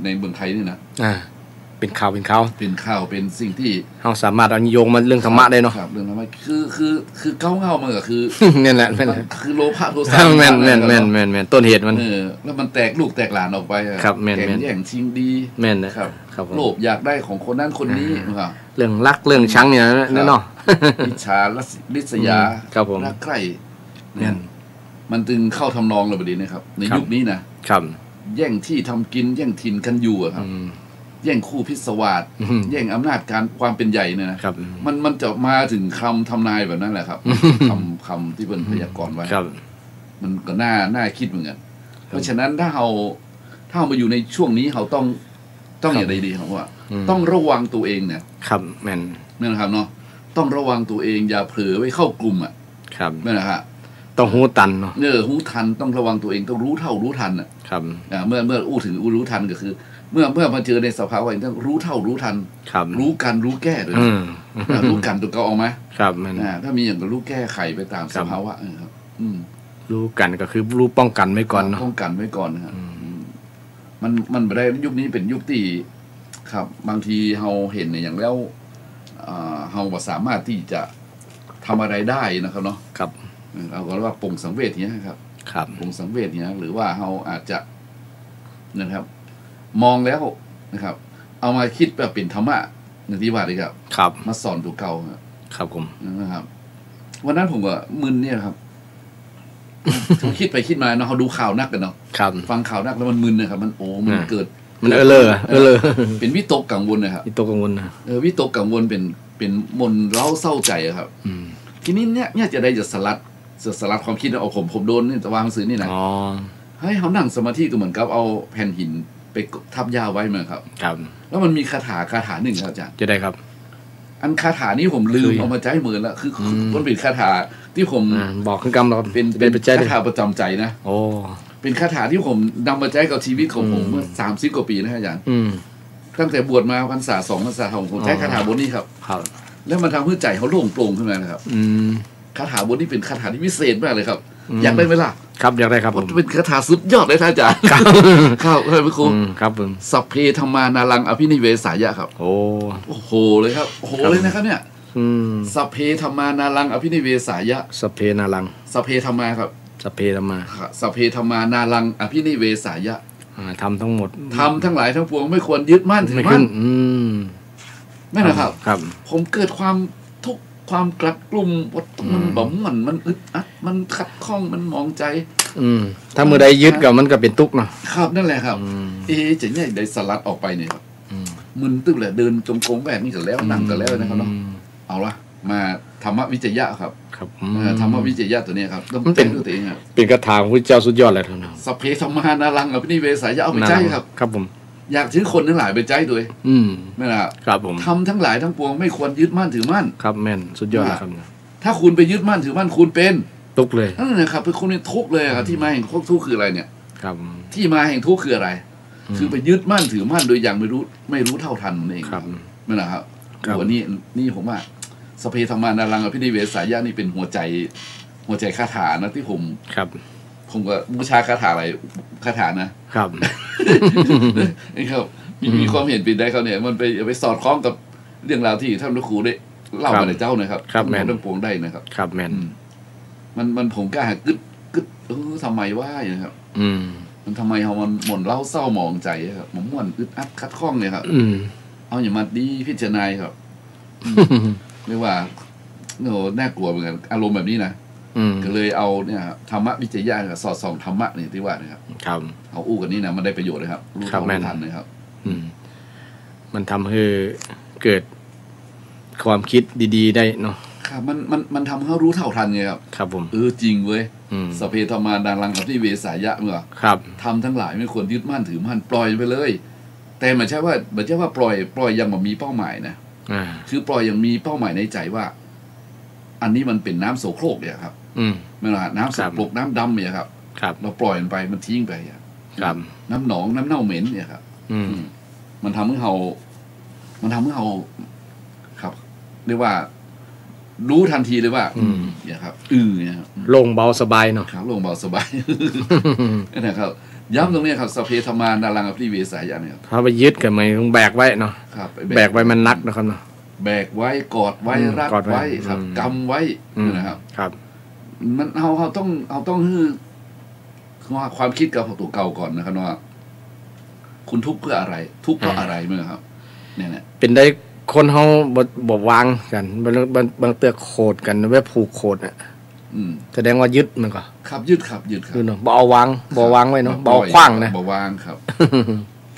ในเมืองไทยนี่นะเ เป็นข่าวเป็นสิ่งที่เราสามารถเอาโยงมาเรื่องธรรมะได้เนาะครับเรื่องธรรมะคือเก้าเงามันก็คือนี่แหละคือโลภะโทสะแม่นต้นเหตุมันแล้วมันแตกลูกแตกหลานออกไปครับแม่นแย่งชิงดีแม่นนะครับโลภอยากได้ของคนนั้นคนนี้ครับเรื่องรักเรื่องชังเนี่ยเนาะอิจฉาริษยารักใคร่มันจึงเข้าทำนองเลยประเด็นนะครับในยุคนี้นะครับแย่งที่ทำกินแย่งถิ่นกันอยู่ครับแย่งคู่พิศวาสแย่งอำนาจการความเป็นใหญ่เนี่ยนะครับมันจะมาถึงคำทำนายแบบนั้นแหละครับคำที่เป็นพยากรณ์ไว้มันก็น่าคิดเหมือนกันเพราะฉะนั้นถ้าเรามาอยู่ในช่วงนี้เราต้องอย่างไรดีครับว่าต้องระวังตัวเองเนี่ยครับแม่นนะครับเนาะต้องระวังตัวเองอย่าเผลอไว้เข้ากลุ่มครับนั่นแหละครับต้องหูตันเนาะหูทันต้องระวังตัวเองต้องรู้เท่ารู้ทันครับเมื่อถึงรู้ทันก็คือ เมื่อมาเจอในสภาวะอย่างนั้นรู้เท่ารู้ทันรู้กันรู้แก้ด้วยรู้กันตัวเก่าออกไหมครับถ้ามีอย่างก็รู้แก้ไขไปตามสภาวะครับรู้กันก็คือรู้ป้องกันไว้ก่อนเนาะป้องกันไว้ก่อนนะครับมันไม่ได้ยุคนี้เป็นยุคที่ครับบางทีเราเห็นอย่างแล้วเราสามารถที่จะทำอะไรได้นะครับเนาะครับเราก็เรียกว่าปงสังเวชเนี้ยครับปงสังเวชเนี้ยหรือว่าเราอาจจะนะครับมองแล้วนะครับเอามาคิดแบบเป็นธรรมะในที่ว่าเลยครับมาสอนตัวเก่าครับผมนะครับวันนั้นผมก็มึนเนี่ยครับผมคิดไปคิดมาเนาะเขาดูข่าวนักกันเนาะฟังข่าวนักแล้วมันมึนนะครับมันมันเกิดมันเป็นวิตกกังวลนะครับวิตกกังวลนะวิตกกังวลเป็นมนเร้าเศร้าใจครับทีนี้เนี่ยจะได้จะสลัดความคิดเอาผมโดนนี่จะวางซื้อนี่นะให้เขานั่งสมาธิก็เหมือนกับเอาแผ่นหินไปทับยาไว้เหมือนครับแล้วมันมีคาถาหนึ่งครับอาจารย์จะได้ครับอันคาถานี้ผมลืมเอามาใช้เหมือนแล้วคือมันเป็นคาถาที่ผมบอกคือกรรมเราเป็นคาถาประจำใจนะโอ้เป็นคาถาที่ผมนำมาใช้กับชีวิตของผมเมื่อ30 กว่าปีนะอาจารย์ตั้งแต่บวชมาพรรษา2 พรรษาผมใช้คาถาบทนี้ครับแล้วมันทำให้ใจเขาโล่งโปร่งขึ้นมานะครับคาถาบทนี้เป็นคาถาที่พิเศษมากเลยครับอยากได้ไหมล่ะครับอยากได้ครับผมเป็นคาถาสุดยอดเลยท่านอาจารย์ครับพระครูครับผมสัพเพธรรมานารังอภินิเวสายะครับโอ้โหเลยครับโอ้โหเลยนะครับเนี่ยสัพเพธรรมานารังอภินิเวสายะสัพเพนารังสัพเพธรรมาครับสัพเพธรรมาสัพเพธรรมานารังอภินิเวสายะทำทั้งหมดทำทั้งหลายทั้งปวงไม่ควรยึดมั่นถือมั่นไม่นะครับครับผมเกิดความทุกข์ความกลัดกลุ่มมันบ่มันอึดอัดมันขัดข้องมันมองใจถ้าเมื่อใดยึดกับมันก็เป็นทุกข์เนาะครับนั่นแหละครับจะเนี่ยได้สลัดออกไปเนี่ยครับมึนตึ๊บเลยเดินจงกรมแบบนี้ก็แล้วนั่งก็แล้วนะครับเนาะเอาละมาธรรมวิจยะครับธรรมวิจยะตัวนี้ครับต้องเป็นตัวเองครับเป็นคาถาของพระเจ้าสุดยอดเลยท่านสัพเพธรรมานารังอภินิเวสายะเอาไปใจครับครับผมอยากถือคนทั้งหลายไปใจด้วยไม่ล่ะครับผมทำทั้งหลายทั้งปวงไม่ควรยึดมั่นถือมั่นครับแม่นสุดยอดครับถ้าคุณไปยึดมั่นถือมั่นคุณเป็นทุกข์เลยนั่นแหละครับเป็นคุณเป็นทุกข์เลยครับที่มาแห่งทุกข์คืออะไรเนี่ยครับที่มาแห่งทุกข์คืออะไรคือไปยึดมั่นถือมั่นโดยอย่างไม่รู้เท่าทันนั่นเองครับไม่ล่ะครับวันนี้ผมว่าสัพเพธรรมานารังอภินิเวสายะนี่เป็นหัวใจคาถานะที่ผมก็บูชาคาถาอะไรคาถานะครับนี่ครับมีความเห็นเป็นได้เขาเนี่ยมันไปสอดคล้องกับเรื่องราวที่ท่านพระครูได้เล่ามาในเจ้านะครับแม่นเรื่องปวงได้นะครับครับแม่นมันผมก็กึดทำไมว่าอย่างครับมันทำไมเขามันหม่นเล่าเศร้าหมองใจครับมันม่วนอึดอัดคัดข้องเนี่ยครับเอาอย่างมาดีพิจารณาครับเรียกว่าน่ากลัวเหมือนกันอารมณ์แบบนี้นะก็เลยเอาเนี่ยธรรมะวิจยะสอดส่องธรรมะนี่ที่ว่านะครับเอาอู้กันนี้นะมันได้ประโยชน์เลยครับรู้เท่าไม่ทันนะครับมันทำให้เกิดความคิดดีๆได้เนาะครับมันทำให้รู้เท่าทันไงครับครับผมจริงเว้ยสัพเพธรรมานารังอภินิเวสายะเมื่อครับทำทั้งหลายไม่ควรยึดมั่นถือมั่นปล่อยไปเลยแต่ไม่ใช่ว่าปล่อยยังแบบมีเป้าหมายนะคือปล่อยยังมีเป้าหมายในใจว่าอันนี้มันเป็นน้ำโสโครกเนี่ยครับไม่ล่ะน้ำสกปรกน้ำดำเนี่ยครับเราปล่อยมันไปมันทิ้งไปครับน้ำหนองน้ำเน่าเหม็นเนี่ยครับมันทำให้เราครับเรียกว่ารู้ทันทีเลยว่าเนี่ยครับเนี่ยครับโล่งเบาสบายเนาะครับโล่งเบาสบายนะครับ ย้ำตรงนี้ครับสเพธรรมานารังอภิเวสายะเนี่ย ถ้าไปยึดกันมันต้องแบกไว้เนาะ ครับ แบกไว้มันนักนะครับเนาะ แบกไว้กอดไว้รัดไว้ครับกำไว้นะครับ ครับ มันเราต้องคือความคิดกับตัวเก่าก่อนนะครับว่าคุณทุกข์เพื่ออะไร ทุกข์เพราะอะไรมั้งครับ เนี่ยเป็นได้คนเขาบ่วางกันบางเตือกโคดกันไว้ผูกโคดอ่ะแสดงว่ายึดมันก็ครับยึดครับเนาะบ่เอาวางไว้เนาะบ่เอาขว้างนะบ่วางครับ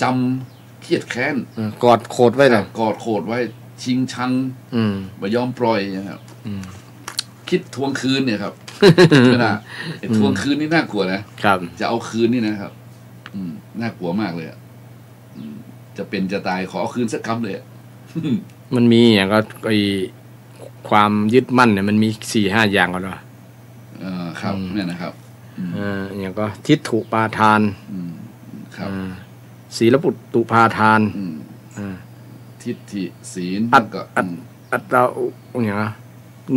จำเครียดแค้นกอดโคดไว้นะกอดโคดไว้ชิงชังบ่ยอมปล่อยนะครับคิดทวงคืนเนี่ยครับไม่น่าทวงคืนนี่น่ากลัวนะครับจะเอาคืนนี่นะครับน่ากลัวมากเลยจะเป็นจะตายขอเอาคืนสักคำเลยมันมีอย่างก็ไอความยึดมั่นเนี่ยมันมี 4-5 อย่างก่อนว่าครับเนี่ยนะครับอย่างก็ทิฏฐุปาทานครับศีลปุตตุปาทานทิฏฐิศีลก็อัตตาอย่าง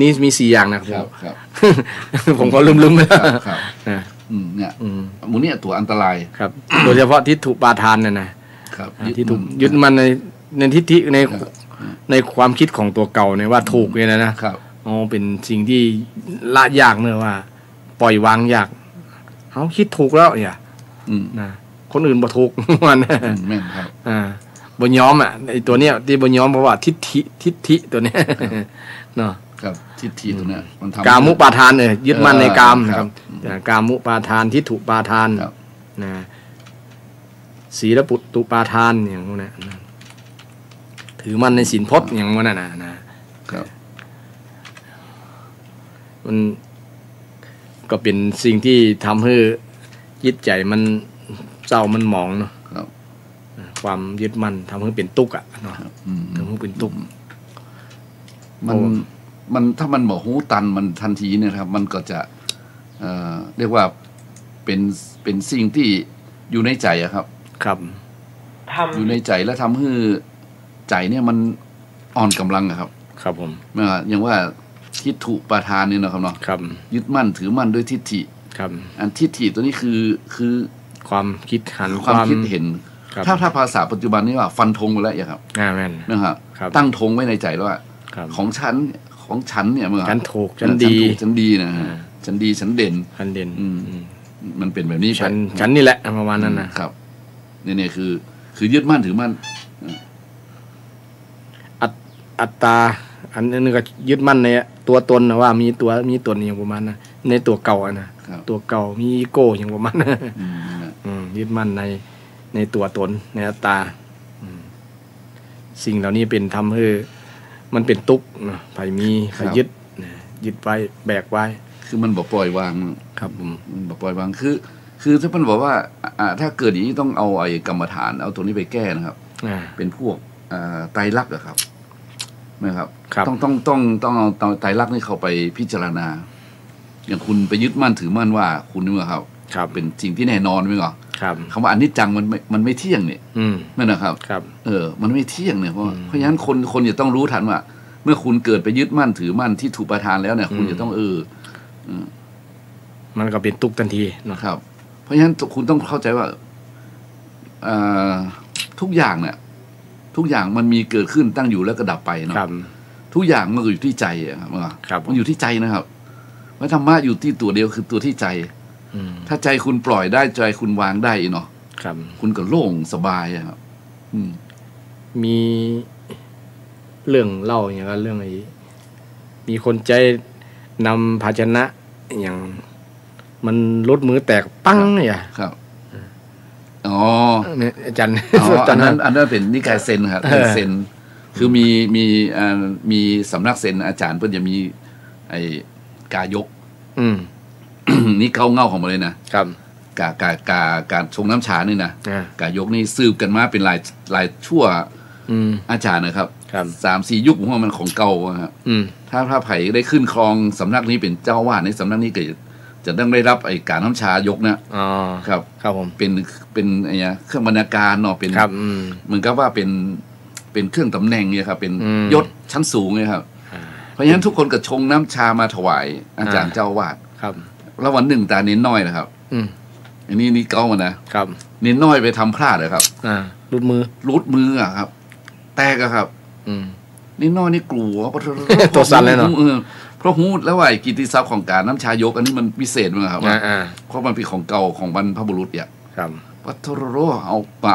นี่มี 4 อย่างนะครับผมก็ลืมไปแล้วครับเนี่ยมูเนี่ยตัวอันตรายครับโดยเฉพาะทิฏฐุปาทานเนี่ยนะครับทิฏฐุยึดมันในทิฏฐิในความคิดของตัวเก่าเนี่ยว่าถูกเนี่ยนะครับอ๋อเป็นสิ่งที่ละยากเนอะว่าปล่อยวางยากเขาคิดถูกแล้วเนี่ยนะคนอื่นบ่ถูกมันแม่นครับบ่ยอมไอ้ตัวเนี้ยที่บ่ยอมเพราะว่าทิฏฐิตัวเนี้ยเนาะครับทิฏฐิตัวเนี้ยมันทำกามุปาทานยึดมั่นในกามนะครับกามุปาทานทิฏฐุปาทานนะศีลปุตตุปาทานอย่างพวกนั้นถือมั่นในศีลพจน์อย่างพวกนั้นนะครับมันก็เป็นสิ่งที่ทำให้จิตใจมันเศร้ามันหมองเนาะความยึดมั่นทำให้เป็นทุกข์เนาะทำให้เป็นทุกข์มันถ้ามันบอกหูตันมันทันทีเนี่ยครับมันก็จะเรียกว่าเป็นสิ่งที่อยู่ในใจอะครับครับอยู่ในใจแล้วทำให้ใจเนี่ยมันอ่อนกำลังครับ ครับผมอย่างว่าทิฏฐุปาทานเนี่ยนะครับเนาะยึดมั่นถือมั่นด้วยทิฏฐิครับอันทิฏฐิตัวนี้คือความคิดหันความคิดเห็นถ้าภาษาปัจจุบันนี้ว่าฟันธงไปแล้วอย่างครับแม่นนะครับตั้งธงไว้ในใจแล้วว่าของฉันเนี่ยเมื่อฉันถูกฉันดีนะฉันดีฉันเด่นมันเป็นแบบนี้ฉันนี่แหละประมาณนั้นนะครับเนี่ยคือยึดมั่นถือมั่นอัตตาอันนึงก็ยึดมั่นในตัวตนนะว่ามีตนอย่างประมาณนั้นในตัวเก่านะตัวเก่ามีอีโก้อย่างประมาณนั้นยึดมั่นในตัวตนในอัตตาสิ่งเหล่านี้เป็นทำให้มันเป็นทุกข์นะไปยึดไว้แบกไว้คือมันบอกปล่อยวางครับมันบอกปล่อยวางคือถ้ามันบอกว่าถ้าเกิดอย่างนี้ต้องเอาไอ้กรรมฐานเอาตัวนี้ไปแก้นะครับเป็นพวกไตรลักษณ์ครับนะครับต้องเอาไตรลักษณ์นี่เข้าไปพิจารณาอย่างคุณไปยึดมั่นถือมั่นว่าคุณนี่ครับเป็นสิ่งที่แน่นอนไหมครับคำว่าอนิจจังมันไม่เที่ยงเนี่ยนั่นนะครับมันไม่เที่ยงเนี่ยเพราะฉะนั้นคนจะต้องรู้ทันว่าเมื่อคุณเกิดไปยึดมั่นถือมั่นที่ถูกประทานแล้วเนี่ยคุณจะต้องมันก็เป็นทุกข์ทันทีนะครับเพราะฉะนั้นคุณต้องเข้าใจว่าทุกอย่างเนี่ยทุกอย่างมันมีเกิดขึ้นตั้งอยู่แล้วก็ดับไปเนาะทุกอย่างมันอยู่ที่ใจครับมันอยู่ที่ใจนะครับว่าธรรมะอยู่ที่ตัวเดียวคือตัวที่ใจถ้าใจคุณปล่อยได้ใจคุณวางได้เนาะคุณก็โล่งสบายครับมีเรื่องเล่าอย่างเรื่องไอ้มีคนใจนำภาชนะอย่างมันลดมือแตกปั้งเนี่ยครับอ๋ออาจารย์อันนั้นเป็นนิกายเซนครับเซนคือมีสำนักเซนอาจารย์เพิ่นจะมีไอ้กายกนี่เงาของมันเลยนะครับการชงน้ำชานี่นะกายกนี่สืบกันมาเป็นหลายชั่วอาจารย์นะครับ3-4 ยุคผมว่ามันของเก่าครับถ้าไผ่ได้ขึ้นครองสำนักนี้เป็นเจ้าวาดในสำนักนี้ก็จะต้องได้รับไอ้การน้ำชายกนะครับผมเป็นไอ้เนี่ยเครื่องบรรณาการเนาะเป็นเหมือนกับว่าเป็นเครื่องตำแหน่งเนี่ยครับเป็นยศชั้นสูงเลยครับเพราะฉะนั้นทุกคนก็ชงน้ำชามาถวายอาจารย์เจ้าวาดแล้ววันหนึ่งตาเน้นน้อยนะครับ อันนี้นี่เก้ามานะครับนี่น้อยไปทำพลาดเลยครับรุดมืออะครับ แตกอะครับนี่น้อยนี่กลัวตัวสั่นเลยเนาะเพราะฮู้แล้วว่ากิตติศัพท์ของการน้ำชายกอันนี้มันพิเศษมั้งครับเพราะมันเป็นของเก่าของบรรพบุรุษเนี่ยครับปัทโรเอ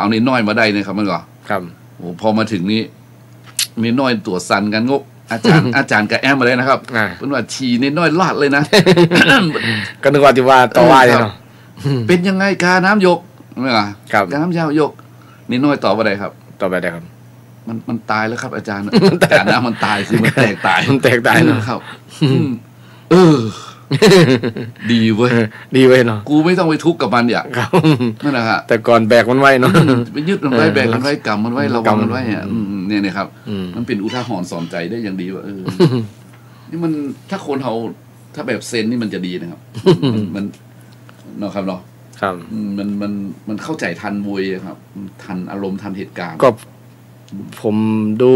านี่น้อยมาได้เนี่ยครับมันก็ครับโอ้พอมาถึงนี่น้อยตัวสั่นกันงกอาจารย์กับแอมมาเลยนะครับเป็นว่าชีนี่น้อยลาดเลยนะก็นึกว่าที่ว่าต่อว่าเลยเนาะเป็นยังไงการน้ำยกไม่ล่ะการน้ำยกนี่น้อยต่อไปได้ครับต่อไปได้ครับมันตายแล้วครับอาจารย์การน้ำมันตายสิมันแตกตายนะครับดีเว้ยเนาะกูไม่ต้องไปทุกข์กับมันอย่างนั่นแหละครับแต่ก่อนแบกมันไว้เนาะไปยึดมันไว้แบกมันไว้กำมันไว้ระวังมันไว้เนี่ยครับมันเป็นอุทาหรณ์สอนใจได้อย่างดีว่านี่มันถ้าคนเขาถ้าแบบเซนนี่มันจะดีนะครับมันเนาะครับเนาะครับมันเข้าใจทันมวยครับทันอารมณ์ทันเหตุการณ์ก็ผมดู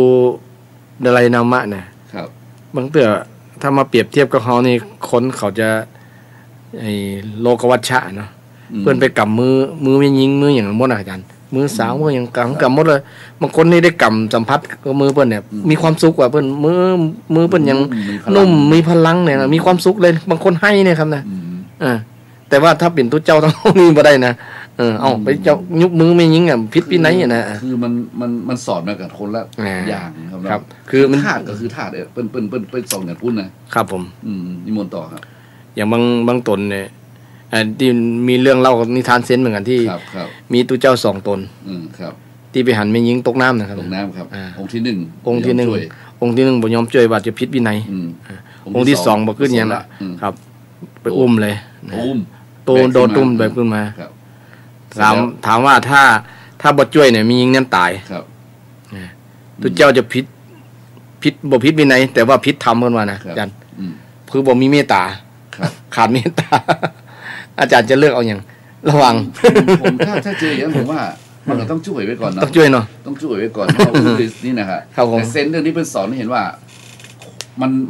อะไรนามะนะครับบางเตือถ้ามาเปรียบเทียบกับเขานี่คนเขาจะไอ้โลกวัชชะเนาะเพื่อนไปกำมือไม่ยิงมืออย่างมดอาจารย์มือสาวมืออย่างกำมดเลยบางคนนี่ได้กำสัมผัสกับมือเพื่อนเนี่ยมีความสุขกว่าเพื่อนมือเพื่อนยังนุ่มมีพลังเนี่ยมีความสุขเลยบางคนให้เนี่ยครับนะแต่ว่าถ้าเป็นตัวเจ้าต้องนี่มาได้นะเอาไปเจ้ายุบมือไม่ยิงอ่ะพิษพิษไหนอ่ะนะคือมันสอนมากับคนละอย่างครับคือมันธาตุก็คือธาตุเนี่ยเป็นสองอย่างพุ่นนะครับผมนิมนต์ต่อครับอย่างบางตนเนี่ยที่มีเรื่องเล่านิทานเซนเหมือนกันที่มีตัวเจ้า2 ตนครับที่ไปหันไม่ยิงตกน้ำนะครับตกน้ำครับองค์ที่1องค์ที่1บ่ยอมช่วยว่าจะพิษวินัยองค์ที่2บ่ขึ้นอย่างครับไปอุ้มเลยโดนตุ้มแบบขึ้นมาถามว่าถ้าบ่ช่วยเนี่ยมียิงนั่นตายครับตัวเจ้าจะพิษบ่พิษวินัยแต่ว่าพิษธรรมขึ้นมานะอาจารย์คือบ่มีเมตตาขาดเมตตาอาจารย์จะเลือกเอาอย่างระวังผมถ้าเจออย่างนั้นผมว่ามันต้องช่วยไว้ก่อนนะต้องช่วยเนาะต้องช่วยไว้ก่อนนี่นะครับแต่เซนเรื่องนี้เป็นสอนให้เห็นว่า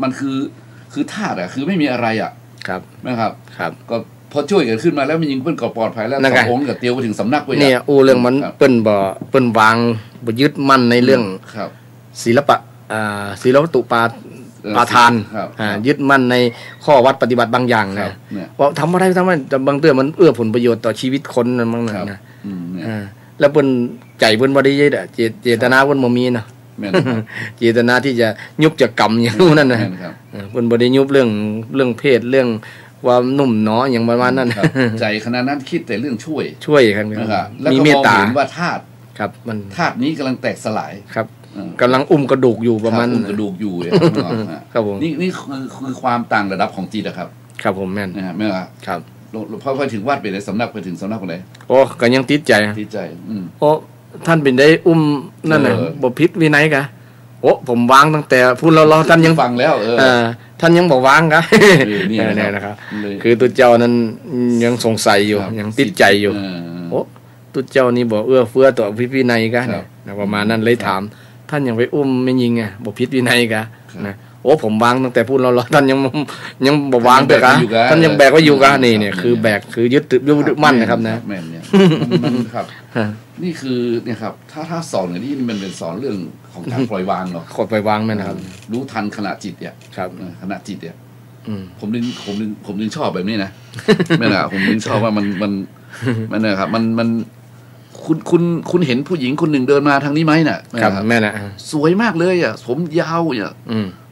มันคือธาตุอะคือไม่มีอะไรอะครับนะครับครับก็พอช่วยกันขึ้นมาแล้วมันยิงเปิ้นก็ปลอดภัยแล้วสองกับเตียวไปถึงสำนักไปเนี่ยเรื่องมันเปิ้นวางบ่ยึดมั่นในเรื่องศิลปะศิลปตุปาทานยึดมั่นในข้อวัดปฏิบัติบางอย่างนะว่าทำอะไรแต่บางเรื่องมันเอื้อผลประโยชน์ต่อชีวิตคนนั่นบางนะแล้วเปิ้นใจเปิ้นบ่ได้ยึดเจตนาเปิ้นบ่มีเนาะเจตนาที่จะยุบจะกรรมอย่างนั้นนะเปิ้นบ่ได้ยุบเรื่องเพศเรื่องความนุ่มเนาะอย่างประมาณนั้นใจขนาดนั้นคิดแต่เรื่องช่วยครับมีเมตตาเห็นว่าธาตุครับมันธาตุนี้กำลังแตกสลายครับกำลังกระดูกอยู่ประมาณกระดูกอยู่ครับผมนี่คือความต่างระดับของจิตอะครับครับผมแม่นนะฮะไม่ว่าครับพอถึงวัดไปในสำนักไปถึงสำนักไหนโอ้ก็ยังติดใจโอ้ท่านเป็นได้นั่นน่ะบ่ผิดวินัยกะโอ้ผมวางตั้งแต่พูดเราท่านยังฟังแล้วท่านยังบอกวางกะนี่นะครับคือตัวเจ้านั้นยังสงสัยอยู่ยังติดใจอยู่โอ้ตัวเจ้านี่บอกเอื้อเฟื้อต่อวินัยกะประมาณนั้นเลยถามท่านยังไปไม่ยิงอ่ะบ่ผิดวินัยกะนะโอ้ผมวางตั้งแต่พูดเราท่านยังบ่วางเด้อกะท่านยังแบกไว้อยู่กะนี่เนี่ยคือแบกคือยึดมั่นนะครับนะแม่นเนี่ยมันครับนี่คือเนี่ยครับถ้าสอนอย่างนี้มันเป็นสอนเรื่องของการปล่อยวางเนาะปล่อยวางแม่นะครับรู้ทันขณะจิตเนี่ยครับขณะจิตเนี่ยผมดึงชอบแบบนี้นะแม่น่ะผมดึงชอบว่ามันนะครับมันคุณเห็นผู้หญิงคนหนึ่งเดินมาทางนี้ไหมน่ะครับแม่น่ะสวยมากเลยอ่ะผมยาวอ่ะ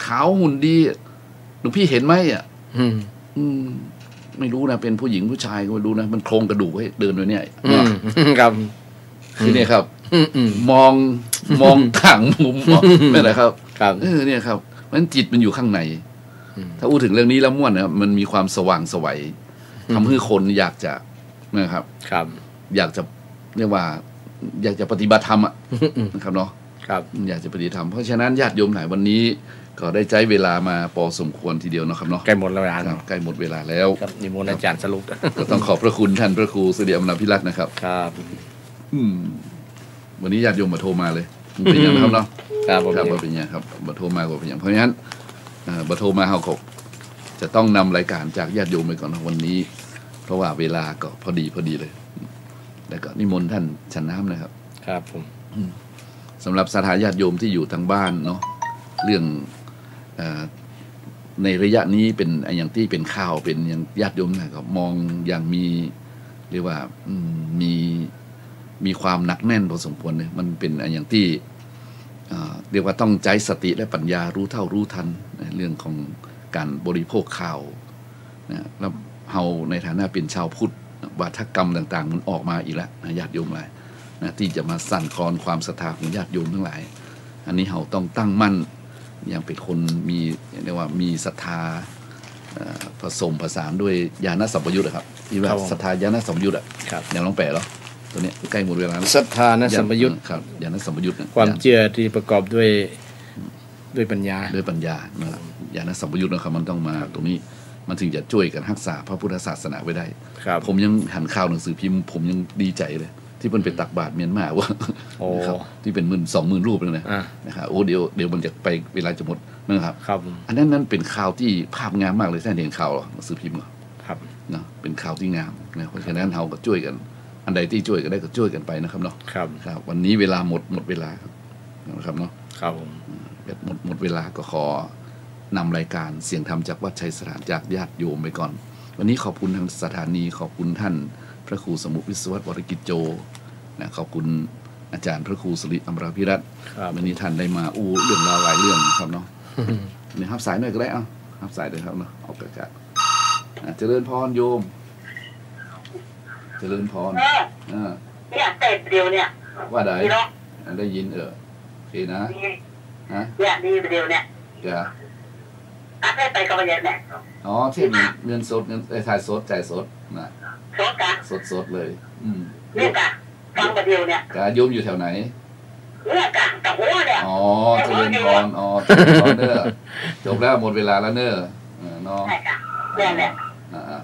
ขาวหุ่นดีหลวงพี่เห็นไหมอ่ะไม่รู้นะเป็นผู้หญิงผู้ชายก็ไม่รู้นะมันโครงกระดูกให้เดินไปเนี่ยครับคือเนี่ยครับมองต่างมุมไม่ไหนครับเนี่ยครับมันจิตมันอยู่ข้างในถ้าพูดถึงเรื่องนี้แล้วม่วนนะครับมันมีความสว่างไสวทำให้คนอยากจะนะครับอยากจะเรียกว่าอยากจะปฏิบัติธรรมนะครับเนาะอยากจะปฏิบัติธรรมเพราะฉะนั้นญาติโยมหลายวันนี้ก็ได้ใช้เวลามาพอสมควรทีเดียวนะครับเนาะใกล้หมดเวลาใกล้หมดเวลาแล้วนิมนต์อาจารย์สรุปก็ต้องขอบพระคุณท่านพระครูเสด็จอมรพิรัตน์นะครับครับวันนี้ญาติโยมมาโทรมาเลยเป็นอย่างครับเนาะครับเป็นอย่างครับมาโทรมาก็เป็นอย่างเพราะฉะนั้นมาโทรมาเขาจะต้องนำรายการจากญาติโยมไปก่อนวันนี้ เพราะว่าเวลาก็พอดีเลย แล้วก็นิมนต์ท่านฉันน้ำนะครับครับผมสำหรับศรัทธาญาติโยมที่อยู่ทางบ้านเนาะเรื่องในระยะนี้เป็นอย่างที่เป็นข่าวเป็นอย่างญาติโยมนะก็มองอย่างมีเรียกว่ามีความหนักแน่นพอสมควรเลยมันเป็นอย่างที่เรียกว่าต้องใจสติและปัญญารู้เท่ารู้ทันเรื่องของการบริโภคข่าวนะแล้วเฮาในฐานะเป็นชาวพุทธวาทกรรมต่างๆมันออกมาอีกแล้วนะญาติโยมหลายนะที่จะมาสั่นคลอนความศรัทธาของญาติโยมทั้งหลายอันนี้เฮาต้องตั้งมั่นอย่างเป็นคนมีเรียกว่ามีศรัทธาผสมผสานด้วยญาณสัมปยุตครับที่ว่าศรัทธาญาณสัมปยุตอย่างลองแปลแล้วตัวนี้ใกล้หมดเวลาศรัทธานะสัมปยุตครับญาณสัมปยุตความเชื่อที่ประกอบด้วยปัญญานะครับญาณสัมปยุตนะครับมันต้องมาตรงนี้มันถึงจะช่วยกันรักษาพระพุทธศาสนาไว้ได้ผมยังหันข่าวหนังสือพิมพ์ผมยังดีใจเลยที่มันไปตักบาตรเมียนมาว่านะครับที่เป็น20,000 รูปเลยนะครับโอ้เดี๋ยวมันจะไปเวลาจะหมดนะครับอันนั้นเป็นข่าวที่ภาพงามมากเลยท่านเห็นข่าวหนังสือพิมพ์ครับเนาะเป็นข่าวที่งามนะเพราะฉะนั้นเราก็ช่วยกันอันใดที่ช่วยกันได้ก็ช่วยกันไปนะครับเนาะครับวันนี้เวลาหมดเวลาครับนะครับเนาะครับหมดเวลาก็ขอนำรายการเสียงธรรมจากวัดชัยสถานจากญาติโยมไปก่อนวันนี้ขอบคุณทางสถานีขอบคุณท่านพระครูสมุวิศวัตรวรกิจโจนะขอบคุณอาจารย์พระครูสุริอมราภิรัตน์วันนี้ท่านได้มาเรื่องราวหลายเรื่องครับเนาะนี่รับสายหน่อยก็ได้รับสายเลยครับเนาะเอากระจาเจริญพรโยมเจริญพรเนี่ยเตะเดียวเนี่ยว่าได้ยินโอเคนะเนี่ยดีเดียวเนี่ยจ้ะได้ไปกับเย็นเนี่ยที่เงินสดเงินถ่ายสดจ่ายสดนะสดกันสดเลยเนี่ยกันฟังประเดียวเนี่ยโยมอยู่แถวไหนเนี่ยกันกับหัวเนี่ยเจริญพรเจริญพรเนอะจบแล้วหมดเวลาแล้วเนอะเนาะเนี่ย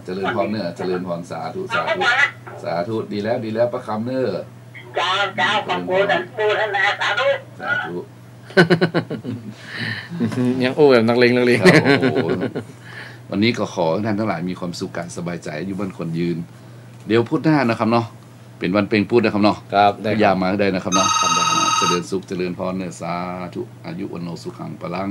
เจริญพรเนอะเจริญพรสาธุดีแล้วประคำเนอะเจ้าของบูชานะสาธุยังแบบนักเลงวันนี้ก็ขอท่านทั้งหลายมีความสุขการสบายใจอยู่บนคนยืนเดี๋ยวพุธหน้านะครับเนาะเป็นวันเพ็งพุธนะครับเนาะครับได้ยามาได้นะครับเนาะเจริญสุขเจริญพรเนอะสาธุอายุวันโนสุขังพลัง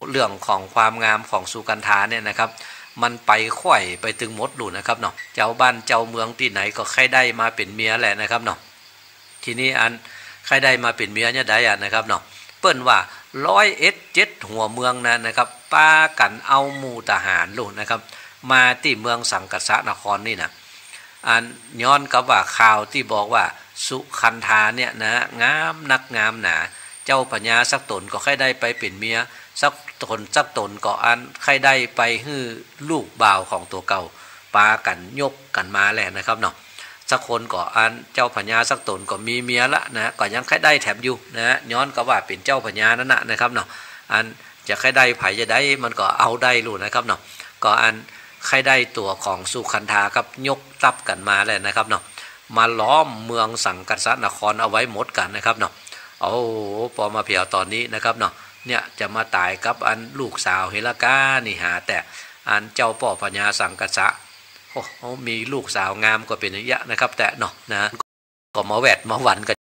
เรื่องของความงามของสุกันธาเนี่ยนะครับมันไปค่อยไปถึงหมดหลุนะครับเนาะเจ้าบ้านเจ้าเมืองที่ไหนก็ใครได้มาเป็นเมียแหละนะครับเนาะทีนี้อันใครได้มาเป็นเมียเนี่ยได้นะครับเนาะเปิ้นว่า107หัวเมืองนะครับป้ากันเอาหมู่ทหารหลุนะครับมาที่เมืองสังกัสสนครนี่นะอันย้อนกับว่าข่าวที่บอกว่าสุคันธาเนี่ยนะงามนักงามหนาเจ้าพญาสักตนก็ใครได้ไปเป็นเมียสักตนก็อันใครได้ไปฮื้อลูกบ่าวของตัวเก่าปากันยกกันมาแหละนะครับเนาะสักคนก็อันเจ้าพญาสักตนก็มีเมียละนะก็ยังใครได้แถมอยู่นะย้อนก็ว่าเป็นเจ้าพญานั่นนะครับเนาะอันจะใครได้ไผจะได้มันก็เอาได้รู้นะครับเนาะก็อันใครได้ตัวของสุคันธาครับยกตับกันมาแหละนะครับเนาะมาล้อมเมืองสังกัสสนครเอาไว้หมดกันนะครับเนาะโอ้พอมาเพียวตอนนี้นะครับเนาะเนี่ยจะมาตายกับอันลูกสาวเฮลกานี่หาแต่อันเจ้าป่อพญาสังกัสสะโอ้มีลูกสาวงามก็เป็นอย่างนี้นะครับแต่เนาะนะก็มาแวดมาหวันกัน